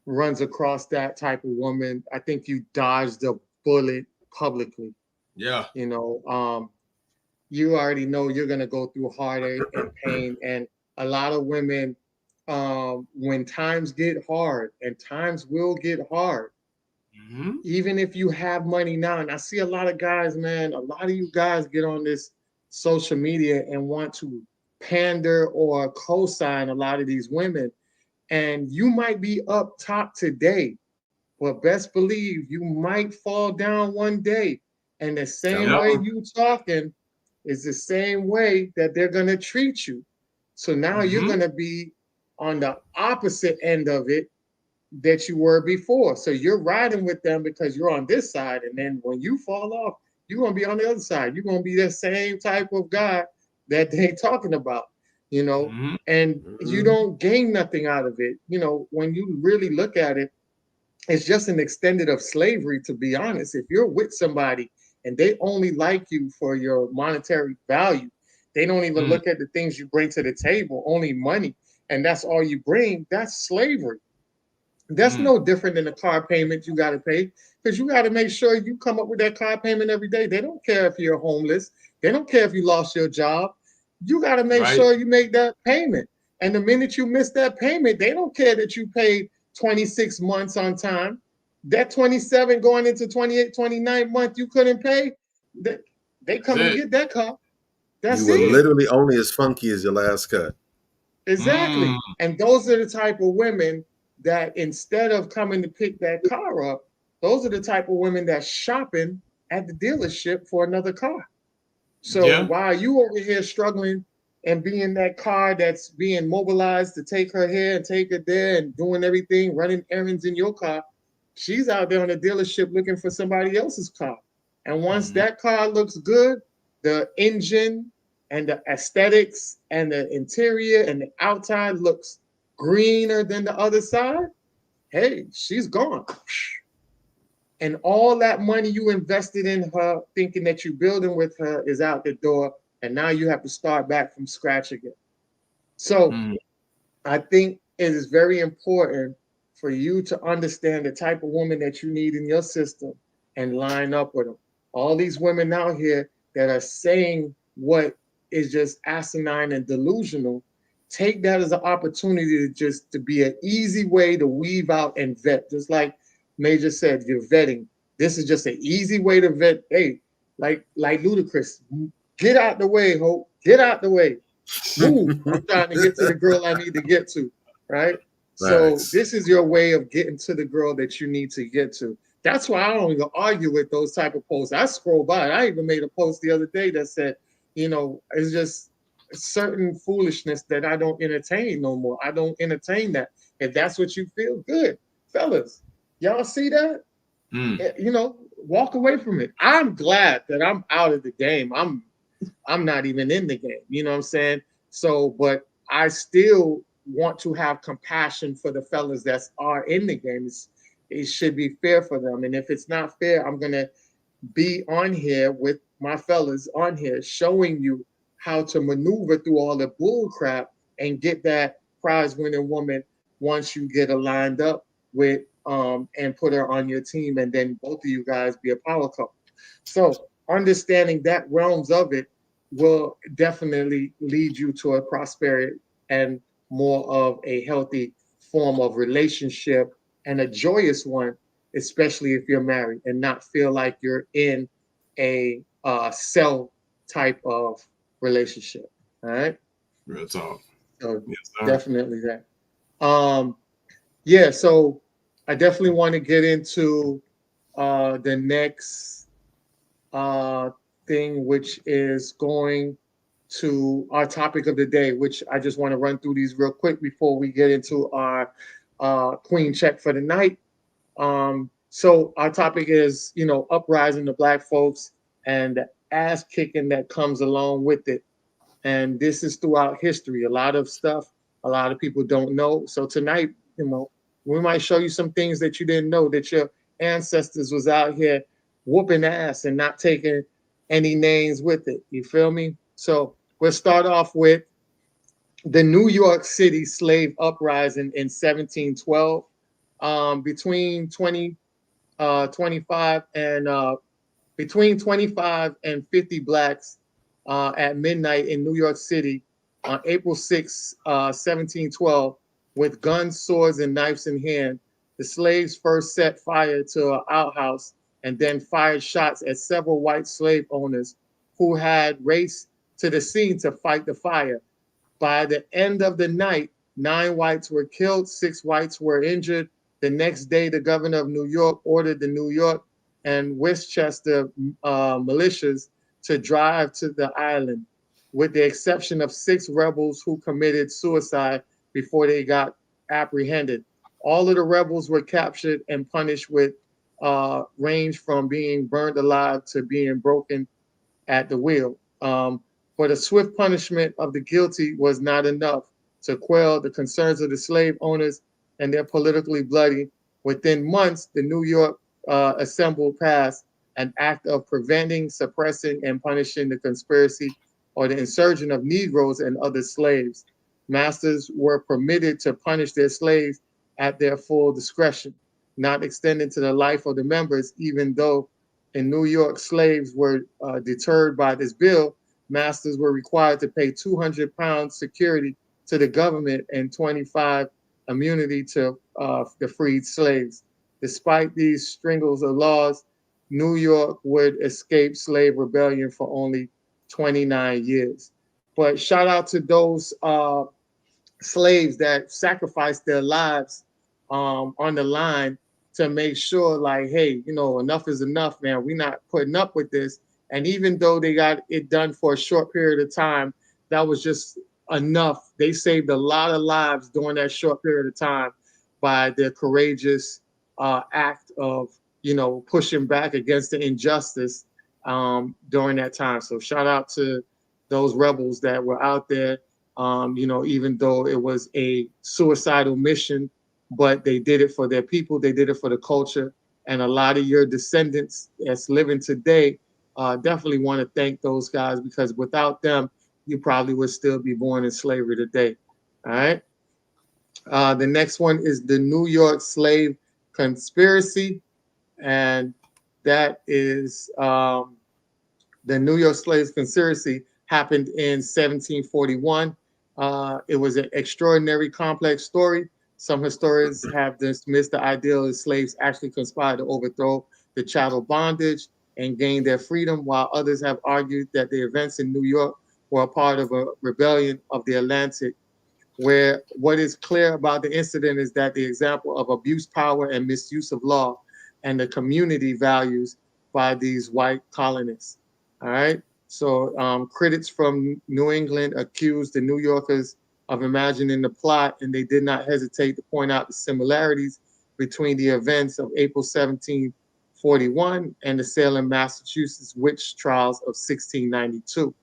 runs across that type of woman, I think you dodge the bullet publicly. Yeah. You already know you're going to go through heartache and pain. And a lot of women, when times get hard, and times will get hard, even if you have money now, and I see a lot of guys, man, a lot of you guys get on this social media and want to pander or co-sign a lot of these women. And you might be up top today, but best believe you might fall down one day. And the same way you talking is the same way that they're going to treat you. So now you're going to be on the opposite end of it that you were before. So you're riding with them because you're on this side. And then when you fall off, you're going to be on the other side. You're going to be the same type of guy that they talking about, and you don't gain nothing out of it. When you really look at it, it's just an extended of slavery, to be honest. If you're with somebody and they only like you for your monetary value, they don't even look at the things you bring to the table, only money, and that's all you bring, that's slavery. That's no different than the car payment you got to pay, because you got to make sure you come up with that car payment every day. They don't care if you're homeless. They don't care if you lost your job. You got to make sure you make that payment. And the minute you miss that payment, they don't care that you paid 26 months on time. That 27 going into 28, 29 month you couldn't pay, they come and get that car. That's you were literally only as funky as your last cut. Exactly. And those are the type of women that instead of coming to pick that car up, those are the type of women that's shopping at the dealership for another car. So while you over here struggling and be in that car that's being mobilized to take her here and take her there and doing everything, running errands in your car. She's out there on the dealership looking for somebody else's car. And once that car looks good, the engine and the aesthetics and the interior and the outside looks greener than the other side, hey, she's gone. And all that money you invested in her, thinking that you're building with her, is out the door. And now you have to start back from scratch again. So I think it is very important for you to understand the type of woman that you need in your system and line up with them. All these women out here that are saying what is just asinine and delusional, take that as an opportunity to be an easy way to weave out and vet. Just like Major said, you're vetting. This is just an easy way to vet. Hey, like Ludacris, get out the way, Hope. Get out the way. Move. I'm trying to get to the girl I need to get to, right? So this is your way of getting to the girl that you need to get to. That's why I don't even argue with those type of posts. I scroll by. I even made a post the other day that said, it's just certain foolishness that I don't entertain no more. I don't entertain that. If that's what you feel, good. Fellas, y'all see that? Walk away from it. I'm glad that I'm out of the game. I'm not even in the game. You know what I'm saying? So, but I still want to have compassion for the fellas that are in the game. It should be fair for them. And if it's not fair, I'm going to be on here with my fellas on here showing you how to maneuver through all the bull crap and get that prize winning woman once you get her lined up with and put her on your team, and then both of you guys be a power couple. So understanding that realms of it will definitely lead you to a prosperity and more of a healthy form of relationship, and a joyous one, especially if you're married, and not feel like you're in a cell type of relationship. All right. Real talk. So definitely that. Yeah. So I definitely want to get into the next thing, which is going to our topic of the day, which I just want to run through these real quick before we get into our queen check for the night. So our topic is, uprising the Black folks and the ass kicking that comes along with it. And this is throughout history. A lot of stuff a lot of people don't know. So tonight, we might show you some things that you didn't know, that your ancestors was out here whooping ass and not taking any names with it. You feel me? So we'll start off with the New York City slave uprising in 1712. Between 25 and 50 blacks at midnight in New York City on April 6, 1712, with guns, swords, and knives in hand. The slaves first set fire to an outhouse and then fired shots at several white slave owners who had raced to the scene to fight the fire. By the end of the night, 9 whites were killed, 6 whites were injured. The next day, the governor of New York ordered the New York and Westchester militias to drive to the island, with the exception of 6 rebels who committed suicide before they got apprehended. All of the rebels were captured and punished with range from being burned alive to being broken at the wheel. But a swift punishment of the guilty was not enough to quell the concerns of the slave owners and their politically bloody. Within months, the New York Assembly passed an act of preventing, suppressing, and punishing the conspiracy or the insurgent of Negroes and other slaves. Masters were permitted to punish their slaves at their full discretion, not extending to the life of the members, even though in New York, slaves were deterred by this bill. Masters were required to pay £200 security to the government and 25 immunity to the freed slaves. Despite these strangles of laws, New York would escape slave rebellion for only 29 years. But shout out to those slaves that sacrificed their lives on the line to make sure, like, hey, enough is enough, man. We're not putting up with this. And even though they got it done for a short period of time, that was just enough. They saved a lot of lives during that short period of time by their courageous act of, pushing back against the injustice during that time. So shout out to those rebels that were out there, even though it was a suicidal mission, but they did it for their people, they did it for the culture. And a lot of your descendants that's living today definitely want to thank those guys, because without them, you probably would still be born in slavery today. All right. The next one is the New York Slave Conspiracy. And that is the New York Slave Conspiracy happened in 1741. It was an extraordinary, complex story. Some historians have dismissed the idea that slaves actually conspired to overthrow the chattel bondage and gain their freedom, while others have argued that the events in New York were a part of a rebellion of the Atlantic, where what is clear about the incident is that the example of abuse, power, and misuse of law and the community values by these white colonists. All right. So critics from New England accused the New Yorkers of imagining the plot, and they did not hesitate to point out the similarities between the events of April 1741 and the Salem, Massachusetts witch trials of 1692.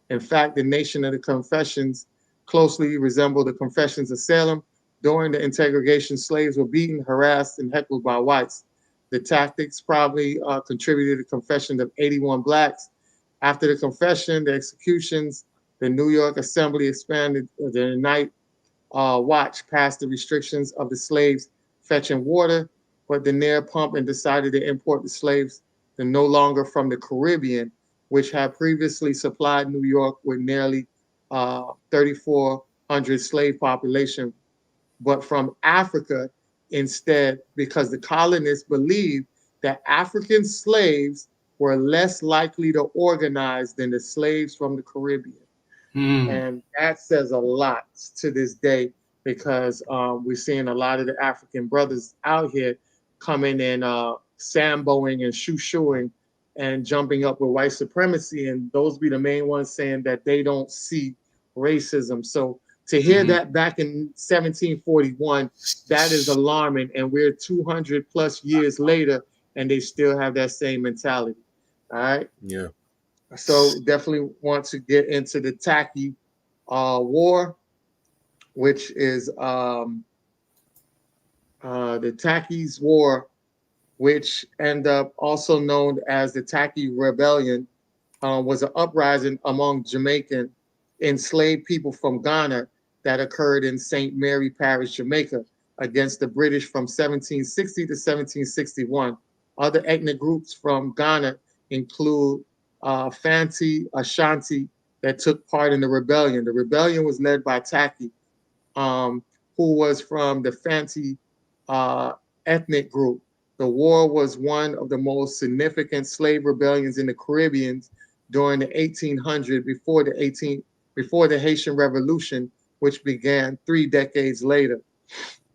In fact, the Nation of the Confessions closely resembled the Confessions of Salem. During the integration, slaves were beaten, harassed, and heckled by whites. The tactics probably contributed to the confession of 81 blacks. After the confession, the executions, the New York Assembly expanded the night watch past the restrictions of the slaves fetching water, but the Nair pump and decided to import the slaves no longer from the Caribbean, which had previously supplied New York with nearly 3,400 slave population, but from Africa instead, because the colonists believed that African slaves were less likely to organize than the slaves from the Caribbean. And that says a lot to this day, because we're seeing a lot of the African brothers out here coming and samboing and shoo-shooing and jumping up with white supremacy. And those be the main ones saying that they don't see racism. So to hear that back in 1741, that is alarming. And we're 200 plus years later, and they still have that same mentality. All right. Yeah. So definitely want to get into the Tacky War, which is the Tacky's War, which end up also known as the Tacky Rebellion, was an uprising among Jamaican enslaved people from Ghana that occurred in St. Mary Parish, Jamaica, against the British from 1760 to 1761. Other ethnic groups from Ghana include Fanti, Ashanti, that took part in the rebellion. The rebellion was led by Tacky, who was from the Fanti ethnic group. The war was one of the most significant slave rebellions in the Caribbean during the 1800s, before the Haitian Revolution, which began 3 decades later.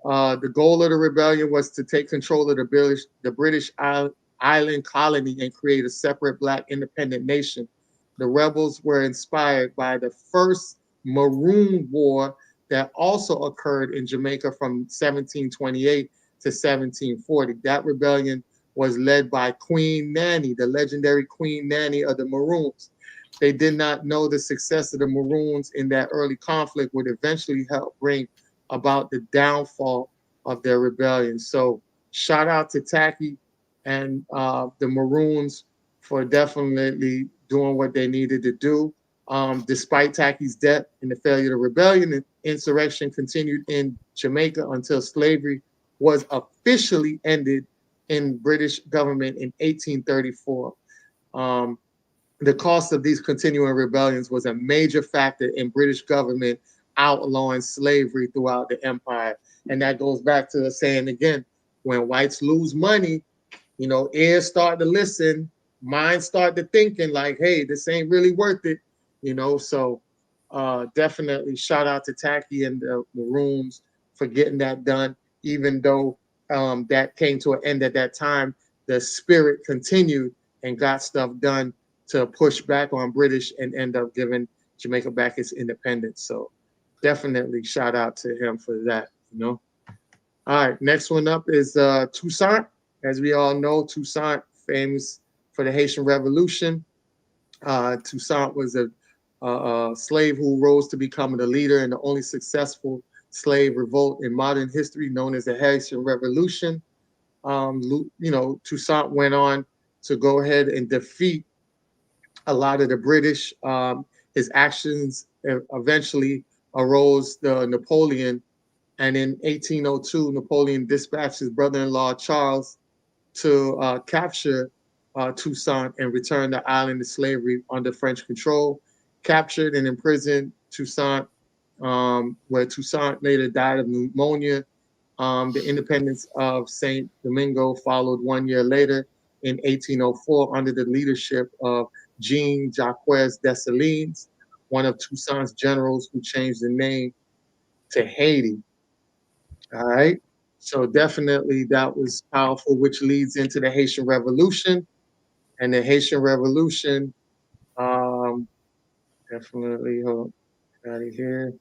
The goal of the rebellion was to take control of the British island colony and create a separate Black independent nation. The rebels were inspired by the first Maroon War that also occurred in Jamaica from 1728 to 1740. That rebellion was led by Queen Nanny, the legendary Queen Nanny of the Maroons. They did not know the success of the Maroons in that early conflict would eventually help bring about the downfall of their rebellion. So shout out to Tacky and the Maroons for definitely doing what they needed to do. Despite Tacky's death and the failure of the rebellion, the insurrection continued in Jamaica until slavery was officially ended in British government in 1834. The cost of these continuing rebellions was a major factor in British government outlawing slavery throughout the empire. And that goes back to the saying again, when whites lose money, ears start to listen, minds start to thinking like, hey, this ain't really worth it, so definitely shout out to Tacky and the Maroons for getting that done. Even though that came to an end at that time, the spirit continued and got stuff done to push back on British and end up giving Jamaica back its independence. So definitely shout out to him for that, you know. All right, next one up is Toussaint. As we all know, Toussaint, famous for the Haitian Revolution. Toussaint was a slave who rose to become the leader in the only successful slave revolt in modern history, known as the Haitian Revolution. You know, Toussaint went on to go ahead and defeat a lot of the British. His actions eventually arose the Napoleon, and in 1802, Napoleon dispatched his brother-in-law Charles to capture Toussaint and return the island to slavery under French control. Captured and imprisoned Toussaint, where Toussaint later died of pneumonia. The independence of Saint Domingo followed 1 year later in 1804 under the leadership of Jean Jacques Dessalines, one of Toussaint's generals who changed the name to Haiti. All right. So definitely that was powerful, which leads into the Haitian Revolution. And the Haitian Revolution, definitely, hold on, got it here.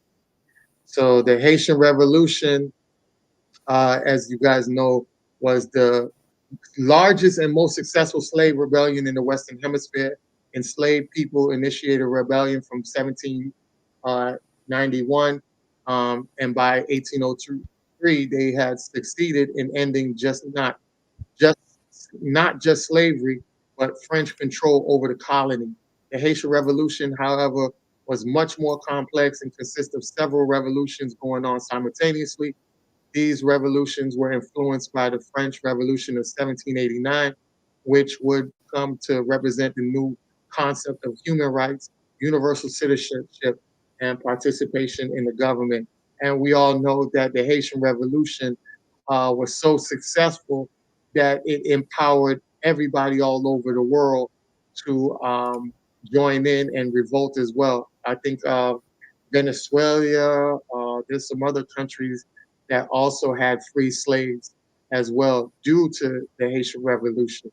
So the Haitian Revolution, as you guys know, was the largest and most successful slave rebellion in the Western Hemisphere. Enslaved people initiated a rebellion from 1791, and by 1803, they had succeeded in ending just not just slavery, but French control over the colony. The Haitian Revolution, however, was much more complex and consists of several revolutions going on simultaneously. These revolutions were influenced by the French Revolution of 1789, which would come to represent the new concept of human rights, universal citizenship, and participation in the government. And we all know that the Haitian Revolution was so successful that it empowered everybody all over the world to join in and revolt as well. I think Venezuela, there's some other countries that also had free slaves as well due to the Haitian Revolution.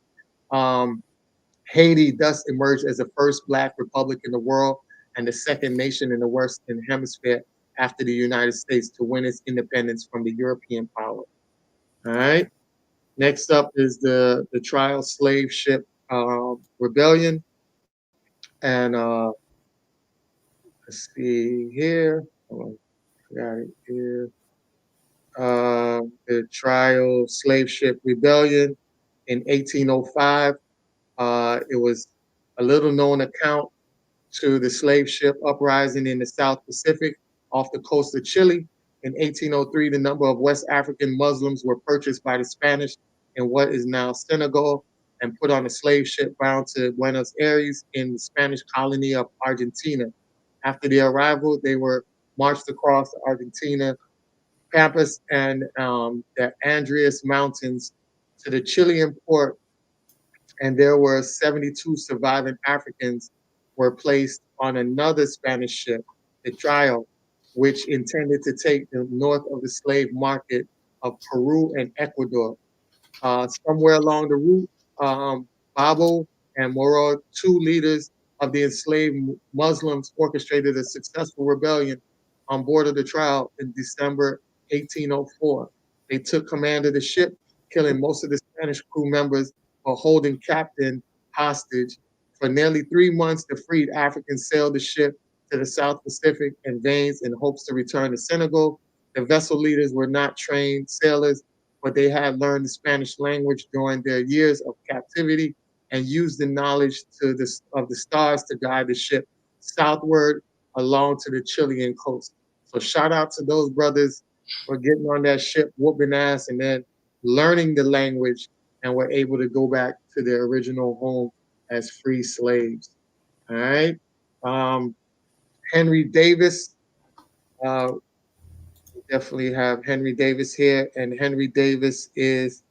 Haiti thus emerged as the first Black republic in the world and the second nation in the Western Hemisphere after the United States to win its independence from the European power. All right. Next up is the trial slave ship rebellion. And let's see here. Hold on, got it here. The trial slave ship rebellion in 1805. It was a little known account to the slave ship uprising in the South Pacific off the coast of Chile. In 1803, the number of West African Muslims were purchased by the Spanish in what is now Senegal and put on a slave ship bound to Buenos Aires in the Spanish colony of Argentina. After their arrival, they were marched across the Argentina Pampas and the Andreas Mountains to the Chilean port, and there were 72 surviving Africans were placed on another Spanish ship, the Trial, which intended to take them north of the slave market of Peru and Ecuador. Somewhere along the route, Babo and Moro, two leaders of the enslaved Muslims, orchestrated a successful rebellion on board of the Trial in December 1804. They took command of the ship, killing most of the Spanish crew members while holding captain hostage. For nearly 3 months, the freed Africans sailed the ship to the South Pacific in vain in hopes to return to Senegal. The vessel leaders were not trained sailors, but they had learned the Spanish language during their years of captivity and used the knowledge of the stars to guide the ship southward along to the Chilean coast. So shout out to those brothers for getting on that ship, whooping ass, and then learning the language, and were able to go back to their original home as free slaves. All right. Henry Davis. We definitely have Henry Davis here, and Henry Davis is,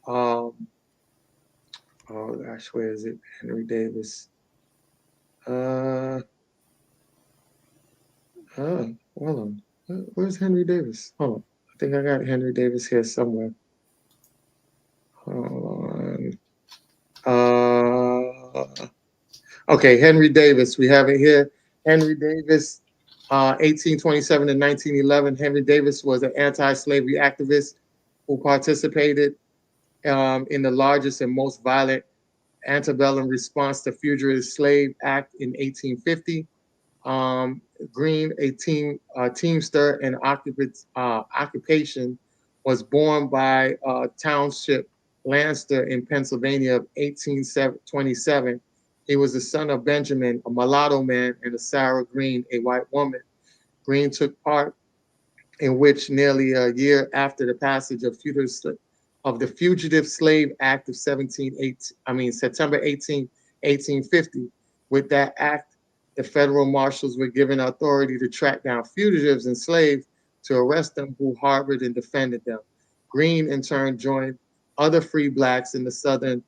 oh gosh, where is it? Henry Davis. Hold on. Where's Henry Davis? Hold on. I think I got Henry Davis here somewhere. Hold on. Okay, Henry Davis. We have it here. Henry Davis, 1827 to 1911. Henry Davis was an anti-slavery activist who participated in the largest and most violent antebellum response to Fugitive Slave Act in 1850. Green, a teamster and occupation, was born by Township Lancaster in Pennsylvania of 1827. He was the son of Benjamin, a mulatto man, and Sarah Green, a white woman. Green took part in which nearly a year after the passage of the Fugitive Slave Act of September 18, 1850. With that act, the federal marshals were given authority to track down fugitives and slaves to arrest them who harbored and defended them. Green, in turn, joined other free blacks in the southern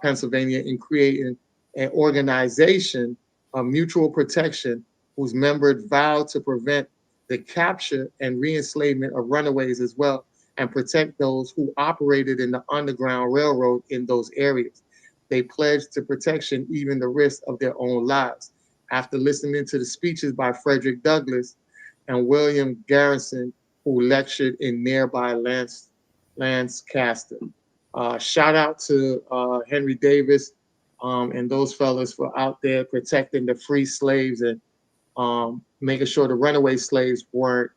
Pennsylvania in creating an organization of mutual protection whose members vowed to prevent the capture and re-enslavement of runaways as well, and protect those who operated in the Underground Railroad in those areas. They pledged to protection even the risk of their own lives. After listening to the speeches by Frederick Douglass and William Garrison, who lectured in nearby Lancaster. Shout out to Henry Davis and those fellas for out there protecting the free slaves and making sure the runaway slaves weren't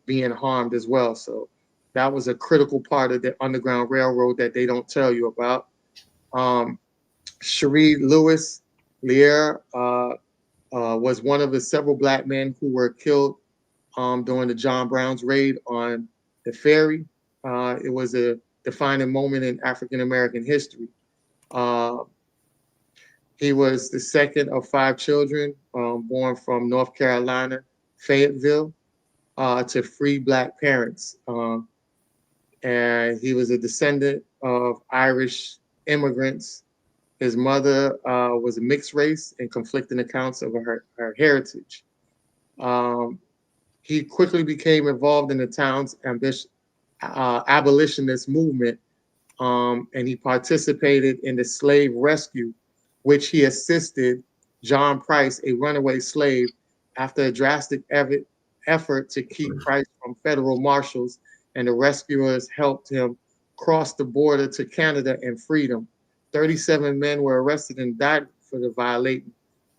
being harmed as well. So that was a critical part of the Underground Railroad that they don't tell you about. Cherie Lewis Lear was one of the several black men who were killed during the John Brown's raid on the ferry. It was a defining moment in African American history. He was the second of 5 children born from North Carolina, Fayetteville, to free black parents. And he was a descendant of Irish immigrants. His mother was a mixed race and conflicting accounts of her heritage. He quickly became involved in the town's abolitionist movement, and he participated in the slave rescue, which he assisted John Price, a runaway slave, after a drastic effort to keep Price from federal marshals, and the rescuers helped him cross the border to Canada and freedom. 37 men were arrested and died for the violating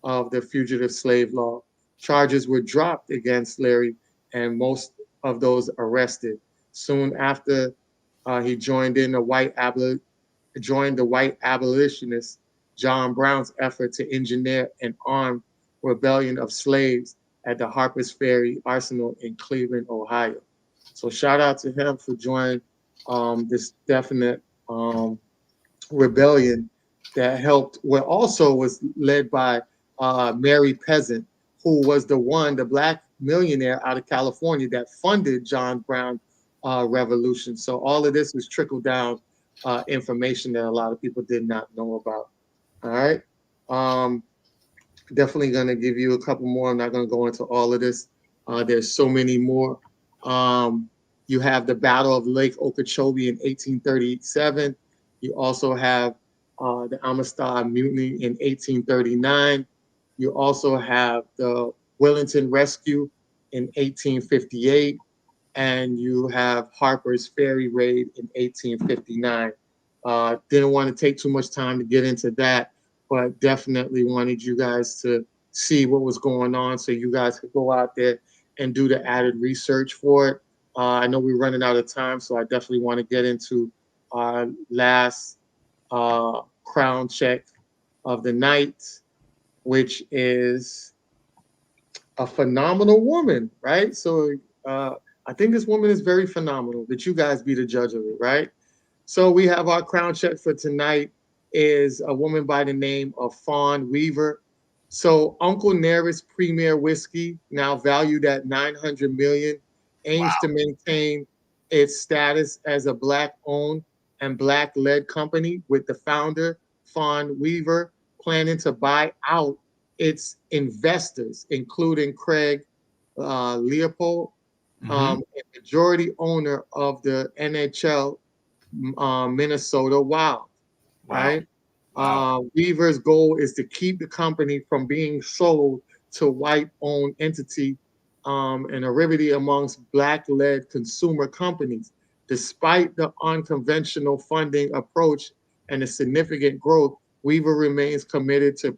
of the fugitive slave law. Charges were dropped against Larry and most of those arrested. Soon after, he joined the white abolitionist John Brown's effort to engineer an armed rebellion of slaves at the Harper's Ferry Arsenal in Cleveland, Ohio. So shout out to him for joining this definite rebellion that helped, what also was led by Mary Peasant, who was the black millionaire out of California that funded John Brown revolution. So all of this was trickle down information that a lot of people did not know about. All right. Definitely going to give you a couple more. I'm not going to go into all of this. There's so many more. You have the Battle of Lake Okeechobee in 1837. You also have the Amistad Mutiny in 1839. You also have the Wellington Rescue in 1858. And you have Harper's Ferry Raid in 1859. Didn't want to take too much time to get into that, but definitely wanted you guys to see what was going on so you guys could go out there and do the added research for it. I know we're running out of time, so I definitely want to get into our last crown check of the night, which is a phenomenal woman, right? So I think this woman is very phenomenal, but you guys be the judge of it, right? So we have our crown check for tonight is a woman by the name of Fawn Weaver. So Uncle Nearest Premier Whiskey, now valued at $900 million, aims to maintain its status as a Black-owned and Black-led company, with the founder, Fawn Weaver, planning to buy out its investors, including Craig Leopold, a majority owner of the NHL Minnesota Wild, right? Weaver's goal is to keep the company from being sold to white-owned entity and a rivalry amongst black-led consumer companies. Despite the unconventional funding approach and the significant growth, Weaver remains committed to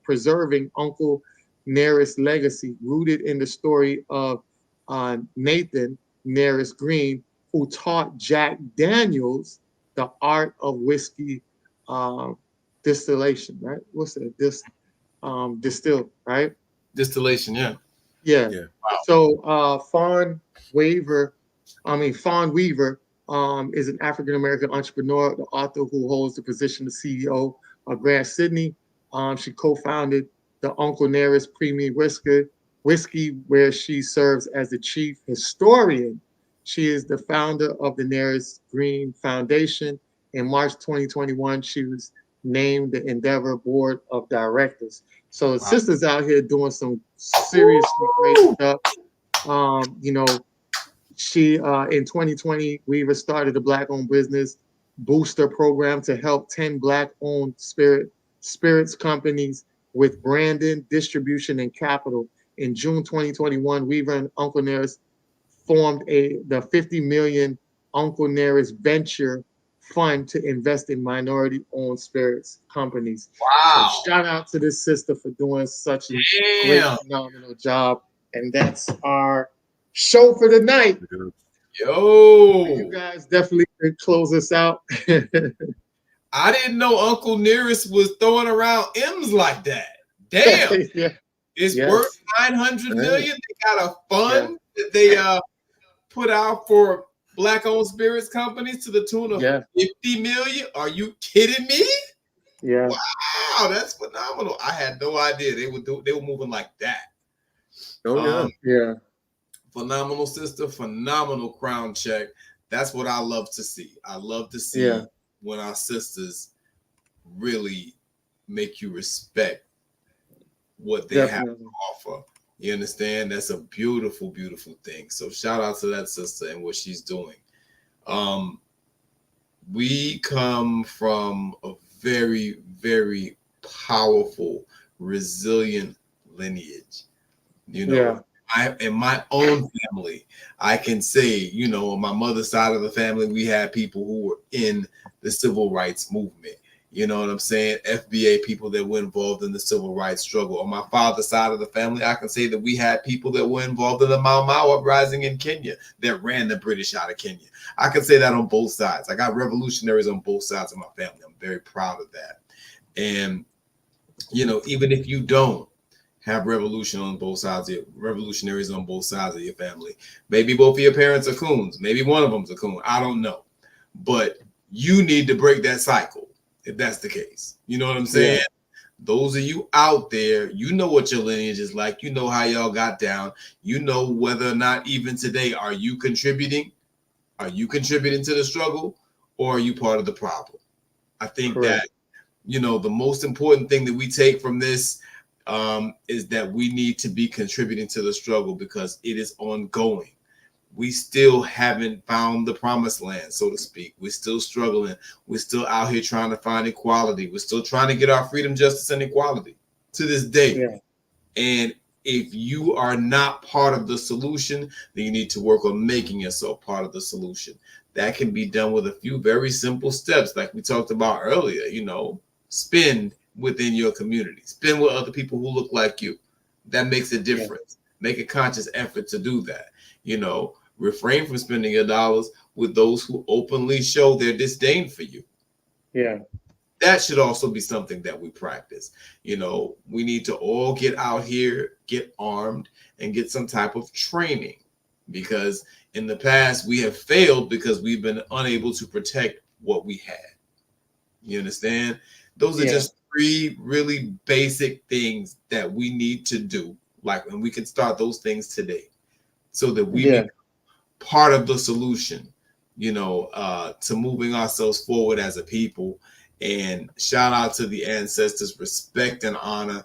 preserving Uncle Nearest legacy, rooted in the story of Nathan Nearest Green, who taught Jack Daniels the art of whiskey distillation, right? What's that? Distill, right? Distillation, yeah. Yeah. Wow. So Fawn Weaver is an African American entrepreneur, the author who holds the position of CEO of Grant Sydney. She co-founded the Uncle Nearest Premium Whiskey, where she serves as the chief historian. She is the founder of the Nearest Green Foundation. In March 2021, she was named the Endeavor Board of Directors. So the sisters out here doing some seriously great stuff. She in 2020, Weaver started a Black-owned business booster program to help 10 Black-owned spirits companies with branding, distribution, and capital. In June 2021, Weaver and Uncle Nearest formed the $50 million Uncle Nearest Venture Fund to invest in minority-owned spirits companies. Wow! So shout out to this sister for doing such a great, phenomenal job. And that's our show for the night. Yo, you guys definitely could close us out. I didn't know Uncle Nearest was throwing around M's like that. Damn. Yeah. It's Yes. worth 900 million. They got a fund that they put out for Black-owned spirits companies to the tune of 50 million. Are you kidding me? Yeah. Wow, that's phenomenal. I had no idea they were moving like that. Oh yeah. Phenomenal sister, phenomenal crown check. That's what I love to see. I love to see when our sisters really make you respect what they have to offer. You understand? That's a beautiful, beautiful thing. So shout out to that sister and what she's doing. We come from a very, very powerful, resilient lineage. You know, in my own family, I can say, on my mother's side of the family, we had people who were in the civil rights movement. You know what I'm saying? FBA people that were involved in the civil rights struggle. On my father's side of the family, I can say that we had people that were involved in the Mau Mau uprising in Kenya that ran the British out of Kenya. I can say that on both sides. I got revolutionaries on both sides of my family. I'm very proud of that. And, even if you don't have revolutionaries on both sides of your family, maybe both of your parents are coons. Maybe one of them's a coon. I don't know. But you need to break that cycle. If that's the case, you know what I'm saying? Yeah. Those of you out there, you know what your lineage is like. You know how y'all got down. You know whether or not even today, are you contributing? Are you contributing to the struggle, or are you part of the problem? I think that, the most important thing that we take from this is that we need to be contributing to the struggle because it is ongoing. We still haven't found the promised land, so to speak. We're still struggling. We're still out here trying to find equality. We're still trying to get our freedom, justice, and equality to this day. Yeah. And if you are not part of the solution, then you need to work on making yourself part of the solution. That can be done with a few very simple steps, like we talked about earlier. Spend within your community. Spend with other people who look like you. That makes a difference. Make a conscious effort to do that. Refrain from spending your dollars with those who openly show their disdain for you. Yeah. That should also be something that we practice. We need to all get out here, get armed, and get some type of training, because in the past we have failed because we've been unable to protect what we had. You understand? Those are just 3 really basic things that we need to do. And we can start those things today so that we become part of the solution, to moving ourselves forward as a people. And shout out to the ancestors, respect and honor.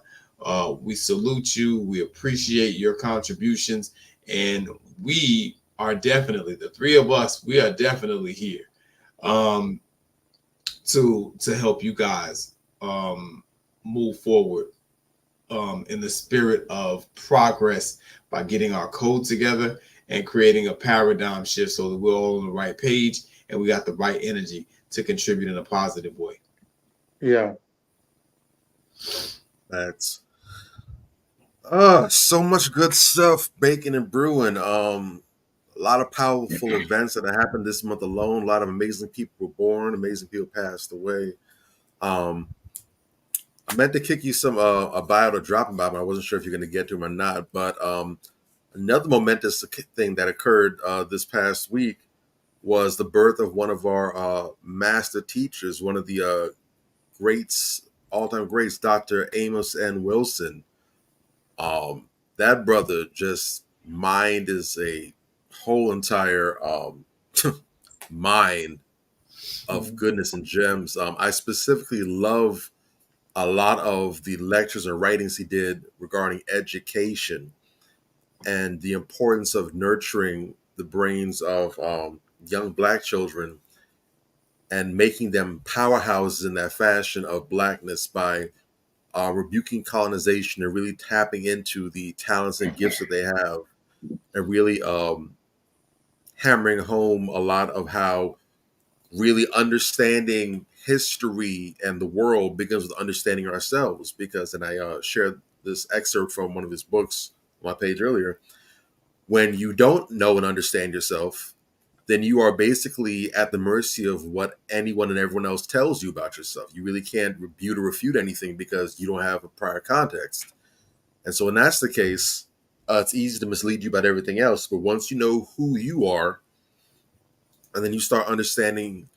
We salute you. We appreciate your contributions. And we are definitely, the 3 of us, we are definitely here to help you guys move forward in the spirit of progress by getting our code together and creating a paradigm shift so that we're all on the right page and we got the right energy to contribute in a positive way. Yeah. That's so much good stuff baking and brewing. A lot of powerful events that have happened this month alone. A lot of amazing people were born, amazing people passed away. I meant to kick you some a bio to drop about, but I wasn't sure if you're going to get to them or not. But another momentous thing that occurred this past week was the birth of one of our master teachers, one of the all-time greats, Dr. Amos N. Wilson. That brother just mind is a whole entire mine of goodness and gems. I specifically love a lot of the lectures and writings he did regarding education and the importance of nurturing the brains of young Black children and making them powerhouses in that fashion of Blackness by rebuking colonization and really tapping into the talents and gifts that they have, and really hammering home a lot of how really understanding history and the world begins with understanding ourselves. Because, and I shared this excerpt from one of his books on my page earlier, when you don't know and understand yourself, then you are basically at the mercy of what anyone and everyone else tells you about yourself. You really can't rebuke or refute anything because you don't have a prior context. And so when that's the case, it's easy to mislead you about everything else. But once you know who you are, and then you start understanding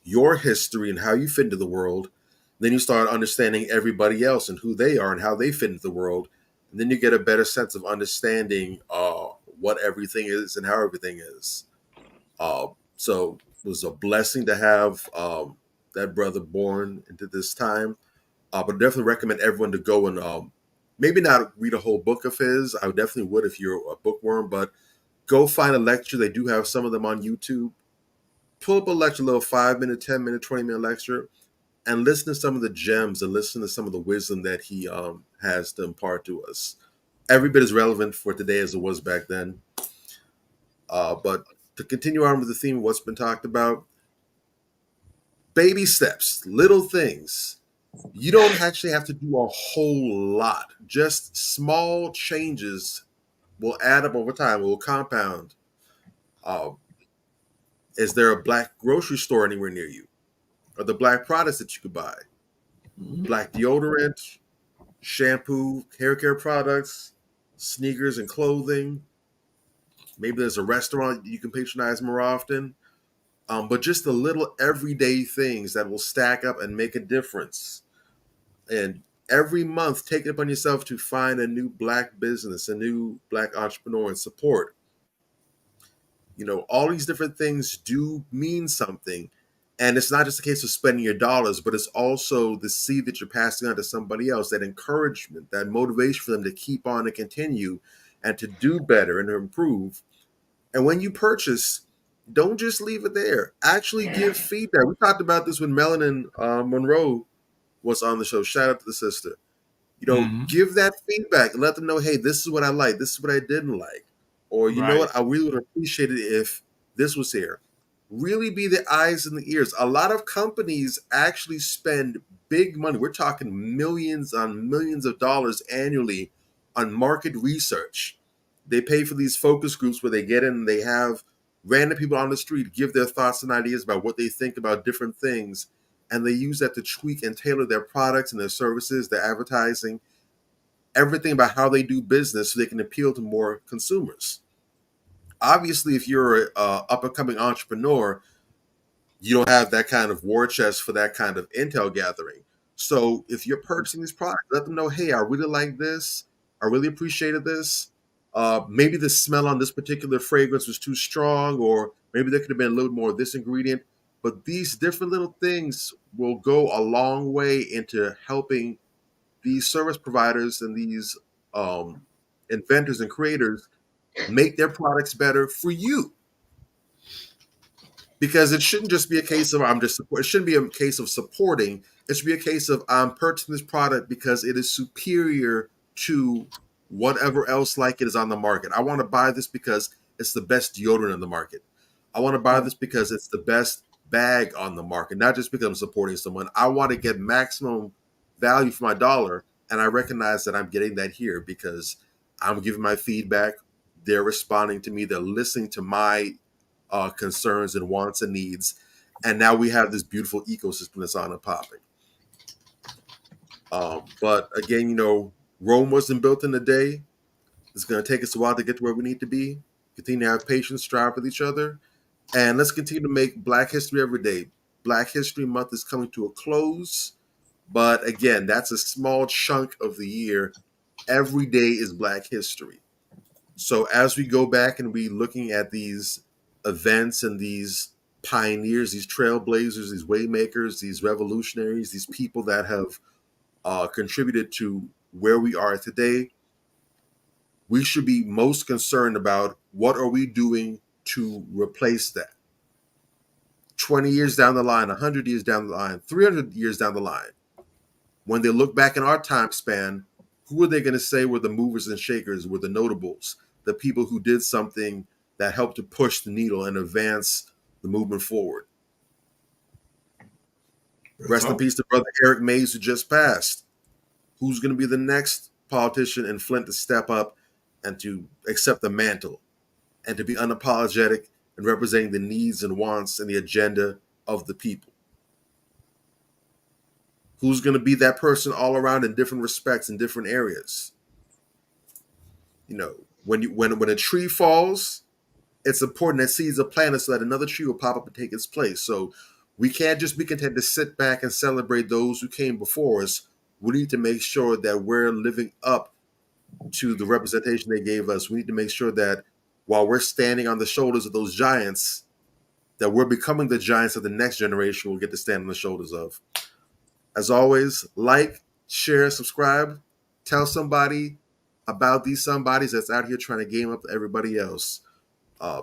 your history and how you fit into the world, then you start understanding everybody else and who they are and how they fit into the world. And then you get a better sense of understanding what everything is and how everything is. So it was a blessing to have that brother born into this time. But definitely recommend everyone to go and maybe not read a whole book of his. I definitely would if you're a bookworm, but go find a lecture. They do have some of them on YouTube. Pull up a lecture, a little 5-minute, 10-minute, 20-minute lecture, and listen to some of the gems and listen to some of the wisdom that he has to impart to us. Every bit as relevant for today as it was back then. But to continue on with the theme of what's been talked about, baby steps, little things. You don't actually have to do a whole lot. Just small changes will add up over time, will compound. Is there a Black grocery store anywhere near you? Are the Black products that you could buy? Black deodorant, shampoo, hair care products, sneakers and clothing. Maybe there's a restaurant you can patronize more often. But just the little everyday things that will stack up and make a difference. And every month, take it upon yourself to find a new Black business, a new Black entrepreneur and support. You know, all these different things do mean something. And it's not just a case of spending your dollars, but it's also the seed that you're passing on to somebody else, that encouragement, that motivation for them to keep on and continue and to do better and to improve. And when you purchase, don't just leave it there. Actually give feedback. We talked about this when Melanin Monroe was on the show. Shout out to the sister. You know, give that feedback and let them know, hey, this is what I like. This is what I didn't like. Or, you know what, I really would appreciate it if this was here. Really be the eyes and the ears. A lot of companies actually spend big money. We're talking millions on millions of dollars annually on market research. They pay for these focus groups where they get in and they have random people on the street give their thoughts and ideas about what they think about different things. And they use that to tweak and tailor their products and their services, their advertising, everything about how they do business so they can appeal to more consumers. Obviously, if you're an up-and-coming entrepreneur, you don't have that kind of war chest for that kind of intel gathering. So if you're purchasing these products, let them know, hey, I really like this. I really appreciated this. Maybe the smell on this particular fragrance was too strong, or maybe there could have been a little more of this ingredient. But these different little things will go a long way into helping these service providers and these inventors and creators make their products better for you. Because it shouldn't just be a case of it shouldn't be a case of supporting. It should be a case of I'm purchasing this product because it is superior to whatever else like it is on the market. I want to buy this because it's the best deodorant on the market. I want to buy this because it's the best bag on the market, not just because I'm supporting someone. I want to get maximum value for my dollar, and I recognize that I'm getting that here because I'm giving my feedback. They're responding to me. They're listening to my concerns and wants and needs. And now we have this beautiful ecosystem that's on and popping. But again, you know, Rome wasn't built in a day. It's going to take us a while to get to where we need to be. Continue to have patience, strive with each other. And let's continue to make Black History every day. Black History Month is coming to a close. But again, that's a small chunk of the year. Every day is Black History. So as we go back and we looking at these events and these pioneers, these trailblazers, these waymakers, these revolutionaries, these people that have contributed to where we are today, we should be most concerned about what are we doing to replace that. 20 years down the line, 100 years down the line, 300 years down the line, when they look back in our time span, who are they going to say were the movers and shakers, were the notables, the people who did something that helped to push the needle and advance the movement forward? Rest in peace to Brother Eric Mays, who just passed. Who's going to be the next politician in Flint to step up and to accept the mantle and to be unapologetic and representing the needs and wants and the agenda of the people? Who's going to be that person all around in different respects in different areas? You know, when a tree falls, it's important that seeds are planted so that another tree will pop up and take its place. So we can't just be content to sit back and celebrate those who came before us. We need to make sure that we're living up to the representation they gave us. We need to make sure that while we're standing on the shoulders of those giants, that we're becoming the giants that the next generation will get to stand on the shoulders of. As always, like, share, subscribe, tell somebody about these somebodies that's out here trying to game up everybody else.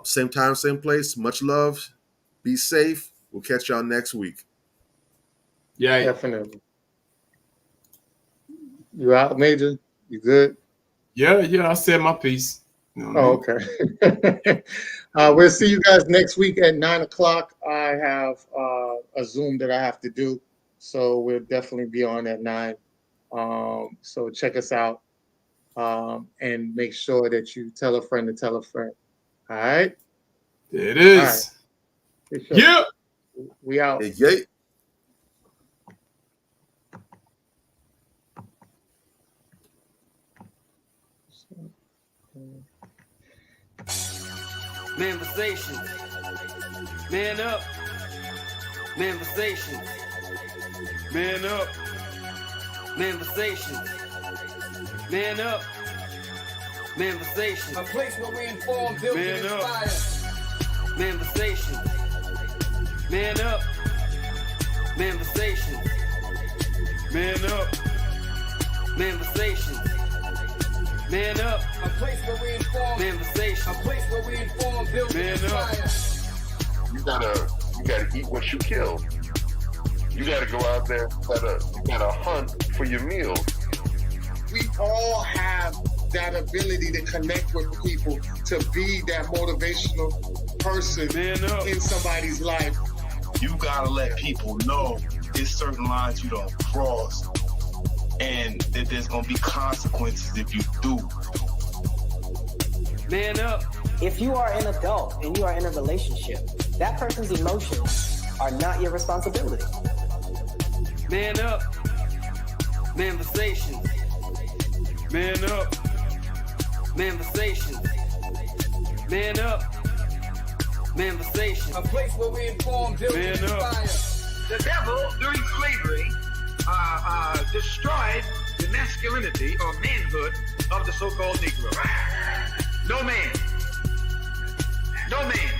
Same time, same place. Much love. Be safe. We'll catch y'all next week. Yeah, definitely. You out, Major? You good? Yeah. I said my piece. You know what I mean? Okay. We'll see you guys next week at 9 o'clock. I have a Zoom that I have to do, so we'll definitely be on at 9. So check us out, and make sure that you tell a friend to tell a friend. All right? There it is. All right. Yeah. We out. Hey. Manifestation. Man up. Manifestation. Man up. Manifestation. Man up. Manifestation. A place where we inform, build, and Man up. inspire. Manifestation. Man up. Manifestation. Man up. Manifestation. Man up. A place where we inform. Manifestation. A place where we inform, build, and Man up. inspire. You gotta eat what you kill. You gotta go out there. You gotta hunt for your meals. We all have that ability to connect with people, to be that motivational person in somebody's life. You gotta let people know there's certain lines you don't cross, and that there's gonna be consequences if you do. Man up. If you are an adult and you are in a relationship, that person's emotions are not your responsibility. Man up. Manifestation. Man up. Manifestation. Man up. Manifestation. A place where we inform, build, and Man up. inspire. The devil, during slavery, destroyed the masculinity or manhood of the so-called Negro. No man. No man.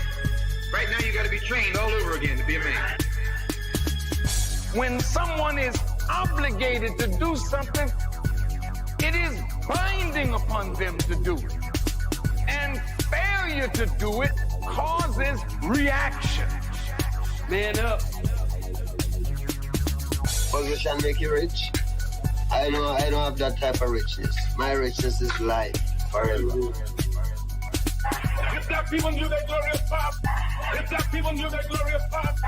Right now you got to be trained all over again to be a man. When someone is obligated to do something, it is binding upon them to do it. And failure to do it causes reaction. Man up. Position make you rich. I don't have that type of richness. My richness is life forever. If that people knew their glorious past, if that people knew their glorious past,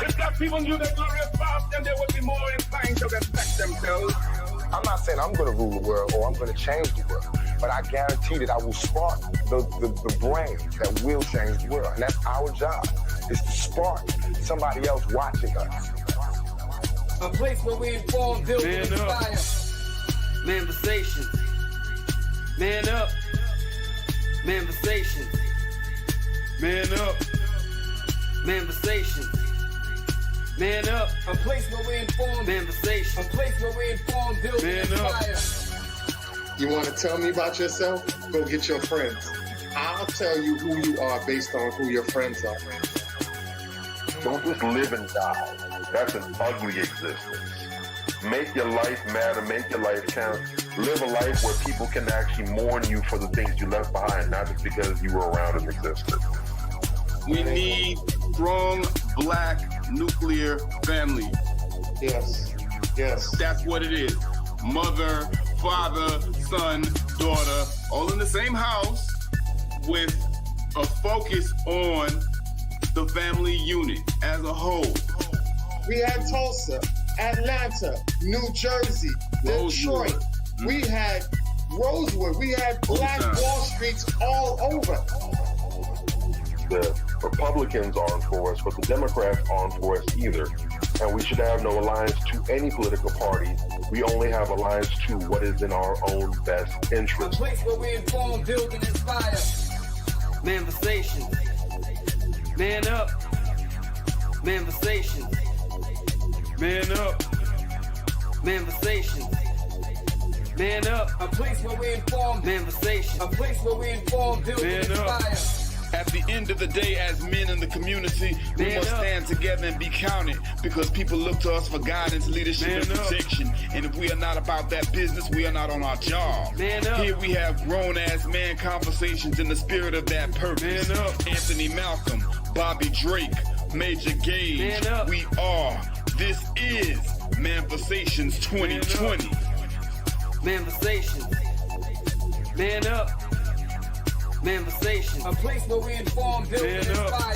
if that people knew their glorious past, then they would be more inclined to respect themselves. I'm not saying I'm going to rule the world or I'm going to change the world, but I guarantee that I will spark the brain that will change the world. And that's our job, is to spark somebody else watching us. A place where we inform, build, and inspire. Manifestations. Man up. Manifestations. Man up. Manifestations. Man up. A place where we inform. Manifestations. A place where we inform, build, and inspire. You want to tell me about yourself? Go get your friends. I'll tell you who you are based on who your friends are. Don't just live and die. That's an ugly existence. Make your life matter, make your life count. Live a life where people can actually mourn you for the things you left behind, not just because you were around and existed. We need strong black nuclear family. Yes. Yes. That's what it is. Mother, father, son, daughter, all in the same house with a focus on the family unit as a whole. We had Tulsa, Atlanta, New Jersey, Detroit. We had Rosewood. We had Black Wall Streets all over. The Republicans aren't for us, but the Democrats aren't for us either. And we should have no alliance to any political party. We only have alliance to what is in our own best interest. A place where we inform, build, and inspire. Manifestations. Man up. Manifestations. Man up. Manifestations. Man up. A place where we inform. Manifestations. A place where we inform, build, and inspire. At the end of the day, as men in the community, we must stand together and be counted, because people look to us for guidance, leadership, and protection. And if we are not about that business, we are not on our job. Here we have grown-ass man conversations in the spirit of that purpose. Anthony Malcolm, Bobby Drake, Major Gage. We are. This is Manifestations 2020. Manifestations. Man up. Manifestations. A place where we inform, build, and inspire.